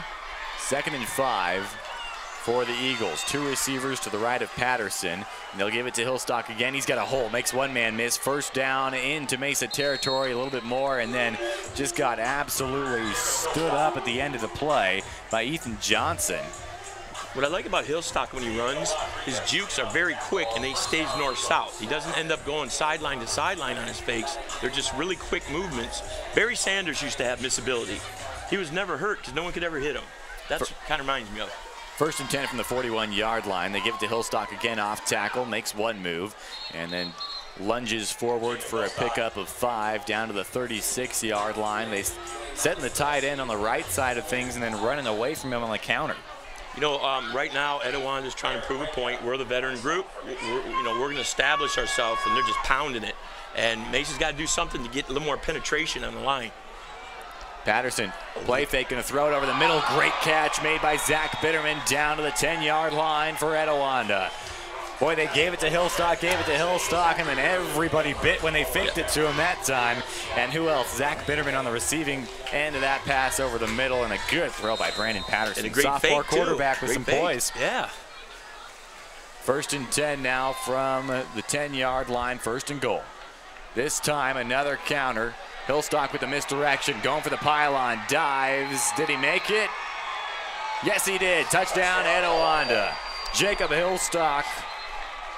2nd and 5 for the Eagles. 2 receivers to the right of Patterson, and they'll give it to Hillstock again. He's got a hole, makes one man miss. First down into Mesa territory, a little bit more, and then just got absolutely stood up at the end of the play by Ethan Johnson. What I like about Hillstock when he runs, his jukes are very quick and he stays north-south. He doesn't end up going sideline to sideline on his fakes. They're just really quick movements. Barry Sanders used to have missability. He was never hurt because no one could ever hit him. That's what kind of reminds me of. 1st and 10 from the 41-yard line. They give it to Hillstock again off tackle, makes one move, and then lunges forward for a pickup of 5 down to the 36-yard line. They setting the tight end on the right side of things and then running away from him on the counter. You know, right now, Etiwanda is trying to prove a point. We're the veteran group. We're going to establish ourselves, and they're just pounding it. And Mesa's got to do something to get a little more penetration on the line. Patterson, play fake, going to throw it over the middle. Great catch made by Zach Bitterman down to the 10-yard line for Etiwanda. Boy, they gave it to Hillstock, and then everybody bit when they faked it to him that time. And who else? Zach Bitterman on the receiving end of that pass over the middle, and a good throw by Brandon Patterson. And a great sophomore fake quarterback too. with some fake. poise. Yeah. 1st and 10 now from the 10-yard line, 1st and goal. This time another counter. Hillstock with the misdirection, going for the pylon, dives. Did he make it? Yes, he did. Touchdown, Etiwanda. Jacob Hillstock,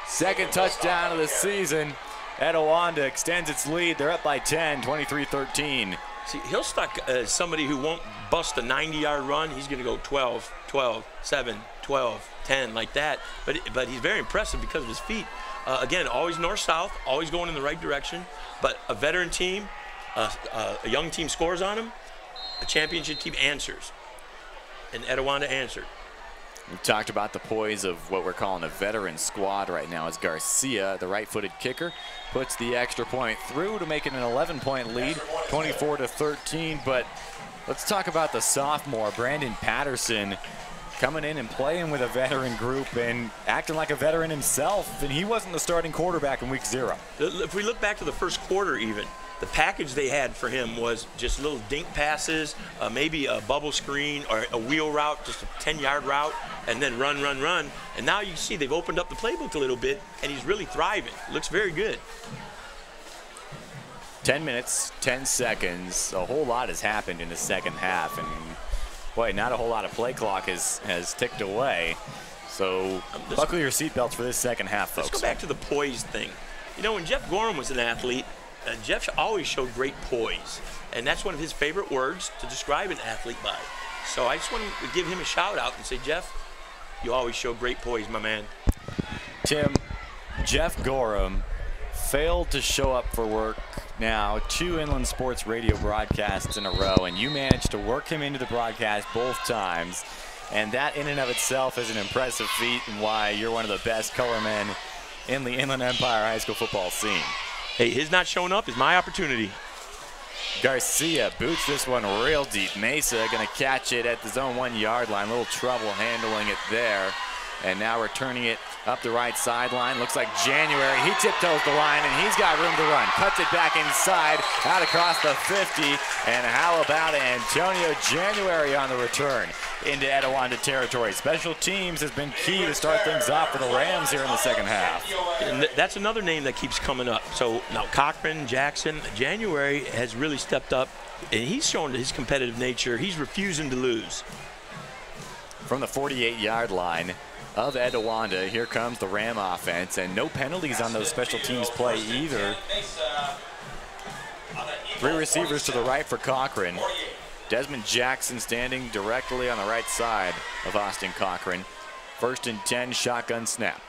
2nd touchdown of the season. Etiwanda extends its lead. They're up by 10, 23-13. See, Hillstock is somebody who won't bust a 90-yard run. He's going to go 12, 12, 7, 12, 10, like that. But he's very impressive because of his feet. Again, always north-south, always going in the right direction. But a veteran team, a young team scores on him, a championship team answers. And Etiwanda answered. We've talked about the poise of what we're calling a veteran squad right now as Garcia, the right-footed kicker, puts the extra point through to make it an 11-point lead, 24-13. But Let's talk about the sophomore, Brandon Patterson, coming in and playing with a veteran group and acting like a veteran himself, and he wasn't the starting quarterback in week 0. If we look back to the first quarter even, the package they had for him was just little dink passes, maybe a bubble screen or a wheel route, just a 10-yard route, and then run, run, run. And now you see they've opened up the playbook a little bit, and he's really thriving. Looks very good. 10 minutes, 10 seconds. A whole lot has happened in the second half, and boy, not a whole lot of play clock has ticked away. So buckle your seatbelts for this second half, folks. Let's go back to the poise thing. You know, when Jeff Gorham was an athlete, Jeff always showed great poise, and that's one of his favorite words to describe an athlete by. So I just want to give him a shout out and say, Jeff, you always show great poise, my man. Tim, Jeff Gorham failed to show up for work now 2 Inland Sports Radio broadcasts in a row, and you managed to work him into the broadcast both times. And that in and of itself is an impressive feat, and why you're one of the best color men in the Inland Empire high school football scene. Hey, his not showing up is my opportunity. Garcia boots this one real deep. Mesa going to catch it at the zone 1-yard line. A little trouble handling it there. And now returning it up the right sideline. Looks like January. He tiptoes the line, and he's got room to run. Cuts it back inside, out across the 50. And how about Antonio January on the return into Etiwanda territory? Special teams has been key to start things off for the Rams here in the second half. And that's another name that keeps coming up. So now Cochran, Jackson, January has really stepped up, and he's shown his competitive nature. He's refusing to lose. From the 48-yard line of Etiwanda, here comes the Ram offense, and no penalties on those special teams play either. 3 receivers to the right for Cochran. Desmond Jackson standing directly on the right side of Austin Cochran. 1st and 10, shotgun snap.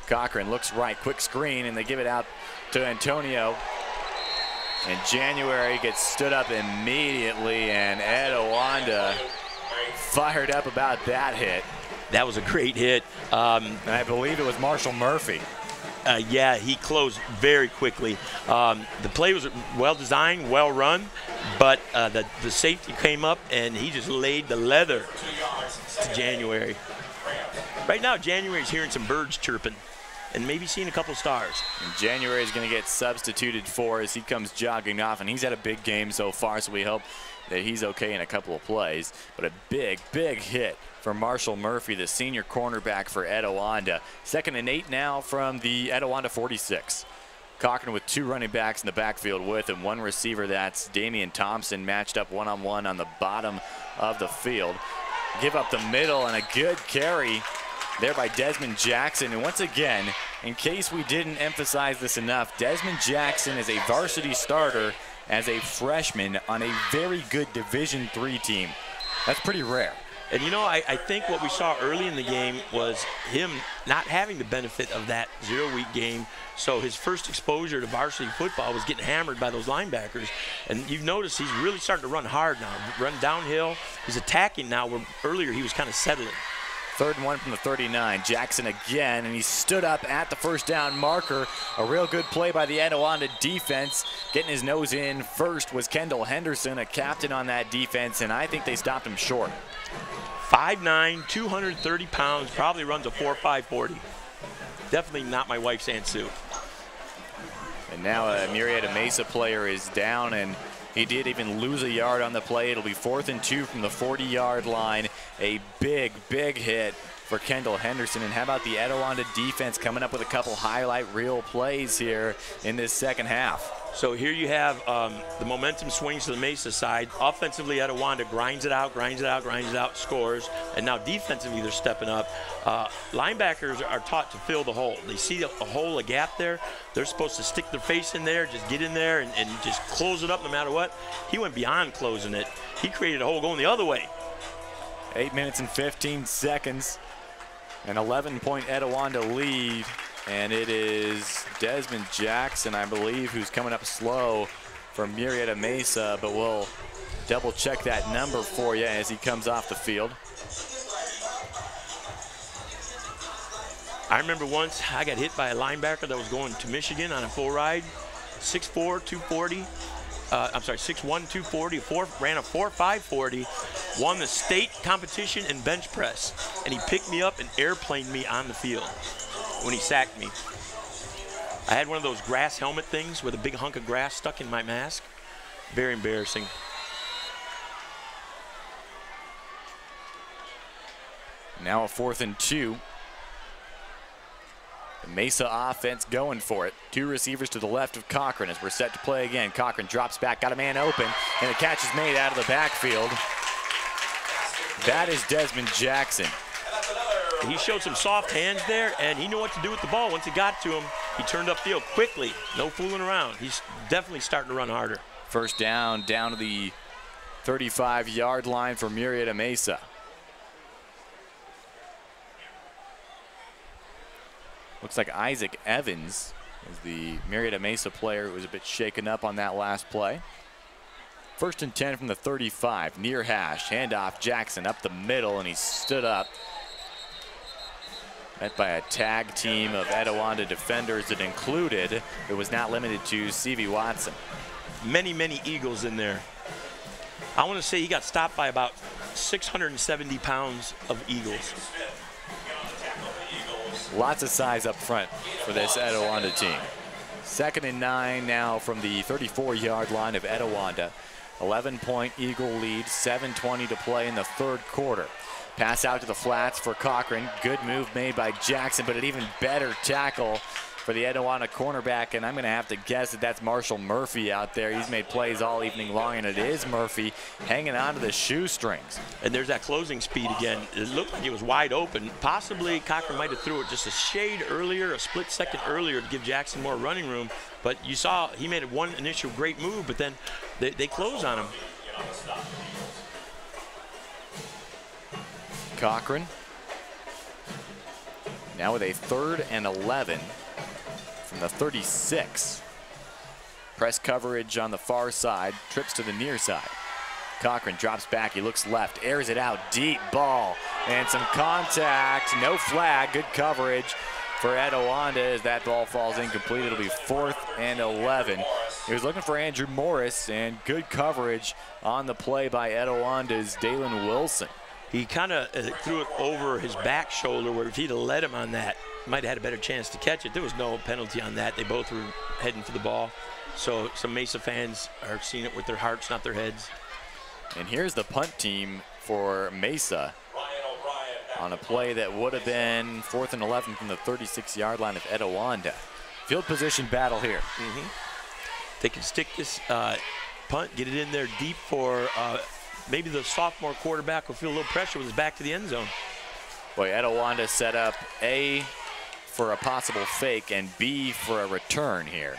Cochran looks right, quick screen, and they give it out to Antonio. And January gets stood up immediately, and Etiwanda fired up about that hit. That was a great hit. And I believe it was Marshall Murphy. Yeah, he closed very quickly. The play was well designed, well run, but the safety came up and he just laid the leather to January. Right now, January's hearing some birds chirping and maybe seeing a couple stars. And January is going to get substituted for as he comes jogging off, and he's had a big game so far, so we hope that he's okay in a couple of plays. But a big, big hit for Marshall Murphy, the senior cornerback for Etiwanda. 2nd and 8 now from the Etiwanda 46. Cochran with 2 running backs in the backfield with him. 1 receiver, that's Damian Thompson, matched up one-on-one on the bottom of the field. Give up the middle, and a good carry there by Desmond Jackson. And once again, in case we didn't emphasize this enough, Desmond Jackson is a varsity starter as a freshman on a very good Division III team. That's pretty rare. And you know, I think what we saw early in the game was him not having the benefit of that 0-week game. So his first exposure to varsity football was getting hammered by those linebackers. And you've noticed he's really starting to run hard now, run downhill. He's attacking now where earlier he was kind of settling. 3rd and 1 from the 39. Jackson again, and he stood up at the first down marker. A real good play by the Etiwanda defense. Getting his nose in first was Kendall Henderson, a captain on that defense, and I think they stopped him short. 5'9", 230 pounds, probably runs a 4.5 40. Definitely not my wife's Aunt Sue. And now a Murrieta Mesa player is down, and he did even lose a yard on the play. It'll be 4th and 2 from the 40-yard line. A big, big hit for Kendall Henderson. And how about the Etiwanda defense coming up with a couple highlight reel plays here in this second half? So here you have the momentum swings to the Mesa side. Offensively, Etiwanda grinds it out, scores. And now defensively, they're stepping up. Linebackers are taught to fill the hole. They see a hole, a gap there. They're supposed to stick their face in there, just get in there and just close it up no matter what. He went beyond closing it. He created a hole going the other way. 8 minutes and 15 seconds. An 11-point Etiwanda lead. And it is Desmond Jackson, I believe, who's coming up slow from Murrieta Mesa, but we'll double check that number for you as he comes off the field. I remember once I got hit by a linebacker that was going to Michigan on a full ride, 6'4", 240. 6'1", 240, ran a 4.5 40, won the state competition in bench press, and he picked me up and airplaned me on the field when he sacked me. I had one of those grass helmet things with a big hunk of grass stuck in my mask. Very embarrassing. Now a 4th and 2. The Mesa offense going for it. 2 receivers to the left of Cochran as we're set to play again. Cochran drops back, got a man open, and the catch is made out of the backfield. That is Desmond Jackson. He showed some soft hands there, and he knew what to do with the ball. Once it got to him, he turned upfield quickly. No fooling around. He's definitely starting to run harder. First down to the 35-yard line for Murrieta Mesa. Looks like Isaac Evans is the Murrieta Mesa player who was a bit shaken up on that last play. 1st and 10 from the 35, near hash, handoff Jackson up the middle, and he stood up. Met by a tag team of Etiwanda defenders that included, it was not limited to C.V. Watson. Many, many Eagles in there. I want to say he got stopped by about 670 pounds of Eagles. Lots of size up front for this Etiwanda team. 2nd and 9 now from the 34-yard line of Etiwanda. 11-point Eagle lead, 7:20 to play in the 3rd quarter. Pass out to the flats for Cochran. Good move made by Jackson, but an even better tackle for the Etiwanda cornerback, and I'm going to have to guess that that's Marshall Murphy out there. He's made plays all evening long, and it is Murphy hanging on to the shoestrings. And there's that closing speed again. It looked like it was wide open. Possibly Cochran might have threw it just a shade earlier, a split second earlier to give Jackson more running room, but you saw he made one initial great move, but then they closed on him. Cochran now with a 3rd and 11 from the 36. Press coverage on the far side, trips to the near side. Cochran drops back, he looks left, airs it out, deep ball, and some contact, no flag, good coverage for Etiwanda as that ball falls incomplete. It'll be 4th and 11. He was looking for Andrew Morris, and good coverage on the play by Etiwanda's Dalen Wilson. He kind of threw it over his back shoulder, where if he'd have let him on that, he might have had a better chance to catch it. There was no penalty on that. They both were heading for the ball. So some Mesa fans are seeing it with their hearts, not their heads. And here's the punt team for Mesa on a play that would have been 4th and 11 from the 36-yard line of Etiwanda. Field position battle here. They can stick this punt, get it in there deep for maybe the sophomore quarterback will feel a little pressure with his back to the end zone. Boy, Etiwanda set up A for a possible fake and B for a return here.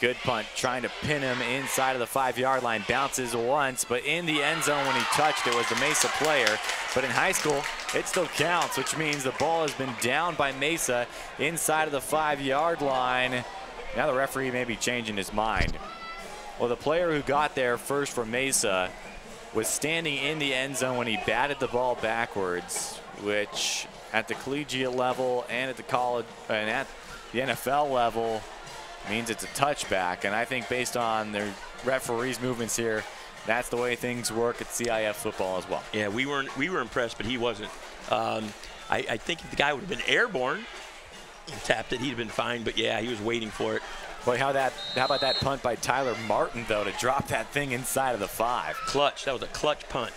Good punt, trying to pin him inside of the 5-yard line. Bounces once, but in the end zone when he touched it was the Mesa player. But in high school, it still counts, which means the ball has been down by Mesa inside of the 5-yard line. Now the referee may be changing his mind. Well, the player who got there first for Mesa was standing in the end zone when he batted the ball backwards, which at the collegiate level and at the college and at the NFL level means it's a touchback. And I think based on the referees' movements here, that's the way things work at CIF football as well. Yeah, we were impressed, but he wasn't. I think if the guy would have been airborne and tapped it, he'd have been fine. But yeah, he was waiting for it. Boy, how about that punt by Tyler Martin, though, to drop that thing inside of the 5. Clutch. That was a clutch punt.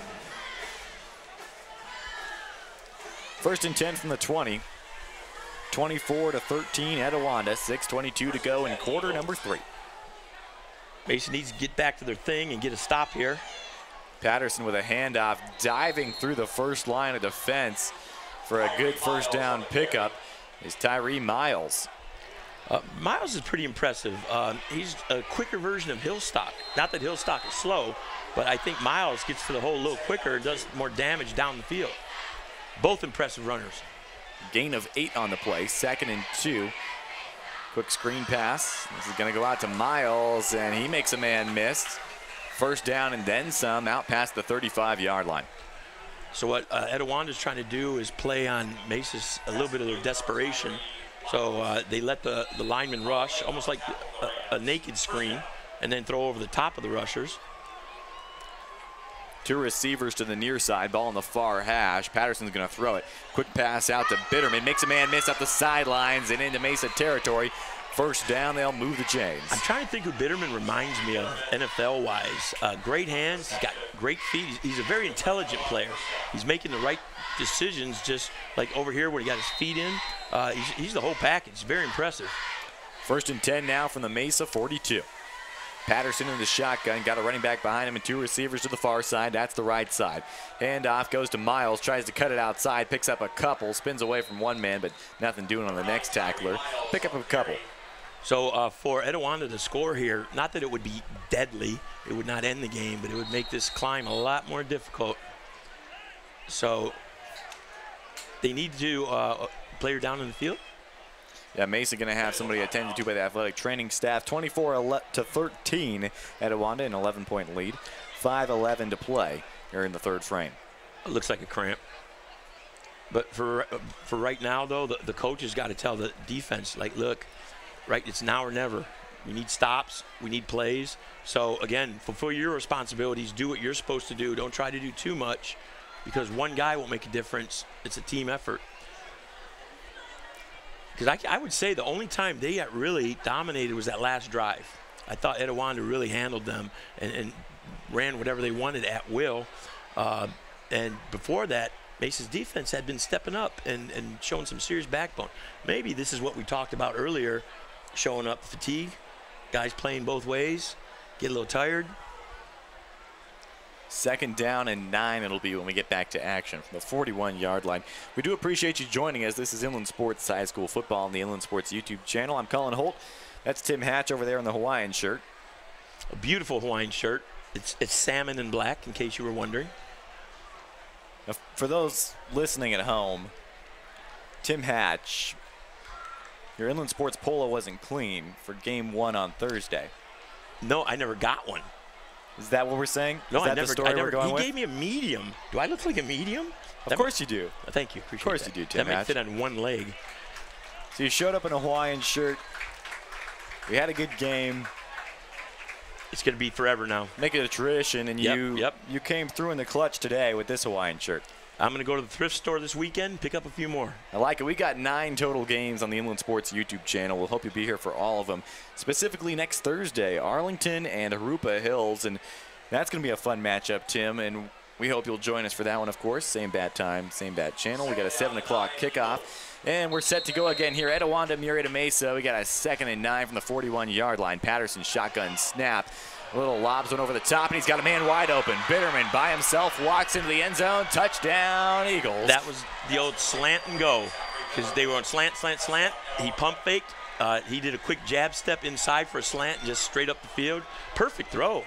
1st and 10 from the 20. 24-13, Etiwanda. 6:22 to go in quarter number 3. Mason needs to get back to their thing and get a stop here. Patterson with a handoff, diving through the first line of defense for a good first down pickup is Tyree Miles. Miles is pretty impressive. He's a quicker version of Hillstock. Not that Hillstock is slow, but I think Miles gets to the hole a little quicker and does more damage down the field. Both impressive runners. Gain of 8 on the play, 2nd and 2. Quick screen pass. This is going to go out to Miles, and he makes a man miss. First down and then some, out past the 35-yard line. So what Etiwanda's trying to do is play on Mesa's a little bit of their desperation. So they let the lineman rush, almost like a naked screen. and then throw over the top of the rushers. Two receivers to the near side, ball on the far hash. Patterson's going to throw it. Quick pass out to Bitterman, makes a man miss up the sidelines and into Mesa territory. First down, they'll move the chains. I'm trying to think who Bitterman reminds me of NFL-wise. Great hands, he's got great feet. He's a very intelligent player. He's making the right decisions, just like over here when he got his feet in. He's the whole package. Very impressive. First and 10 now from the Mesa 42. Patterson in the shotgun, got a running back behind him and two receivers to the far side. That's the right side. Handoff goes to Miles, tries to cut it outside, picks up a couple, spins away from one man, but nothing doing on the next tackler. Pick up a couple. So for Etiwanda to score here, not that it would be deadly, it would not end the game, but it would make this climb a lot more difficult. So they need to player down in the field. Yeah, Mesa going to have somebody attended to by the athletic training staff. 24-13 Etiwanda, an 11-point lead. 5:11 to play here in the third frame. It looks like a cramp. But for right now, though, the coach has got to tell the defense, like, look, right, it's now or never. We need stops. We need plays. So, again, fulfill your responsibilities. Do what you're supposed to do. Don't try to do too much because one guy won't make a difference. It's a team effort. Because I would say the only time they got really dominated was that last drive. I thought Etiwanda really handled them and ran whatever they wanted at will. And before that, Mesa's defense had been stepping up and showing some serious backbone. Maybe this is what we talked about earlier, showing up fatigue, guys playing both ways, get a little tired. Second down and 9 it'll be when we get back to action from the 41-yard line. We do appreciate you joining us. This is Inland Sports High School Football on the Inland Sports YouTube channel. I'm Colin Holt. That's Tim Hatch over there in the Hawaiian shirt. A beautiful Hawaiian shirt. It's salmon and black, in case you were wondering. Now, for those listening at home, Tim Hatch, your Inland Sports polo wasn't clean for game 1 on Thursday. No, I never got one. Is that what we're saying? No, is that I never. The story we're going he with? gave me a medium. Do I look like a medium? Of course you do. Thank you. Appreciate Of course that. you do, Tim That might Hatch. fit on one leg. So you showed up in a Hawaiian shirt. We had a good game. It's going to be forever now. Make it a tradition, and Yep. you came through in the clutch today with this Hawaiian shirt. I'm going to go to the thrift store this weekend, pick up a few more. I like it. We got 9 total games on the Inland Sports YouTube channel. We'll hope you'll be here for all of them. Specifically next Thursday, Arlington and Harupa Hills, and that's going to be a fun matchup, Tim, and we hope you'll join us for that one, of course. Same bad time, same bad channel. We got a 7 o'clock kickoff, and we're set to go again here. Etiwanda, Murrieta Mesa. We got a 2nd and 9 from the 41-yard line. Patterson shotgun snap. A little lobs one over the top, and he's got a man wide open. Bitterman by himself walks into the end zone. Touchdown, Eagles. That was the old slant and go, because they were on slant, slant, slant. He pump faked. He did a quick jab step inside for a slant and just straight up the field. Perfect throw.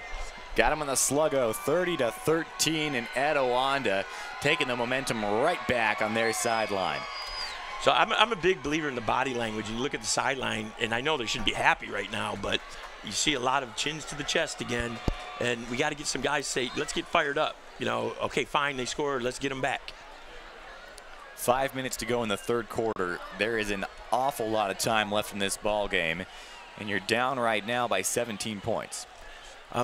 Got him on the sluggo, 30-13 in Etiwanda, taking the momentum right back on their sideline. So I'm a big believer in the body language. And you look at the sideline, and I know they shouldn't be happy right now, but you see a lot of chins to the chest again, and we got to get some guys say, let's get fired up. You know, okay, fine, they scored, let's get them back. 5 minutes to go in the third quarter. There is an awful lot of time left in this ball game, and you're down right now by 17 points. I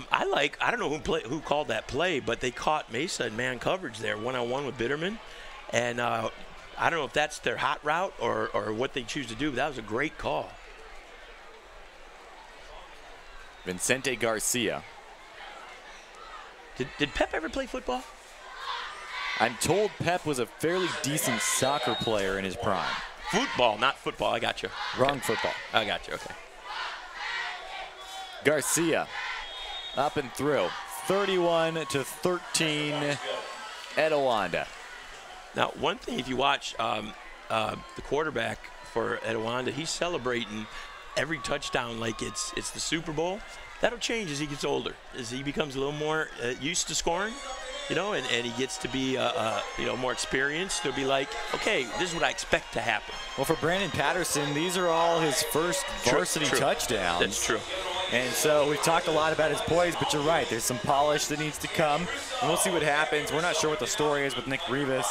don't know who called that play, but they caught Mesa in man coverage there, one-on-one with Bitterman. And I don't know if that's their hot route or what they choose to do, but that was a great call. Vicente Garcia. Did Pep ever play football? I'm told Pep was a fairly decent soccer player in his prime. Football, not football. I got you. Wrong football. I got you. Okay. Garcia up and through. 31-13 Etiwanda. Now, one thing, if you watch the quarterback for Etiwanda, he's celebrating every touchdown like it's the Super Bowl. That'll change as he gets older, as he becomes a little more used to scoring, you know, and he gets to be, more experienced. He'll be like, okay, this is what I expect to happen. Well, for Brandon Patterson, these are all his first varsity touchdowns. That's true. And so we've talked a lot about his poise, but you're right. There's some polish that needs to come, and we'll see what happens. We're not sure what the story is with Nick Rivas,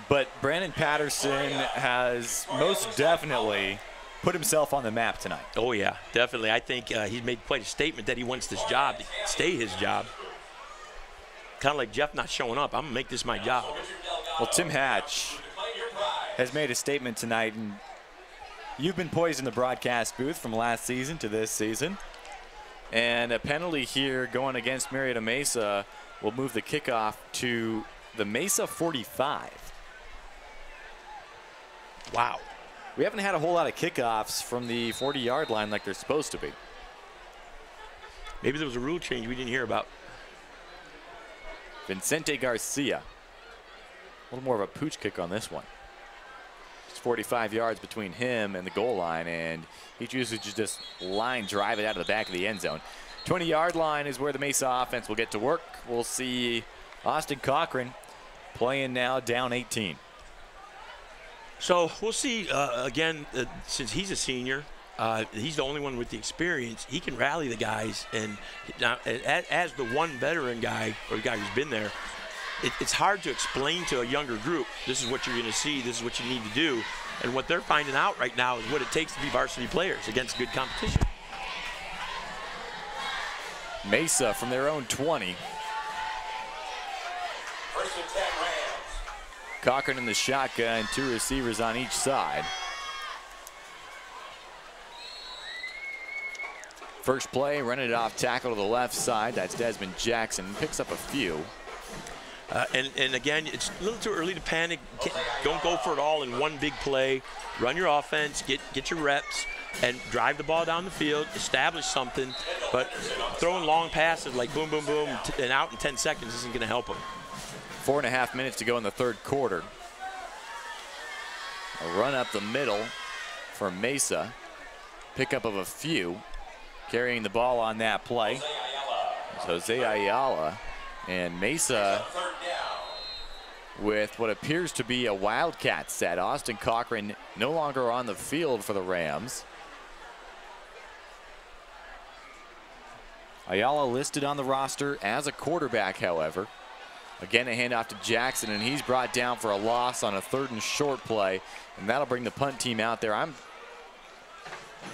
but Brandon Patterson has most definitely put himself on the map tonight. Oh, yeah, definitely. I think he's made quite a statement that he wants this job to stay his job. Kind of like Jeff not showing up. I'm going to make this my job. Well, Tim Hatch has made a statement tonight, and you've been poised in the broadcast booth from last season to this season. And a penalty here going against Murrieta Mesa will move the kickoff to the Mesa 45. Wow. We haven't had a whole lot of kickoffs from the 40-yard line like they're supposed to be. Maybe there was a rule change we didn't hear about. Vicente Garcia. A little more of a pooch kick on this one. It's 45 yards between him and the goal line, and he chooses to just line drive it out of the back of the end zone. 20-yard line is where the Mesa offense will get to work. We'll see Austin Cochran playing now down 18. So we'll see, again, since he's a senior, he's the only one with the experience. He can rally the guys, and now, as the one veteran guy, or the guy who's been there, it's hard to explain to a younger group, this is what you're going to see, this is what you need to do. And what they're finding out right now is what it takes to be varsity players against good competition. Mesa from their own 20. First and 10 Rams. Cochran in the shotgun, 2 receivers on each side. First play, running it off tackle to the left side. That's Desmond Jackson. Picks up a few. And again, it's a little too early to panic. Don't go for it all in one big play. Run your offense, get your reps, and drive the ball down the field, establish something. But throwing long passes like boom, boom, boom, and out in 10 seconds isn't going to help them. 4.5 minutes to go in the third quarter. A run up the middle for Mesa. Pickup of a few. Carrying the ball on that play. It's Jose Ayala. And Mesa with what appears to be a Wildcat set. Austin Cochran no longer on the field for the Rams. Ayala listed on the roster as a quarterback, however. Again, a handoff to Jackson, and he's brought down for a loss on a 3rd and short play, and that'll bring the punt team out there. I'm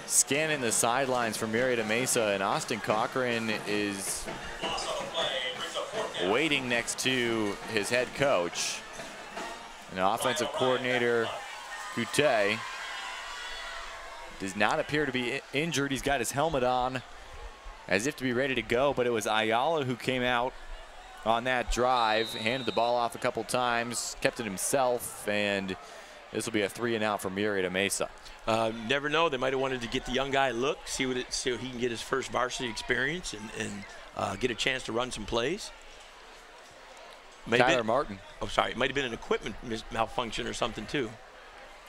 scanning the sidelines for Murrieta Mesa, and Austin Cochran is waiting next to his head coach. And offensive coordinator Kute does not appear to be injured. He's got his helmet on as if to be ready to go, but it was Ayala who came out on that drive, handed the ball off a couple times, kept it himself, and this will be a 3-and-out for Murrieta Mesa. Never know. They might have wanted to get the young guy a look, see what so he can get his first varsity experience and get a chance to run some plays. Tyler Martin. Oh, sorry. It might have been an equipment malfunction or something, too.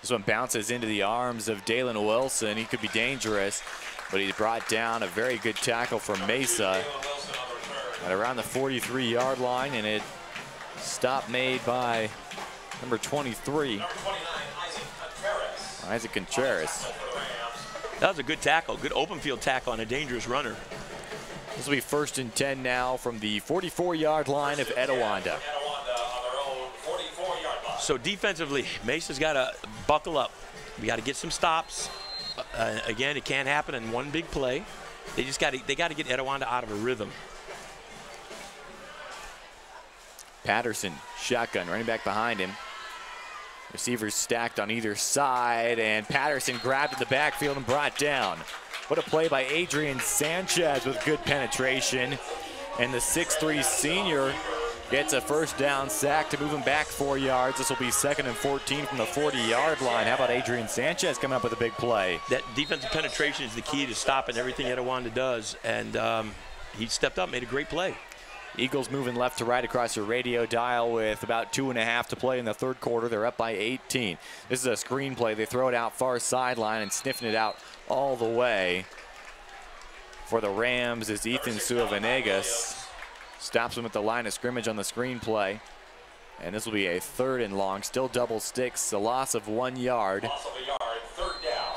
This one bounces into the arms of Dalen Wilson. He could be dangerous, but he's brought down. A very good tackle from Mesa at around the 43-yard line, and it stop made by number 23, Isaac Contreras. That was a good tackle, good open field tackle on a dangerous runner. This will be 1st and 10 now from the 44-yard line of Etiwanda. So defensively, Mesa's got to buckle up. We got to get some stops. Again, it can't happen in one big play. They got to get Etiwanda out of a rhythm. Patterson, shotgun, running back behind him. Receivers stacked on either side, and Patterson grabbed in the backfield and brought down. What a play by Adrian Sanchez with good penetration. And the 6'3 senior gets a first down sack to move him back 4 yards. This will be 2nd and 14 from the 40-yard line. How about Adrian Sanchez coming up with a big play? That defensive penetration is the key to stopping everything Etiwanda does, and he stepped up, made a great play. Eagles moving left to right across your radio dial with about 2.5 to play in the third quarter. They're up by 18. This is a screen play. They throw it out far sideline and sniffing it out all the way for the Rams is Ethan Suavenegas. Stops him at the line of scrimmage on the screen play. And this will be a 3rd and long, still double sticks, a loss of 1 yard.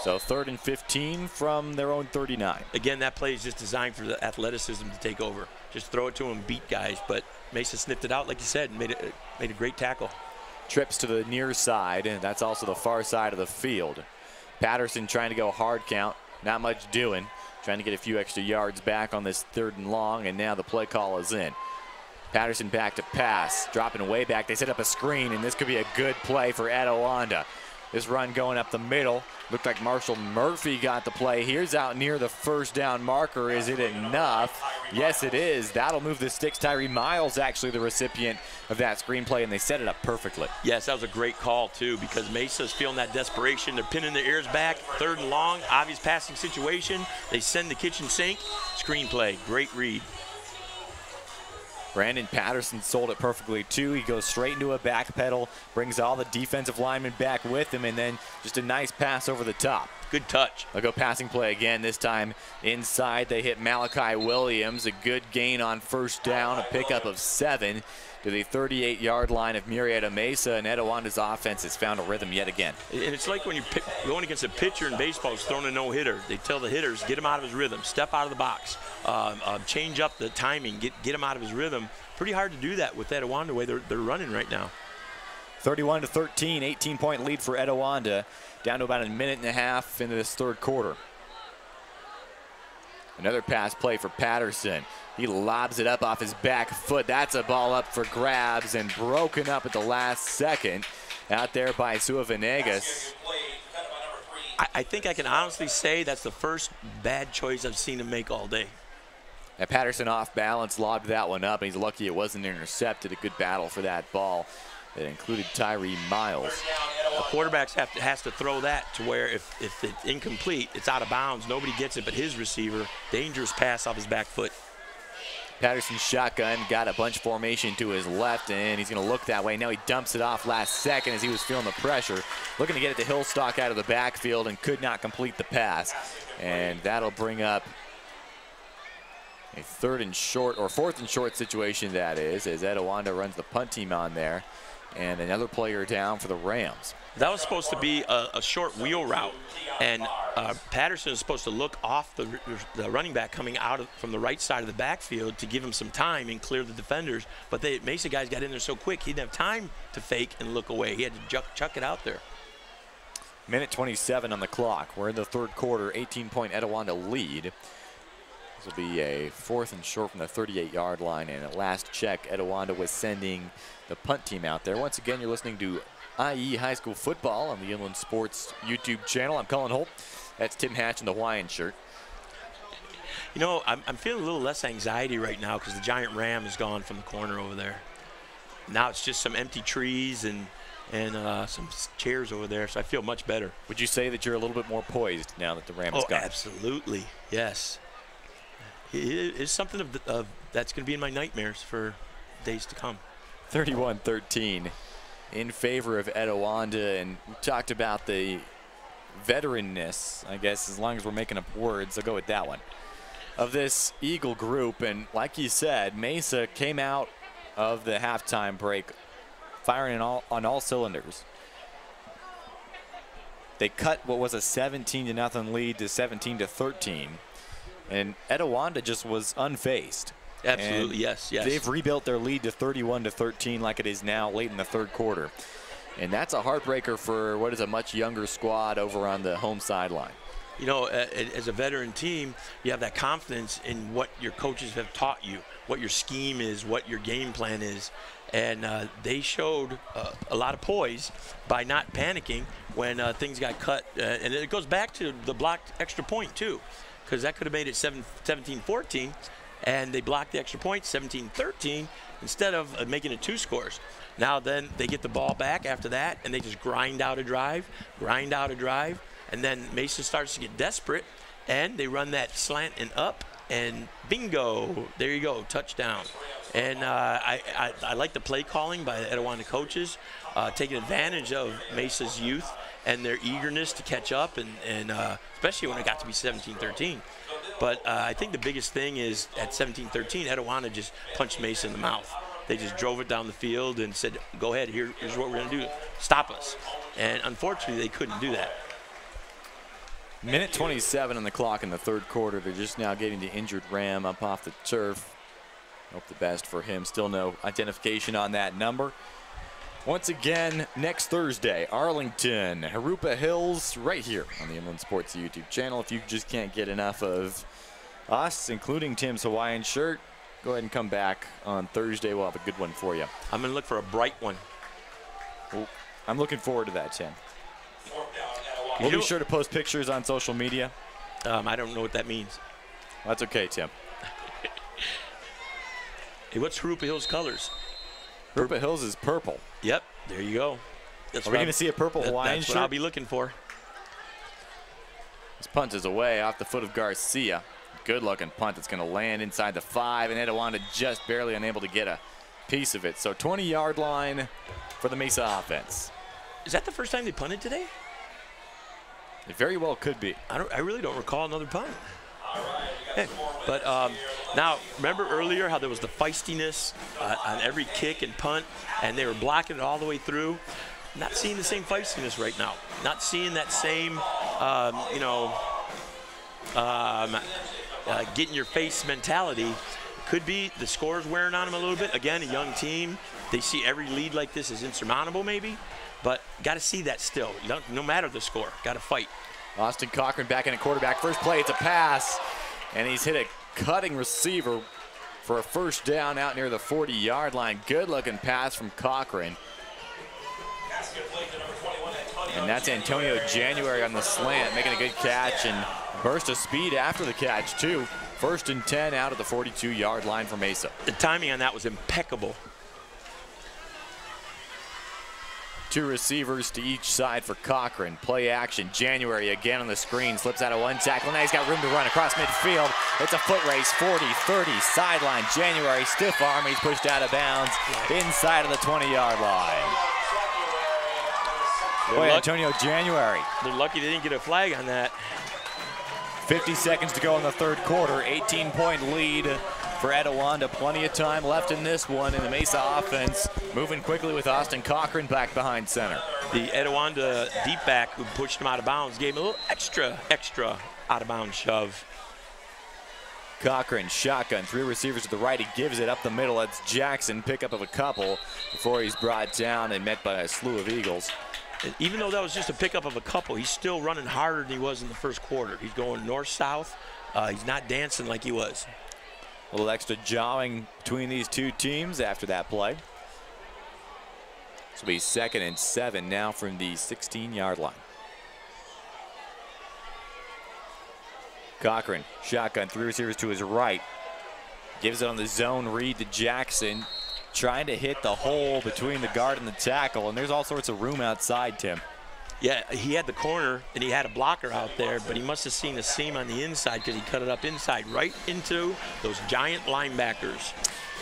So 3rd and 15 from their own 39. Again, that play is just designed for the athleticism to take over. Just throw it to him, beat guys. But Mesa sniffed it out, like you said, and made a great tackle. Trips to the near side, and that's also the far side of the field. Patterson trying to go hard count, not much doing. Trying to get a few extra yards back on this 3rd and long, and now the play call is in. Patterson back to pass, dropping way back. They set up a screen, and this could be a good play for Etiwanda. This run going up the middle. Looked like Marshall Murphy got the play. Here's out near the 1st down marker. Is it enough? Yes, it is. That'll move the sticks. Tyree Miles actually the recipient of that screenplay, and they set it up perfectly. Yes, that was a great call, too, because Mesa's feeling that desperation. They're pinning their ears back. 3rd and long, obvious passing situation. They send the kitchen sink. Screenplay, great read. Brandon Patterson sold it perfectly, too. He goes straight into a back pedal, brings all the defensive linemen back with him, and then just a nice pass over the top. Good touch. They'll go passing play again, this time inside. They hit Malachi Williams. A good gain on 1st down, a pickup of 7 to the 38-yard line of Murrieta Mesa, and Etiwanda's offense has found a rhythm yet again. And it's like when you're going against a pitcher in baseball who's throwing a no-hitter. They tell the hitters, get him out of his rhythm, step out of the box, change up the timing, get him out of his rhythm. Pretty hard to do that with Etiwanda the way they're running right now. 31-13, 18-point lead for Etiwanda, down to about a minute and a half into this 3rd quarter. Another pass play for Patterson. He lobs it up off his back foot. That's a ball up for grabs and broken up at the last second out there by Sua Venegas. I think I can honestly say that's the first bad choice I've seen him make all day. And Patterson off balance, lobbed that one up, and he's lucky it wasn't intercepted. A good battle for that ball. It included Tyree Miles. The quarterback has to throw that to where if it's incomplete, it's out of bounds. Nobody gets it but his receiver. Dangerous pass off his back foot. Patterson shotgun, got a bunch formation to his left, and he's going to look that way. Now he dumps it off last second as he was feeling the pressure. Looking to get it to Hillstock out of the backfield and could not complete the pass. And that'll bring up a 3rd and short, or 4th and short situation, that is, as Etiwanda runs the punt team on there. And another player down for the Rams. That was supposed to be a short wheel route, and Patterson is supposed to look off the running back coming out from the right side of the backfield to give him some time and clear the defenders. But Mesa guys got in there so quick, he didn't have time to fake and look away. He had to chuck it out there. Minute 27 on the clock. We're in the 3rd quarter, 18-point Etiwanda lead. This will be a 4th and short from the 38-yard line, and at last check, Etiwanda was sending the punt team out there. Once again, you're listening to IE High School Football on the Inland Sports YouTube channel. I'm Colin Holt. That's Tim Hatch in the Hawaiian shirt. You know, I'm feeling a little less anxiety right now because the giant ram is gone from the corner over there. Now it's just some empty trees and some chairs over there, so I feel much better. Would you say that you're a little bit more poised now that the ram is gone? Oh, absolutely, yes. It is something of that's going to be in my nightmares for days to come. 31-13 in favor of Etiwanda, and we talked about the veteranness, I guess, as long as we're making up words, I'll go with that one, of this Eagle group. And like you said, Mesa came out of the halftime break firing on all cylinders. They cut what was a 17-0 lead to 17-13, and Etiwanda just was unfazed. Absolutely, yes. They've rebuilt their lead to 31-13 like it is now late in the 3rd quarter. And that's a heartbreaker for what is a much younger squad over on the home sideline. You know, as a veteran team, you have that confidence in what your coaches have taught you, what your scheme is, what your game plan is. And they showed a lot of poise by not panicking when things got cut. And it goes back to the blocked extra point, too, because that could have made it 17-14. And they blocked the extra point, 17-13, instead of making it 2 scores. Now then they get the ball back after that, and they just grind out a drive, and then Mesa starts to get desperate, and they run that slant and up, and bingo, there you go, touchdown. And I like the play calling by the Etiwanda coaches, taking advantage of Mesa's youth and their eagerness to catch up, and especially when it got to be 17-13. But I think the biggest thing is at 17-13, Etiwanda just punched Mesa in the mouth. They just drove it down the field and said, go ahead, here's what we're going to do. Stop us. And unfortunately, they couldn't do that. Minute 27 on the clock in the 3rd quarter. They're just now getting the injured Ram up off the turf. Hope the best for him. Still no identification on that number. Once again, next Thursday, Arlington, Harupa Hills, right here on the Inland Sports YouTube channel. If you just can't get enough of us, including Tim's Hawaiian shirt, go ahead and come back on Thursday. We'll have a good one for you. I'm going to look for a bright one. Well, I'm looking forward to that, Tim. We'll be sure to post pictures on social media. I don't know what that means. That's okay, Tim. Hey, what's Harupa Hills colors? Harupa Hills is purple. Yep, there you go. Are we going to see a purple Hawaiian that's shirt? what I'll be looking for. This punt is away off the foot of Garcia. Good looking punt that's going to land inside the 5, and Etiwanda just barely unable to get a piece of it. So 20-yard line for the Mesa offense. Is that the first time they punted today? It very well could be. I really don't recall another punt. Hey, but now, remember earlier how there was the feistiness on every kick and punt, and they were blocking it all the way through? Not seeing the same feistiness right now. Not seeing that same, get in your face mentality. Could be the score's wearing on them a little bit. Again, a young team. They see every lead like this as insurmountable maybe, but got to see that still. No matter the score, got to fight. Austin Cochran back in at quarterback. First play, it's a pass, and he's hit a cutting receiver for a first down out near the 40-yard line. Good-looking pass from Cochran. And that's Antonio January on the slant, making a good catch and burst of speed after the catch, too. First and 10 out of the 42-yard line for Mesa. The timing on that was impeccable. Two receivers to each side for Cochran. Play action. January again on the screen. Slips out of one tackle. Now he's got room to run across midfield. It's a foot race. 40, 30, sideline. January, stiff arm. He's pushed out of bounds inside of the 20-yard line. Boy, Antonio January. They're lucky they didn't get a flag on that. 50 seconds to go in the third quarter. 18-point lead for Etiwanda. Plenty of time left in this one, and the Mesa offense moving quickly with Austin Cochran back behind center. The Etiwanda deep back who pushed him out of bounds gave him a little extra out of bounds shove. Cochran, shotgun, three receivers to the right. He gives it up the middle. That's Jackson, pickup of a couple before he's brought down and met by a slew of Eagles. And even though that was just a pickup of a couple, he's still running harder than he was in the first quarter. He's going north-south. He's not dancing like he was. A little extra jawing between these two teams after that play. This will be 2nd and 7 now from the 16-yard line. Cochran, shotgun, three receivers to his right. Gives it on the zone read to Jackson. Trying to hit the hole between the guard and the tackle, and there's all sorts of room outside, Tim. Yeah, he had the corner, and he had a blocker out there, but he must have seen the seam on the inside because he cut it up inside right into those giant linebackers.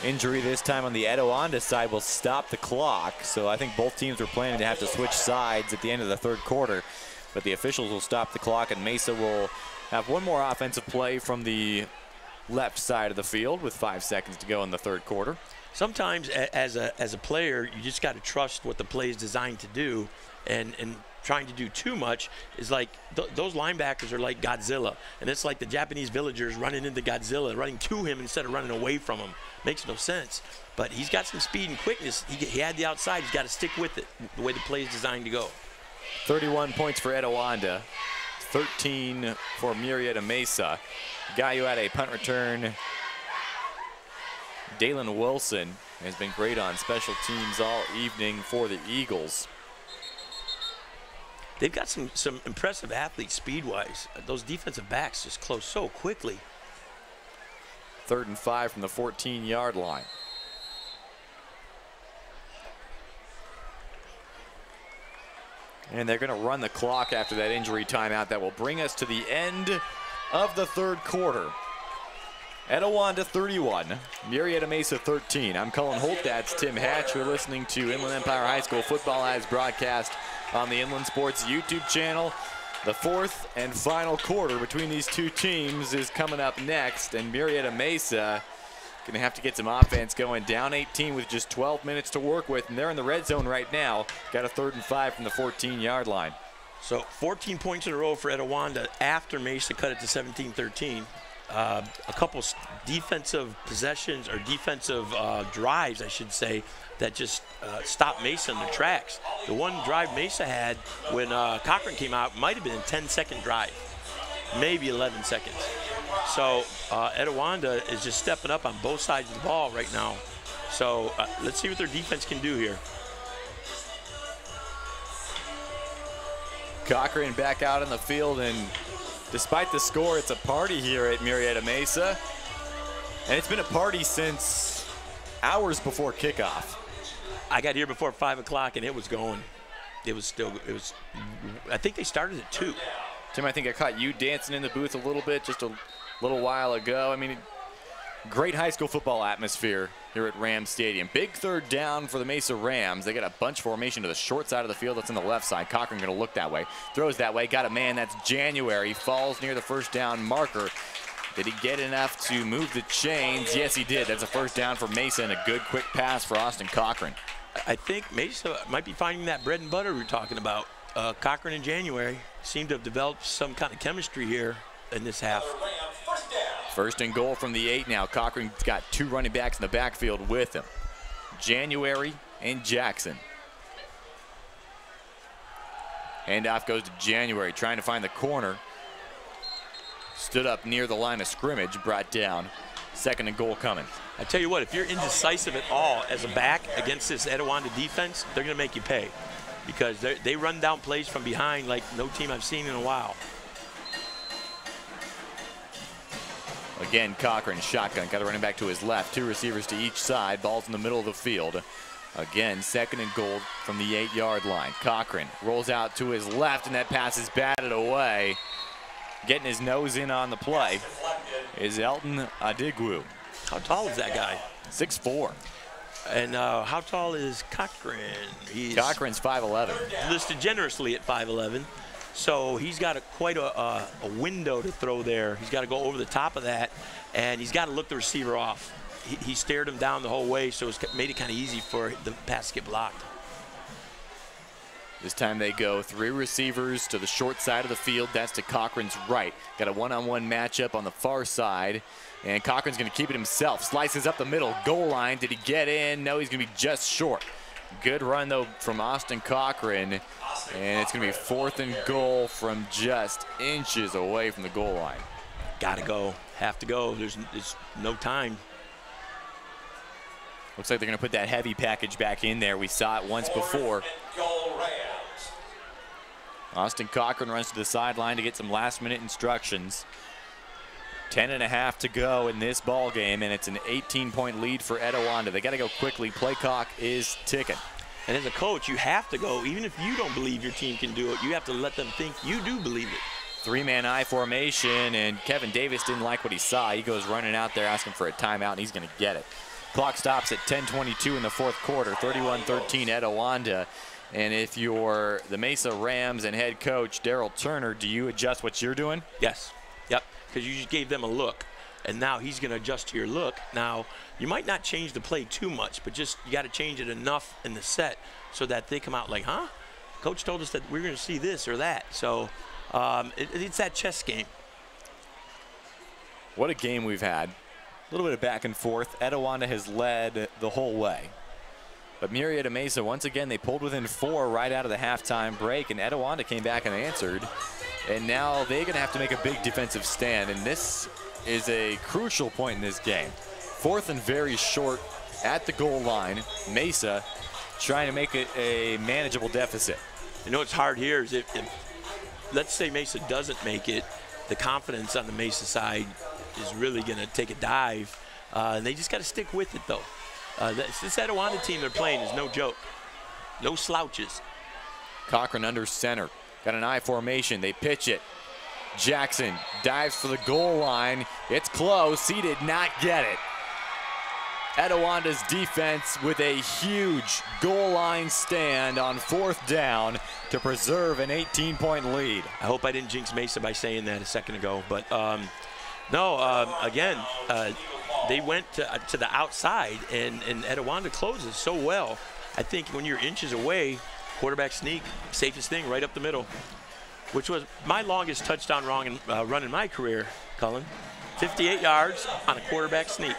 Injury this time on the Etiwanda side will stop the clock, so I think both teams were planning to have to switch sides at the end of the third quarter, but the officials will stop the clock, and Mesa will have one more offensive play from the left side of the field with 5 seconds to go in the third quarter. Sometimes as a player, you just got to trust what the play is designed to do, and trying to do too much is like those linebackers are like Godzilla, and it's like the Japanese villagers running into Godzilla, running to him instead of running away from him. Makes no sense. But he's got some speed and quickness. He had the outside. He's got to stick with it the way the play is designed to go. 31 points for Etiwanda, 13 for Murrieta Mesa. Guy who had a punt return, Dalen Wilson, has been great on special teams all evening for the Eagles. They've got some impressive athletes speed-wise. Those defensive backs just close so quickly. 3rd and 5 from the 14-yard line. And they're going to run the clock after that injury timeout. That will bring us to the end of the third quarter. Etiwanda 31, Murrieta Mesa 13. I'm Cullen Holt, that's Tim Hatch. You're listening to Inland Empire High School football as broadcast on the Inland Sports YouTube channel. The fourth and final quarter between these two teams is coming up next, and Murrieta Mesa going to have to get some offense going. Down 18 with just 12 minutes to work with, and they're in the red zone right now. Got a 3rd and 5 from the 14-yard line. So 14 points in a row for Etiwanda after Mesa cut it to 17-13. A couple defensive possessions, or defensive drives, I should say, that just stopped Mesa in their tracks. The one drive Mesa had when Cochran came out might have been a 10-second drive, maybe 11 seconds. So Etiwanda is just stepping up on both sides of the ball right now. So let's see what their defense can do here. Cochran back out in the field, and despite the score, it's a party here at Murrieta Mesa. And it's been a party since hours before kickoff. I got here before 5 o'clock, and it was going. I think they started at 2. Tim, I think I caught you dancing in the booth a little bit just a little while ago. I mean, great high school football atmosphere here at Rams Stadium. Big third down for the Mesa Rams. They got a bunch formation to the short side of the field. That's on the left side. Cochran going to look that way. Throws that way. Got a man. That's January. Falls near the first down marker. Did he get enough to move the chains? Yes, he did. That's a first down for Mesa and a good quick pass for Austin Cochran. I think Mesa might be finding that bread and butter we're talking about. Cochran and January seem to have developed some kind of chemistry here in this half. First and goal from the 8 now. Cochran's got 2 running backs in the backfield with him. January and Jackson. Handoff goes to January, trying to find the corner. Stood up near the line of scrimmage, brought down. Second and goal coming. I tell you what, if you're indecisive at all as a back against this Etiwanda defense, they're going to make you pay, because they run down plays from behind like no team I've seen in a while. Again, Cochran, shotgun, got a running back to his left. 2 receivers to each side. Ball's in the middle of the field. Again, second and goal from the 8-yard line. Cochran rolls out to his left, and that pass is batted away. Getting his nose in on the play is Elton Adigwu. How tall is that guy? 6'4". And how tall is Cochran? Cochran's 5'11". Listed generously at 5'11". So he's got quite a window to throw there. He's got to go over the top of that, and he's got to look the receiver off. He stared him down the whole way, so it's made it kind of easy for the pass to get blocked. This time they go 3 receivers to the short side of the field. That's to Cochran's right. Got a one-on-one matchup on the far side. And Cochran's going to keep it himself. Slices up the middle. Goal line. Did he get in? No, he's going to be just short. Good run, though, from Austin Cochran. And it's going to be 4th and goal from just inches away from the goal line. Got to go. Have to go. There's no time. Looks like they're going to put that heavy package back in there. We saw it once before. Austin Cochran runs to the sideline to get some last-minute instructions. 10.5 to go in this ball game, and it's an 18-point lead for Etiwanda. They got to go quickly. Play clock is ticking. And as a coach, you have to go. Even if you don't believe your team can do it, you have to let them think you do believe it. 3-man I formation, and Kevin Davis didn't like what he saw. He goes running out there asking for a timeout, and he's going to get it. Clock stops at 10:22 in the 4th quarter, 31-13 Etiwanda. And if you're the Mesa Rams and head coach Daryl Turner, do you adjust what you're doing? Yes. Yep. Because you just gave them a look, and now he's going to adjust to your look. Now, you might not change the play too much, but just you got to change it enough in the set so that they come out like, huh? Coach told us that we're going to see this or that. So it's that chess game. What a game we've had. A little bit of back and forth. Etiwanda has led the whole way. But Murrieta Mesa, once again, they pulled within 4 right out of the halftime break, and Etiwanda came back and answered. And now they're going to have to make a big defensive stand, and this is a crucial point in this game. 4th and very short at the goal line. Mesa trying to make it a manageable deficit. You know what's hard here is if let's say Mesa doesn't make it, the confidence on the Mesa side is really going to take a dive. And they just got to stick with it, though. This Etiwanda team they're playing is no joke. No slouches. Cochran under center. Got an I formation. They pitch it. Jackson dives for the goal line. It's close. He did not get it. Etiwanda's defense with a huge goal line stand on 4th down to preserve an 18-point lead. I hope I didn't jinx Mesa by saying that a second ago. But, again, they went to the outside, and Etiwanda closes so well. I think when you're inches away, quarterback sneak, safest thing right up the middle, which was my longest touchdown run in my career, Cullen. 58 yards on a quarterback sneak.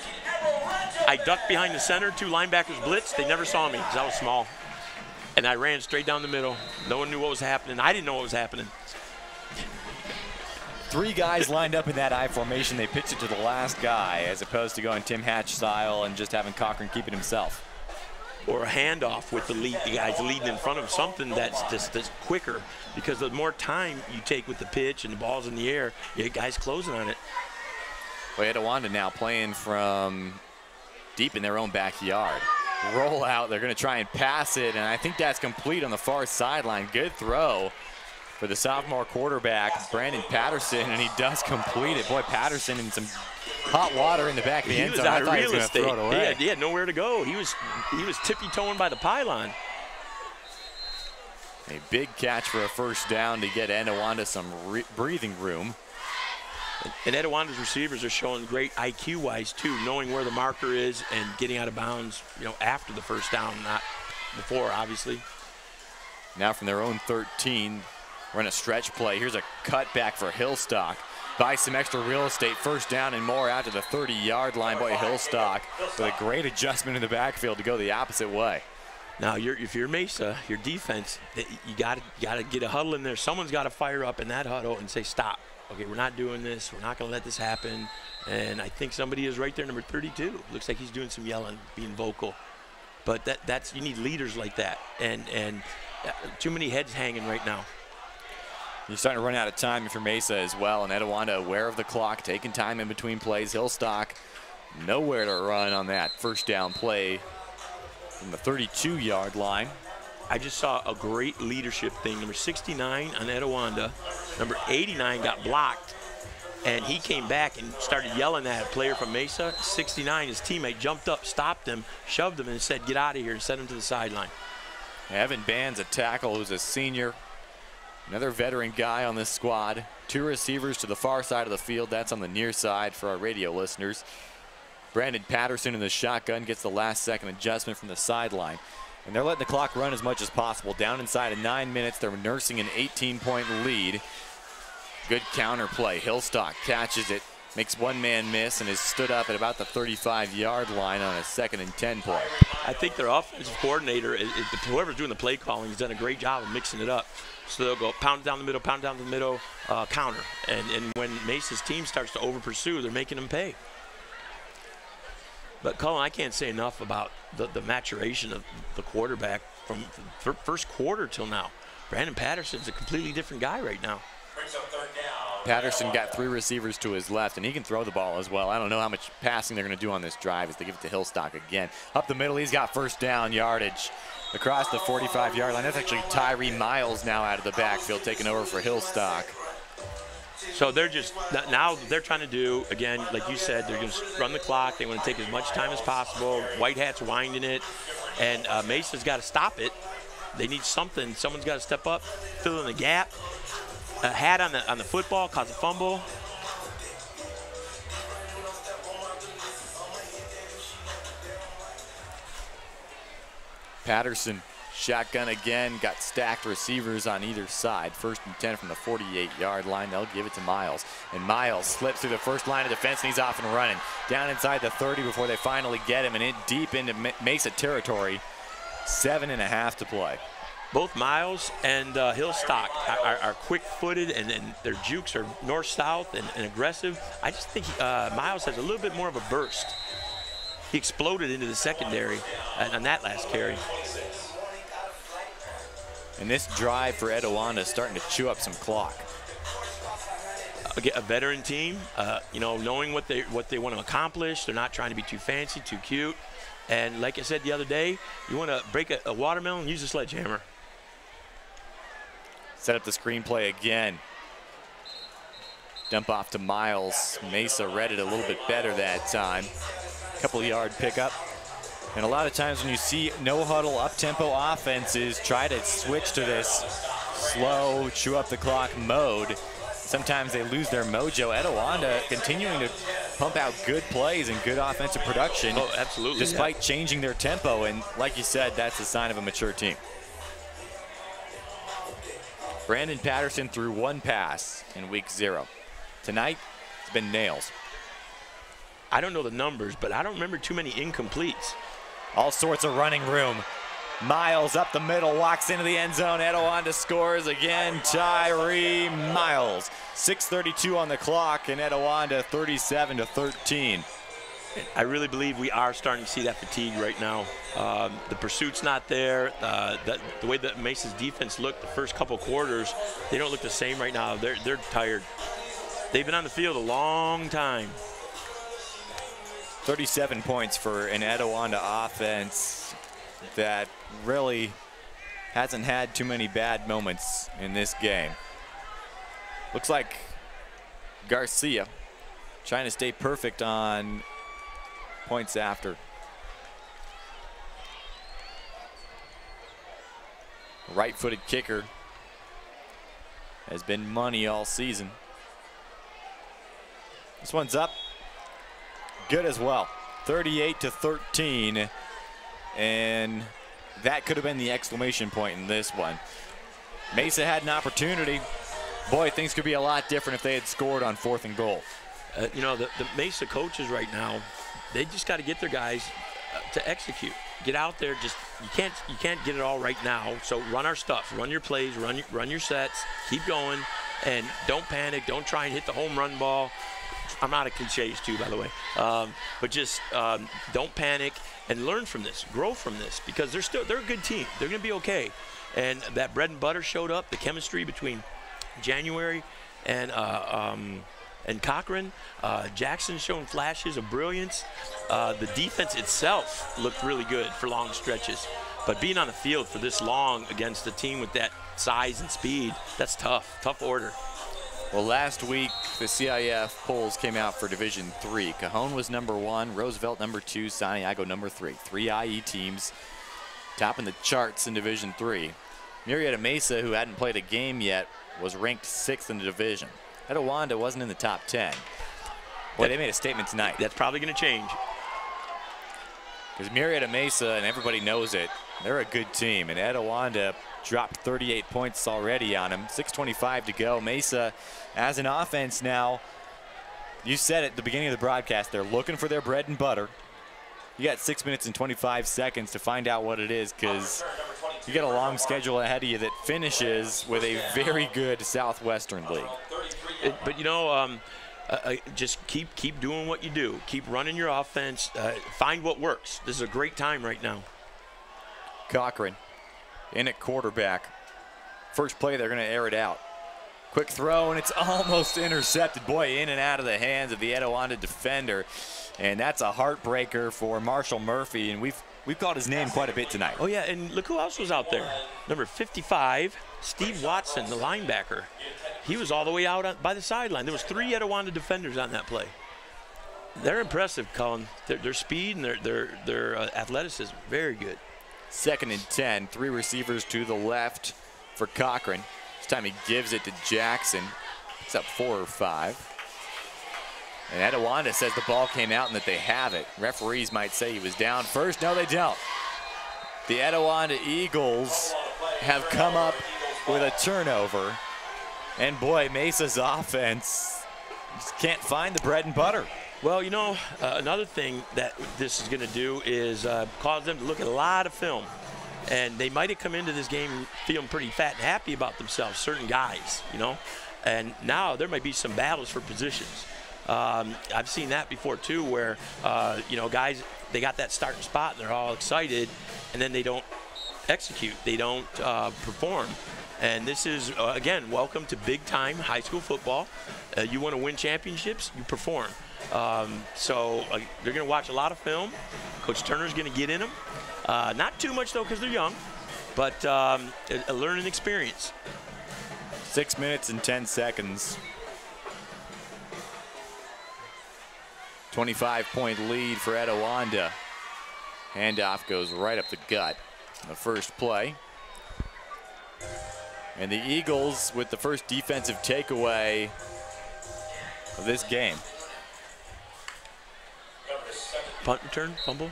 I ducked behind the center, 2 linebackers blitzed. They never saw me because I was small. And I ran straight down the middle. No one knew what was happening. I didn't know what was happening. 3 guys lined up in that I formation. They pitched it to the last guy as opposed to going Tim Hatch style and just having Cochran keep it himself. Or a handoff with the guys leading in front of him, something that's quicker, because the more time you take with the pitch and the ball's in the air, you get guys closing on it. Well, Etiwanda now playing from deep in their own backyard. Roll out, they're going to try and pass it, and I think that's complete on the far sideline. Good throw for the sophomore quarterback, Brandon Patterson, and he does complete it. Boy, Patterson in some hot water in the back of the end zone. He was out of real estate. Throw it away. He had nowhere to go. He was tippy-toeing by the pylon. A big catch for a first down to get Etiwanda some breathing room. And Etiwanda's receivers are showing great IQ-wise, too, knowing where the marker is and getting out of bounds, after the first down, not before, obviously. Now from their own 13, run a stretch play. Here's a cutback for Hillstock. Buy some extra real estate, first down and more out to the 30-yard line. Boy, Hillstock with a great adjustment in the backfield to go the opposite way. Now, if you're Mesa, your defense, you got to get a huddle in there. Someone's got to fire up in that huddle and say, stop. Okay, we're not doing this. We're not going to let this happen. And I think somebody is right there, number 32. Looks like he's doing some yelling, being vocal. But you need leaders like that. And too many heads hanging right now. You're starting to run out of time for Mesa as well. And Etiwanda aware of the clock, taking time in between plays. Hillstock nowhere to run on that first down play from the 32-yard line. I just saw a great leadership thing. Number 69 on Etiwanda. Number 89 got blocked, and he came back and started yelling at a player from Mesa. 69, his teammate, jumped up, stopped him, shoved him, and said, get out of here, and sent him to the sideline. Evan Band's a tackle who's a senior. Another veteran guy on this squad. 2 receivers to the far side of the field. That's on the near side for our radio listeners. Brandon Patterson in the shotgun gets the last-second adjustment from the sideline. And they're letting the clock run as much as possible. Down inside of 9 minutes, they're nursing an 18-point lead. Good counter play. Hillstock catches it, makes one man miss, and is stood up at about the 35-yard line on a 2nd and 10 play. I think their offensive coordinator, whoever's doing the play calling, has done a great job of mixing it up. So they'll go pound it down the middle, counter. And when Mesa's team starts to over-pursue, they're making them pay. But, Cullen, I can't say enough about the maturation of the quarterback from the first quarter till now. Brandon Patterson's a completely different guy right now. Patterson got 3 receivers to his left, and he can throw the ball as well. I don't know how much passing they're going to do on this drive as they give it to Hillstock again. Up the middle, he's got first down yardage across the 45-yard line. That's actually Tyree Miles now out of the backfield, taking over for Hillstock. So they're trying to do, again, like you said, they're going to run the clock. They want to take as much time as possible. White Hat's winding it, and Mesa's got to stop it. They need something. Someone's got to step up, fill in the gap. A hat on the football caused a fumble. Patterson, shotgun again, got stacked receivers on either side. 1st and 10 from the 48-yard line. They'll give it to Miles. And Miles slips through the first line of defense, and he's off and running. Down inside the 30 before they finally get him, and in deep into Mesa territory. 7.5 to play. Both Miles and Hillstock are quick-footed, and their jukes are north-south and aggressive. I just think Miles has a little bit more of a burst. He exploded into the secondary on that last carry. And this drive for Etiwanda is starting to chew up some clock. A veteran team, knowing what they want to accomplish. They're not trying to be too fancy, too cute. And like I said the other day, you want to break a watermelon, use a sledgehammer. Set up the screenplay again. Dump off to Miles. Mesa read it a little bit better that time. Couple-yard pickup. And a lot of times when you see no-huddle, up-tempo offenses try to switch to this slow, chew-up-the-clock mode, sometimes they lose their mojo. Etiwanda continuing to pump out good plays and good offensive production. Oh, absolutely. Despite changing their tempo. And like you said, that's a sign of a mature team. Brandon Patterson threw 1 pass in week 0. Tonight, it's been nails. I don't know the numbers, but I don't remember too many incompletes. All sorts of running room. Miles up the middle, walks into the end zone. Etiwanda scores again. Tyree Miles. 6:32 on the clock, and Etiwanda 37-13. I really believe we are starting to see that fatigue right now. The pursuit's not there. The way that Mesa's defense looked the first couple quarters, they don't look the same right now. They're tired. They've been on the field a long time. 37 points for an Etiwanda offense that really hasn't had too many bad moments in this game. Looks like Garcia trying to stay perfect on points after. Right-footed kicker has been money all season. This one's up. Good as well. 38-13. And that could have been the exclamation point in this one. Mesa had an opportunity. Boy, things could be a lot different if they had scored on 4th and goal. You know, the Mesa coaches right now, they just got to get their guys to execute. Get out there. Just you can't get it all right now. So run our stuff. Run your plays. Run your sets. Keep going, and don't panic. Don't try and hit the home run ball. I'm out of cliches too, by the way. But just don't panic and learn from this. Grow from this, because they're a good team. They're going to be okay. And that bread and butter showed up. The chemistry between January and Cochran. Jackson showing flashes of brilliance. The defense itself looked really good for long stretches. But being on the field for this long against a team with that size and speed, that's tough. Tough order. Well, last week, the CIF polls came out for Division III. Cajon was #1, Roosevelt #2, Santiago #3. 3 IE teams topping the charts in Division III. Murrieta Mesa, who hadn't played a game yet, was ranked 6th in the division. Etiwanda wasn't in the top 10. Boy, they made a statement tonight. That's probably going to change. Because Murrieta Mesa, and everybody knows it, they're a good team. And Etiwanda dropped 38 points already on him. 6:25 to go. Mesa, as an offense now, you said at the beginning of the broadcast, they're looking for their bread and butter. You got 6 minutes and 25 seconds to find out what it is, because you got a long schedule ahead of you that finishes with a very good Southwestern League. But you know, just keep doing what you do. Keep running your offense. Find what works. This is a great time right now. Cochran in at quarterback. First play, they're going to air it out. Quick throw, and it's almost intercepted. Boy, in and out of the hands of the Etiwanda defender. And that's a heartbreaker for Marshall Murphy, and we've called his name quite a bit tonight. Oh, yeah, and look who else was out there. Number 55, Steve Watson, the linebacker. He was all the way out by the sideline. There was 3 Etiwanda defenders on that play. They're impressive, Colin. Their speed and their athleticism, very good. 2nd and 10, 3 receivers to the left for Cochran. This time he gives it to Jackson. Picks up 4 or 5. And Etiwanda says the ball came out and that they have it. Referees might say he was down first. No, they don't. The Etiwanda Eagles have come up with a turnover. And boy, Mesa's offense just can't find the bread and butter. Well, you know, another thing that this is going to do is cause them to look at a lot of film. And they might have come into this game feeling pretty fat and happy about themselves, certain guys, you know. And now there might be some battles for positions. I've seen that before, too, where, you know, guys, they got that starting spot and they're all excited, and then they don't execute. They don't perform. And this is, again, welcome to big-time high school football. You want to win championships, you perform. So they're going to watch a lot of film. Coach Turner's going to get in them. Not too much, though, because they're young, but a learning experience. 6 minutes and 10 seconds. 25-point lead for Etiwanda. Handoff goes right up the gut on the first play. And the Eagles with the first defensive takeaway of this game. Punt return, fumble?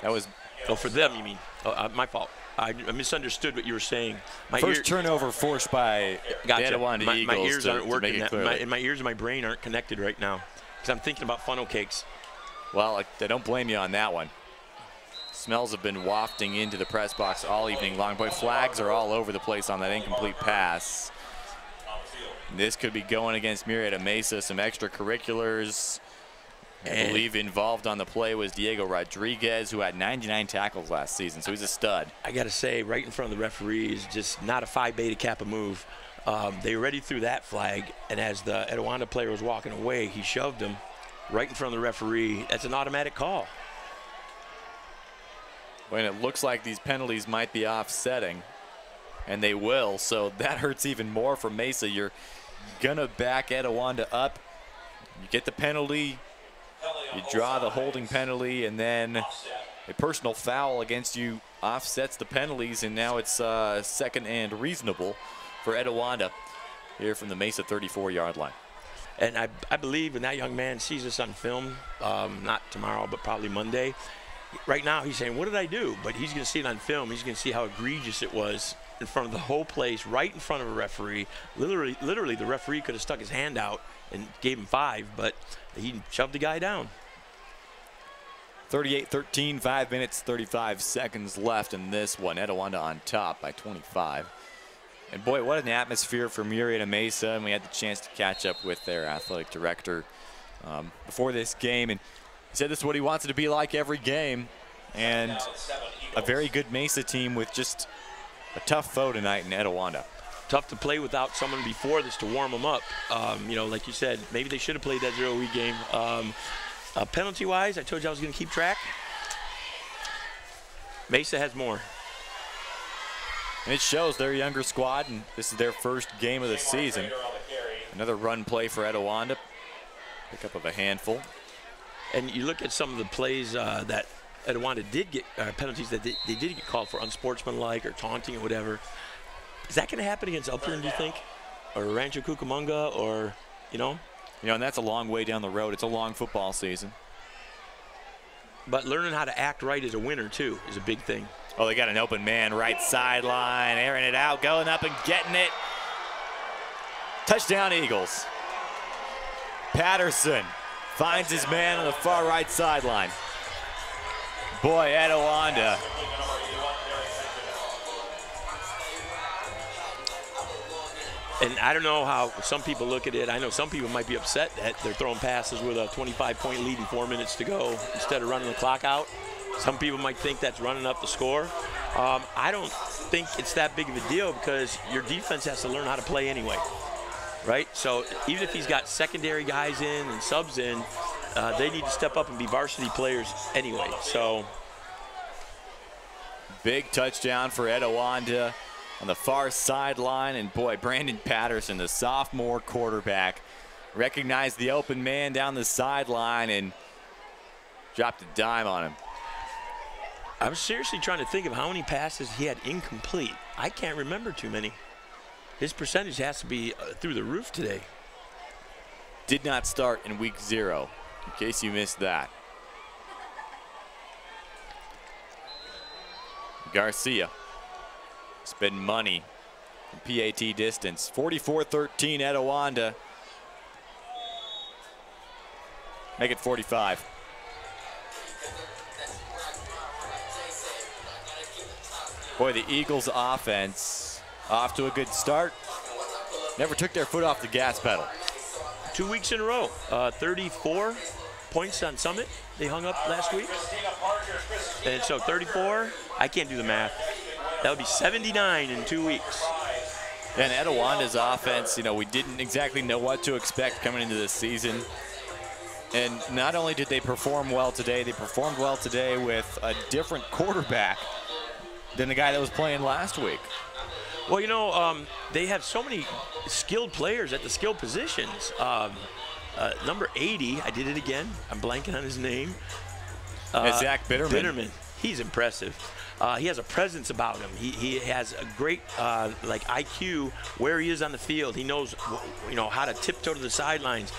That was... Oh, for them, you mean? Oh, my fault. I misunderstood what you were saying. First turnover forced by gotcha. the Etiwanda Eagles. My ears aren't working. And my ears and my brain aren't connected right now. because I'm thinking about funnel cakes. Well, I don't blame you on that one. Smells have been wafting into the press box all evening long. Boy, flags are all over the place on that incomplete pass. This could be going against Murrieta Mesa. Some extracurriculars. I believe involved on the play was Diego Rodriguez, who had 99 tackles last season, so he's a stud. I got to say, right in front of the referee is just not a Phi Beta Kappa move. They already threw that flag, and as the Etiwanda player was walking away, he shoved him right in front of the referee. That's an automatic call. When it looks like these penalties might be offsetting, and they will, so that hurts even more for Mesa. You're going to back Etiwanda up. You get the penalty, you draw the holding penalty, and then a personal foul against you offsets the penalties, and now it's second and reasonable for Etiwanda here from the Mesa 34-yard line. And I believe when that young man sees this on film, not tomorrow, but probably Monday, right now he's saying, what did I do? But he's going to see it on film. He's going to see how egregious it was in front of the whole place, right in front of a referee. Literally, the referee could have stuck his hand out and gave him 5, but he shoved the guy down. 38-13, 5 minutes, 35 seconds left in this one. Etiwanda on top by 25. And boy, what an atmosphere for Murrieta Mesa. And we had the chance to catch up with their athletic director before this game. And he said this is what he wants it to be like every game. And a very good Mesa team with just a tough foe tonight in Etiwanda. Tough to play without someone before this to warm them up. You know, like you said, maybe they should have played that 0-week game. Penalty-wise, I told you I was going to keep track. Mesa has more. And it shows their younger squad, and this is their first game of the season. Another run play for Etiwanda. Pickup of a handful. And you look at some of the plays that Etiwanda did get, penalties that they did get called for, unsportsmanlike or taunting or whatever. Is that going to happen against Upland, do you think? Or Rancho Cucamonga, or, you know? You know, and that's a long way down the road. It's a long football season. But learning how to act right as a winner, too, is a big thing. Oh, they got an open man, right sideline, airing it out, going up and getting it. Touchdown, Eagles. Patterson finds his man on the far right sideline. Boy, Etiwanda. And I don't know how some people look at it. I know some people might be upset that they're throwing passes with a 25-point lead and 4 minutes to go instead of running the clock out. Some people might think that's running up the score. I don't think it's that big of a deal because your defense has to learn how to play anyway, right? So even if he's got secondary guys in and subs in, they need to step up and be varsity players anyway. So big touchdown for Etiwanda on the far sideline, and boy, Brandon Patterson, the sophomore quarterback, recognized the open man down the sideline and dropped a dime on him. I was seriously trying to think of how many passes he had incomplete. I can't remember too many. His percentage has to be through the roof today. Did not start in week 0, in case you missed that. Garcia spend money from PAT distance. 44-13 Etiwanda. Make it 45. Boy, the Eagles offense off to a good start. Never took their foot off the gas pedal. 2 weeks in a row. 34 points on Summit they hung up last week. And so 34, I can't do the math. That would be 79 in 2 weeks. And Etiwanda's offense, you know, we didn't exactly know what to expect coming into this season. And not only did they perform well today, they performed well today with a different quarterback than the guy that was playing last week. Well, you know, they have so many skilled players at the skill positions. Number 80, I did it again. I'm blanking on his name. Zach Bitterman. He's impressive. He has a presence about him. He has a great like IQ where he is on the field. He knows, you know, how to tiptoe to the sidelines.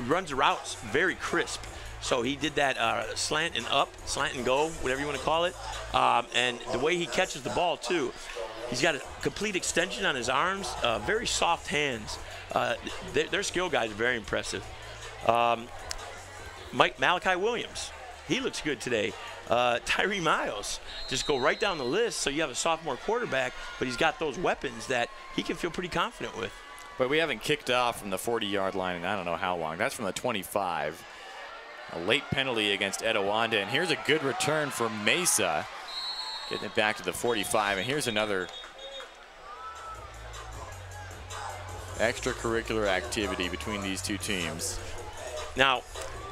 Runs the routes very crisp. So he did that slant and up, slant and go, whatever you want to call it. And the way he catches the ball too. He's got a complete extension on his arms, very soft hands. Their skill guys are very impressive. Malachi Williams, he looks good today. Tyree Miles, just go right down the list. So you have a sophomore quarterback, but he's got those weapons that he can feel pretty confident with. But we haven't kicked off from the 40-yard line in I don't know how long. That's from the 25. A late penalty against Etiwanda, and here's a good return for Mesa. Getting it back to the 45, and here's another extracurricular activity between these two teams. Now,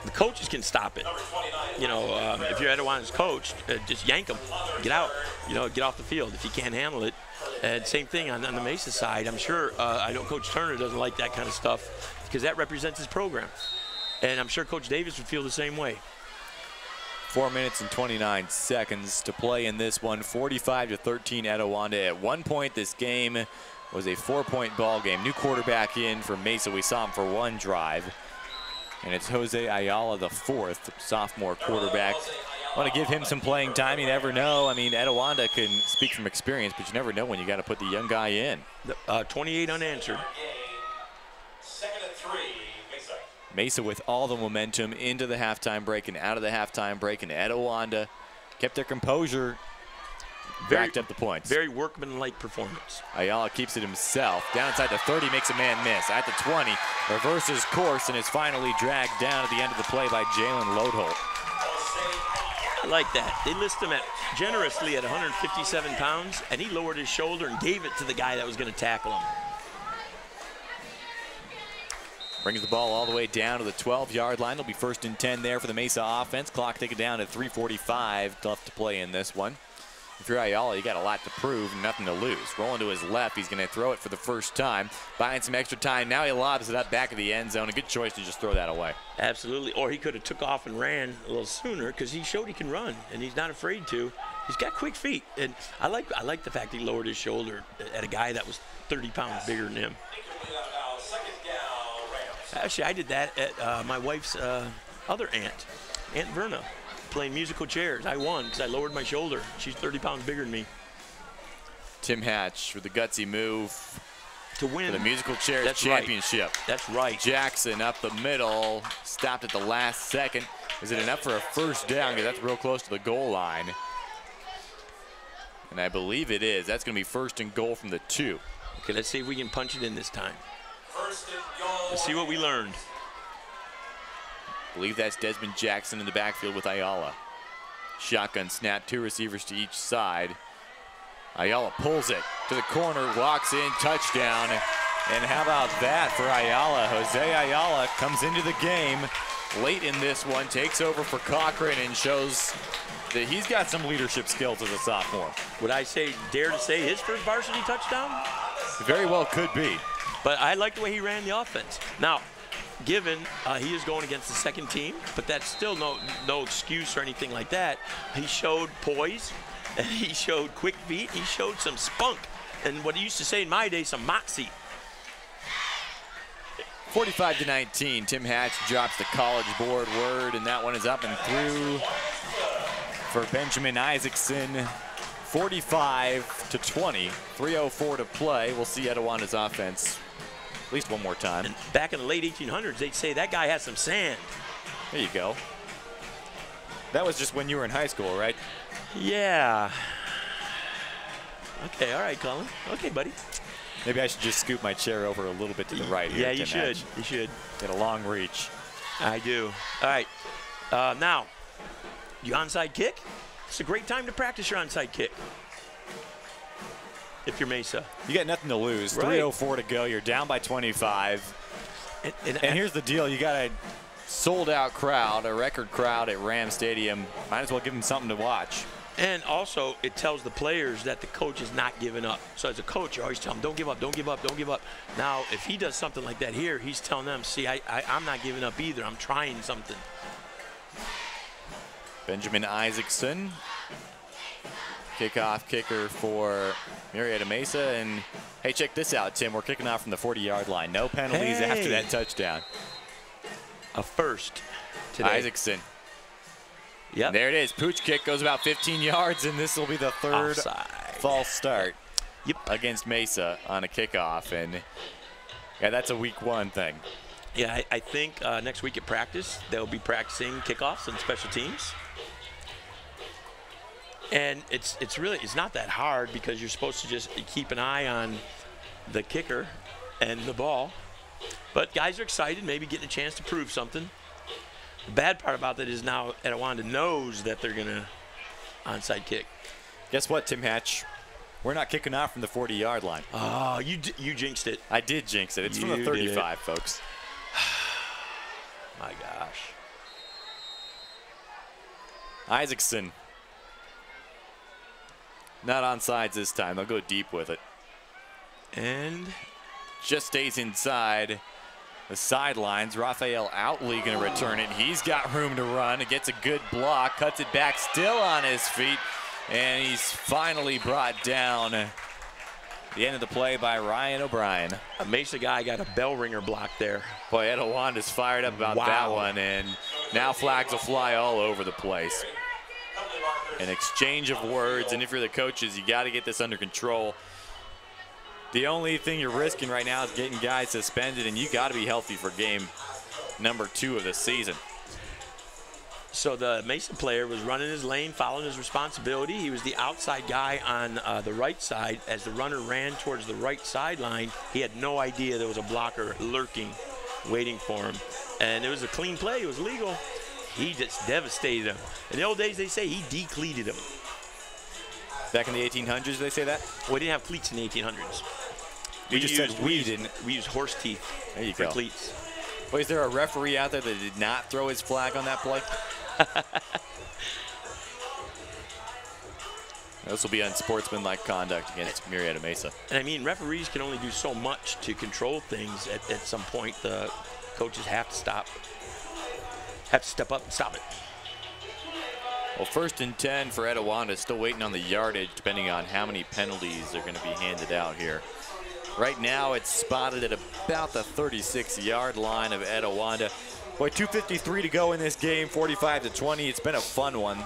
the coaches can stop it. You know, if you're Etiwanda's coach, just yank them, get out, you know, get off the field if you can't handle it. And same thing on the Mesa side. I'm sure, I know Coach Turner doesn't like that kind of stuff because that represents his program. And I'm sure Coach Davis would feel the same way. 4 minutes and 29 seconds to play in this one. 45-13 Etiwanda. At one point, this game was a 4-point ball game. New quarterback in for Mesa. We saw him for one drive. And it's Jose Ayala, the fourth sophomore quarterback. I want to give him some playing time. You never know. I mean, Etiwanda can speak from experience, but you never know when you got to put the young guy in. 28 unanswered. Mesa with all the momentum into the halftime break and out of the halftime break, and Etiwanda kept their composure, backed up the points. Very workmanlike performance. Ayala keeps it himself. Down inside the 30, makes a man miss. At the 20, reverses course and is finally dragged down at the end of the play by Jalen Lodeholt. I like that. They list him generously at 157 pounds, and he lowered his shoulder and gave it to the guy that was going to tackle him. Brings the ball all the way down to the 12-yard line. It'll be 1st and 10 there for the Mesa offense. Clock taken down at 3:45 left to play in this one. If you're Ayala, you got a lot to prove and nothing to lose. Rolling to his left, he's going to throw it for the first time. Buying some extra time. Now he lobs it up back of the end zone. A good choice to just throw that away. Absolutely. Or he could have took off and ran a little sooner because he showed he can run, and he's not afraid to. He's got quick feet, and I like the fact he lowered his shoulder at a guy that was 30 pounds bigger than him. Actually, I did that at my wife's other aunt, Aunt Verna, playing musical chairs. I won because I lowered my shoulder. She's 30 pounds bigger than me. Tim Hatch with the gutsy move to win for the musical chairs championship. Right. That's right. Jackson up the middle, stopped at the last second. Is it enough for a first down? Because that's real close to the goal line. And I believe it is. That's going to be 1st and goal from the 2. Okay, let's see if we can punch it in this time. Let's see what we learned. I believe that's Desmond Jackson in the backfield with Ayala. Shotgun snap, 2 receivers to each side. Ayala pulls it to the corner, walks in, touchdown. And how about that for Ayala? Jose Ayala comes into the game late in this one, takes over for Cochran and shows that he's got some leadership skills as a sophomore. Would I dare to say his first varsity touchdown? Very well could be. But I like the way he ran the offense. Now, given he is going against the second team, but that's still no excuse or anything like that. He showed poise, and he showed quick feet, he showed some spunk, and what he used to say in my day, some moxie. 45-19, Tim Hatch drops the College Board word, and that one is up and through for Benjamin Isaacson. 45-20, 3:04 to play. We'll see Etiwanda's offense at least one more time. And back in the late 1800s, they'd say that guy has some sand. There you go. That was just when you were in high school, right? Yeah. Okay, all right, Colin. Okay, buddy. Maybe I should just scoot my chair over a little bit to the right here. Yeah, you should. You should. Get a long reach. I do. All right. Now, you onside kick? It's a great time to practice your onside kick. If you're Mesa. You got nothing to lose. Right. 3:04 to go. You're down by 25. And here's the deal. You got a sold-out crowd, a record crowd at Ram Stadium. Might as well give them something to watch. And also, it tells the players that the coach is not giving up. So as a coach, you always tell them, don't give up, don't give up, don't give up. Now, if he does something like that here, he's telling them, see, I'm not giving up either. I'm trying something. Benjamin Isaacson, kickoff kicker for Murrieta Mesa. And, hey, check this out, Tim. We're kicking off from the 40-yard line. No penalties after that touchdown. A first today. Isaacson. Yep. And there it is. Pooch kick goes about 15 yards, and this will be the third false start against Mesa on a kickoff. And, yeah, that's a week 1 thing. Yeah, I think next week at practice, they'll be practicing kickoffs and special teams. And it's not that hard because you're supposed to just keep an eye on the kicker and the ball. But guys are excited, maybe getting a chance to prove something. The bad part about that is now Etiwanda knows that they're going to onside kick. Guess what, Tim Hatch? We're not kicking off from the 40-yard line. Oh, you jinxed it. I did jinx it. It's from the 35, folks. My gosh. Isaacson. Not onside this time. They'll go deep with it. And just stays inside the sidelines. Raphael Outley going to return it. He's got room to run. It gets a good block. Cuts it back, still on his feet. And he's finally brought down at the end of the play by Ryan O'Brien. A Mesa guy got a bell ringer block there. Boy, Etiwanda's fired up about that one. And now flags will fly all over the place. An exchange of words. And if you're the coaches, you got to get this under control. The only thing you're risking right now is getting guys suspended, and you got to be healthy for game number 2 of the season. So the Mesa player was running his lane, following his responsibility. He was the outside guy on the right side. As the runner ran towards the right sideline, he had no idea there was a blocker lurking, waiting for him. And it was a clean play. It was legal. He just devastated him. In the old days, they say he decleated him. Back in the 1800s, they say that? Well, we didn't have cleats in the 1800s. We used horse teeth for cleats. Well, is there a referee out there that did not throw his flag on that play? This will be unsportsmanlike conduct against Murrieta Mesa. And I mean, referees can only do so much to control things. At some point, the coaches have to step up and stop it. Well, 1st and 10 for Etiwanda. Still waiting on the yardage, depending on how many penalties are going to be handed out here. Right now, it's spotted at about the 36-yard line of Etiwanda. Boy, 2:53 to go in this game, 45-20. It's been a fun one.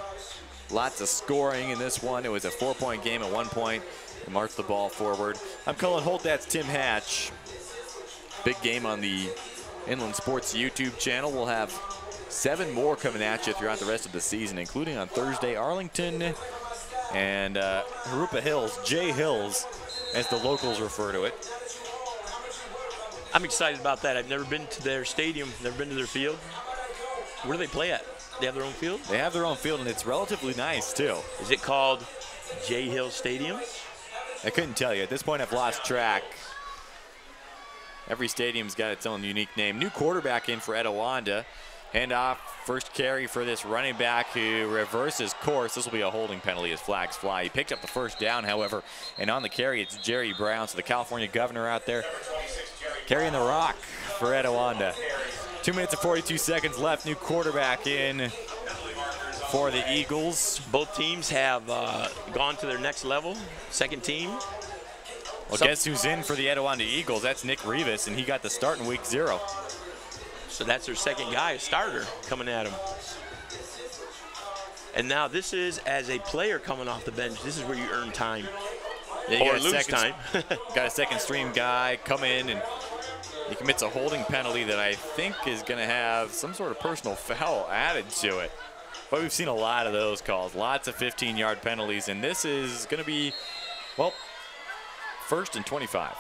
Lots of scoring in this one. It was a 4-point game at one point. It marched the ball forward. I'm Cullen Holt. That's Tim Hatch. Big game on the Inland Sports YouTube channel. We'll have 7 more coming at you throughout the rest of the season, including on Thursday, Arlington and Harupa Hills, J Hills, as the locals refer to it. I'm excited about that. I've never been to their stadium, never been to their field. Where do they play at? They have their own field? They have their own field, and it's relatively nice, too. Is it called J Hill Stadium? I couldn't tell you. At this point, I've lost track. Every stadium's got its own unique name. New quarterback in for Etiwanda. Handoff, first carry for this running back who reverses course. This will be a holding penalty as flags fly. He picked up the first down, however, and on the carry, it's Jerry Brown. So the California governor out there carrying the rock for Etiwanda. 2 minutes and 42 seconds left. New quarterback in for the Eagles. Both teams have gone to their next level. Second team. Well, guess who's in for the Etiwanda Eagles? That's Nick Rivas, and he got the start in week 0. So that's their second guy, a starter, coming at him. And now this is, as a player coming off the bench, this is where you earn time. Yeah, or lose time. Got a second stream guy come in, and he commits a holding penalty that I think is going to have some sort of personal foul added to it. But we've seen a lot of those calls, lots of 15-yard penalties, and this is going to be, well, 1st and 25.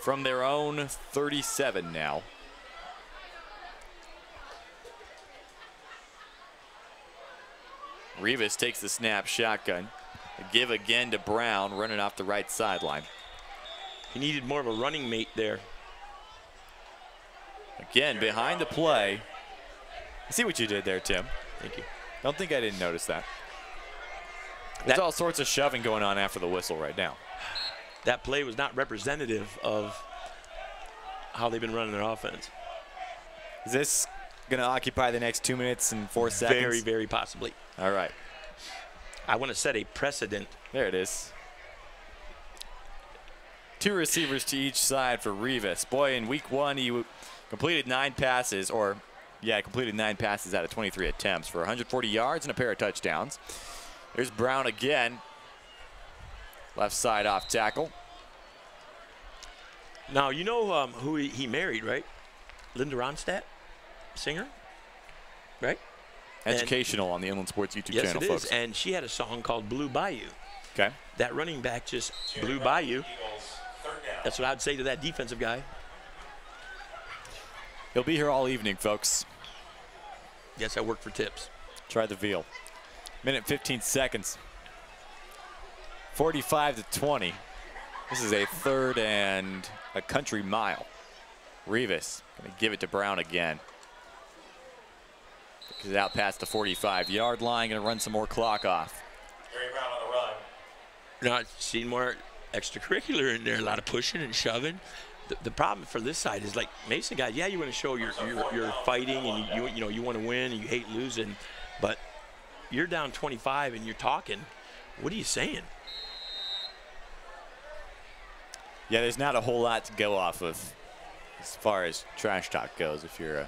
From their own 37 now. Rivas takes the snap, shotgun. A give again to Brown, running off the right sideline. He needed more of a running mate there. Again, behind the play. I see what you did there, Tim. Thank you. Don't think I didn't notice that. There's all sorts of shoving going on after the whistle right now. That play was not representative of how they've been running their offense. Is this going to occupy the next 2 minutes and 4 seconds? Very, very possibly. All right. I want to set a precedent. There it is. 2 receivers to each side for Rivas. Boy, in week 1, he completed 9 passes, completed 9 passes out of 23 attempts for 140 yards and a pair of touchdowns. There's Brown again. Left side off tackle. Now, you know who he married, right? Linda Ronstadt, singer, right? Educational on the Inland Sports YouTube channel, yes, it folks. is. And she had a song called Blue Bayou. Okay. That running back just blew by you. That's what I'd say to that defensive guy. He'll be here all evening, folks. Yes, I work for tips. Try the veal. Minute 15 seconds. 45-20. This is a 3rd and a country mile. Rivas going to give it to Brown again. He's out past the 45-yard line. Going to run some more clock off. Gary Brown on the run. Not seeing more extracurricular in there, a lot of pushing and shoving. The problem for this side is, like, Mesa guys, yeah, you want to show you're fighting and you want to win and you hate losing, but you're down 25 and you're talking. What are you saying? Yeah, there's not a whole lot to go off of as far as trash talk goes if you're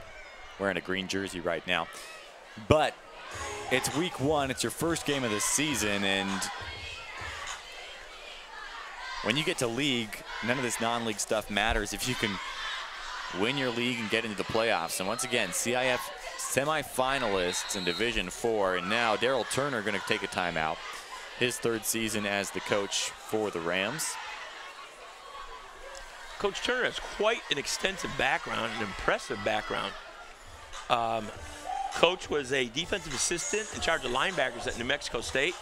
wearing a green jersey right now. But it's week 1. It's your first game of the season, and when you get to league, none of this non-league stuff matters if you can win your league and get into the playoffs. And once again, CIF semifinalists in Division 4, and now Daryl Turner going to take a timeout. His 3rd season as the coach for the Rams. Coach Turner has quite an extensive background, an impressive background. Coach was a defensive assistant in charge of linebackers at New Mexico State.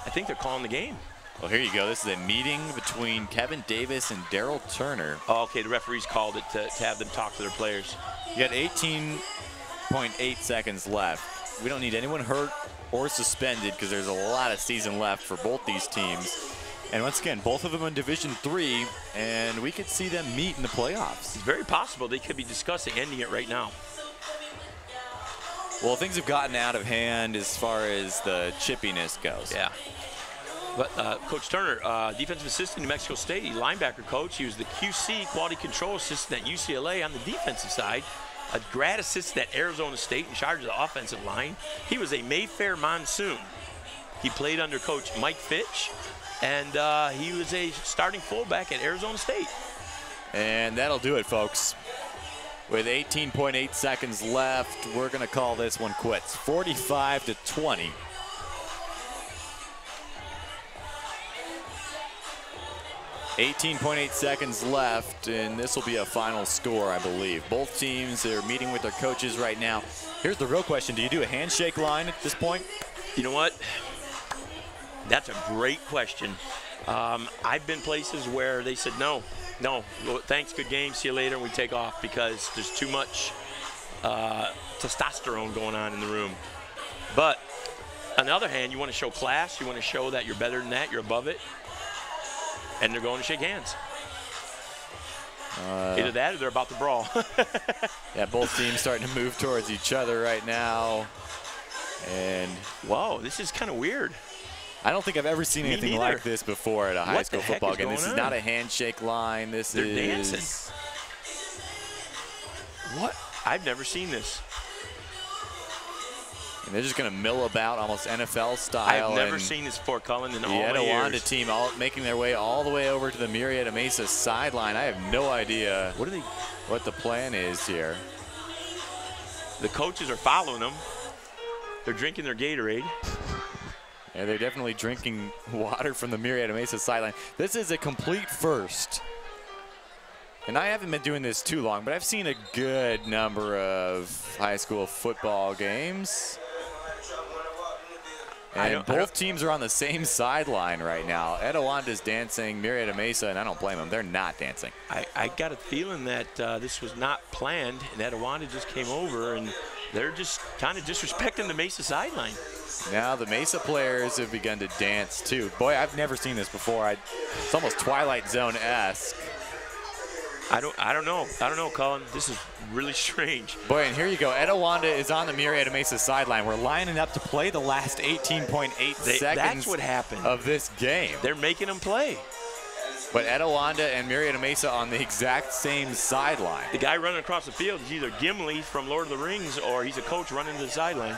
I think they're calling the game. Well, here you go. This is a meeting between Kevin Davis and Daryl Turner. Oh, okay, the referees called it to have them talk to their players. You got 18.8 seconds left. We don't need anyone hurt or suspended because there's a lot of season left for both these teams. And once again, both of them in Division 3, and we could see them meet in the playoffs. It's very possible they could be discussing ending it right now. Well, things have gotten out of hand as far as the chippiness goes. Yeah. But Coach Turner, defensive assistant New Mexico State, linebacker coach. He was the QC, quality control assistant at UCLA on the defensive side, a grad assistant at Arizona State in charge of the offensive line. He was a Mayfair Monsoon. He played under Coach Mike Fitch, and he was a starting fullback at Arizona State. And that'll do it, folks. With 18.8 seconds left, we're going to call this one quits. 45-20. .8 seconds left, and this will be a final score, I believe. Both teams are meeting with their coaches right now. Here's the real question. Do you do a handshake line at this point? You know what? That's a great question. I've been places where they said, no, well, thanks, good game, see you later, and we take off because there's too much testosterone going on in the room. But on the other hand, you want to show class, you want to show that you're better than that, you're above it, and they're going to shake hands. Either that or they're about to brawl. Yeah, both teams starting to move towards each other right now. And whoa, this is kind of weird. I don't think I've ever seen anything like this before at a high school football game. This is not a handshake line. This is dancing. What? I've never seen this. And they're just going to mill about almost NFL style. I've never seen this before, Cullen, in all my years. The Etiwanda team making their way all the way over to the Murrieta Mesa sideline. I have no idea what the plan is here. The coaches are following them. They're drinking their Gatorade. Yeah, they're definitely drinking water from the Murrieta Mesa sideline. This is a complete first. And I haven't been doing this too long, but I've seen a good number of high school football games. And both teams are on the same sideline right now. Etiwanda's dancing, Murrieta Mesa, and I don't blame them. They're not dancing. I got a feeling that this was not planned, and Etiwanda just came over, and they're just kind of disrespecting the Mesa sideline. Now the Mesa players have begun to dance too. Boy, I've never seen this before. It's almost Twilight Zone-esque. I don't know, Colin. This is really strange. Boy, and here you go. Etiwanda is on the Murrieta Mesa sideline. We're lining up to play the last 18.8 seconds that's what happened. Of this game. They're making them play. But Etiwanda and Murrieta Mesa on the exact same sideline. The guy running across the field is either Gimli from Lord of the Rings or he's a coach running to the sideline.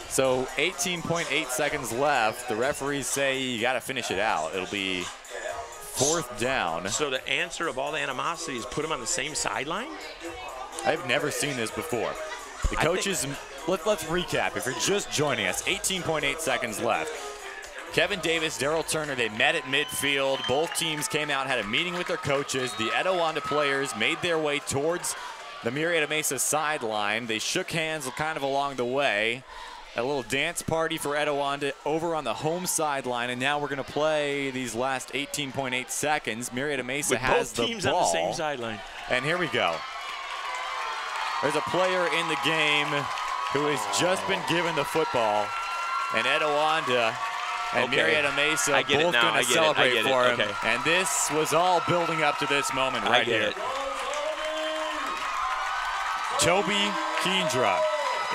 So 18.8 seconds left. The referees say you got to finish it out. It'll be 4th down. So the answer of all the animosity is put them on the same sideline? I've never seen this before. The coaches, let's recap. If you're just joining us, 18.8 seconds left. Kevin Davis, Darryl Turner, they met at midfield. Both teams came out, had a meeting with their coaches. The Etiwanda players made their way towards the Murrieta Mesa sideline. They shook hands kind of along the way. A little dance party for Etiwanda over on the home sideline, and now we're going to play these last 18.8 seconds. Murrieta Mesa has the ball. Both teams on the same sideline. And here we go. There's a player in the game who has just been given the football, and Etiwanda and Murrieta Mesa both going to celebrate for him. Okay. And this was all building up to this moment right here. Toby Keendra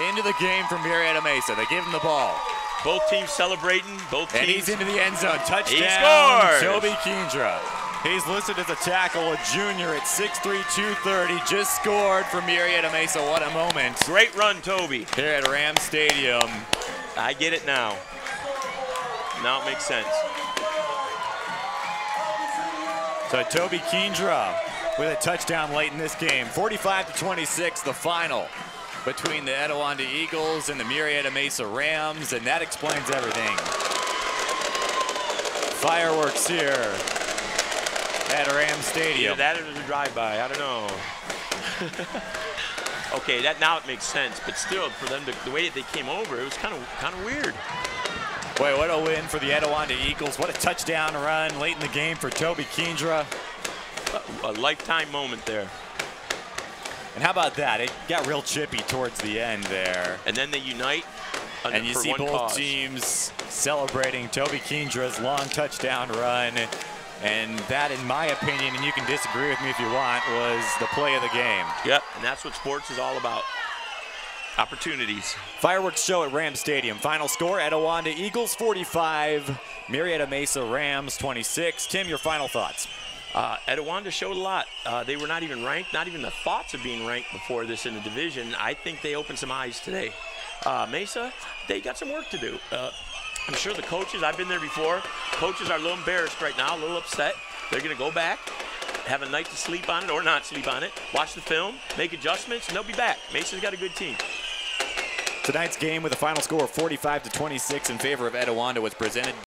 into the game from Murrieta Mesa. They give him the ball. Both teams celebrating. Both teams. And he's into the end zone. Touchdown. He scores. Toby Keendra. He's listed as a tackle, a junior at 6'3", 230. Just scored for Murrieta Mesa. What a moment. Great run, Toby. Here at Ram Stadium. I get it now. Now it makes sense. So Toby Keendra with a touchdown late in this game. 45-26, the final between the Etiwanda Eagles and the Murrieta Mesa Rams, and that explains everything. Fireworks here at Ram Stadium. Either that or it was a drive-by. I don't know. Okay, now it makes sense, but still, for them the way that they came over, it was kind of weird. Boy, what a win for the Etiwanda Eagles. What a touchdown run late in the game for Toby Keendra. A lifetime moment there. And how about that? It got real chippy towards the end there. And then they unite. And you see both teams celebrating Toby Keendra's long touchdown run. And that, in my opinion, and you can disagree with me if you want, was the play of the game. Yep, and that's what sports is all about. Opportunities. Fireworks show at Ram Stadium. Final score, Etiwanda Eagles 45, Murrieta Mesa Rams 26. Tim, your final thoughts? Etiwanda showed a lot. They were not even ranked, not even the thoughts of being ranked before this in the division. I think they opened some eyes today. Mesa, they got some work to do. I'm sure the coaches, I've been there before, coaches are a little embarrassed right now, a little upset. They're going to go back, have a night to sleep on it or not sleep on it, watch the film, make adjustments, and they'll be back. Mesa's got a good team. Tonight's game with a final score of 45-26 in favor of Etiwanda was presented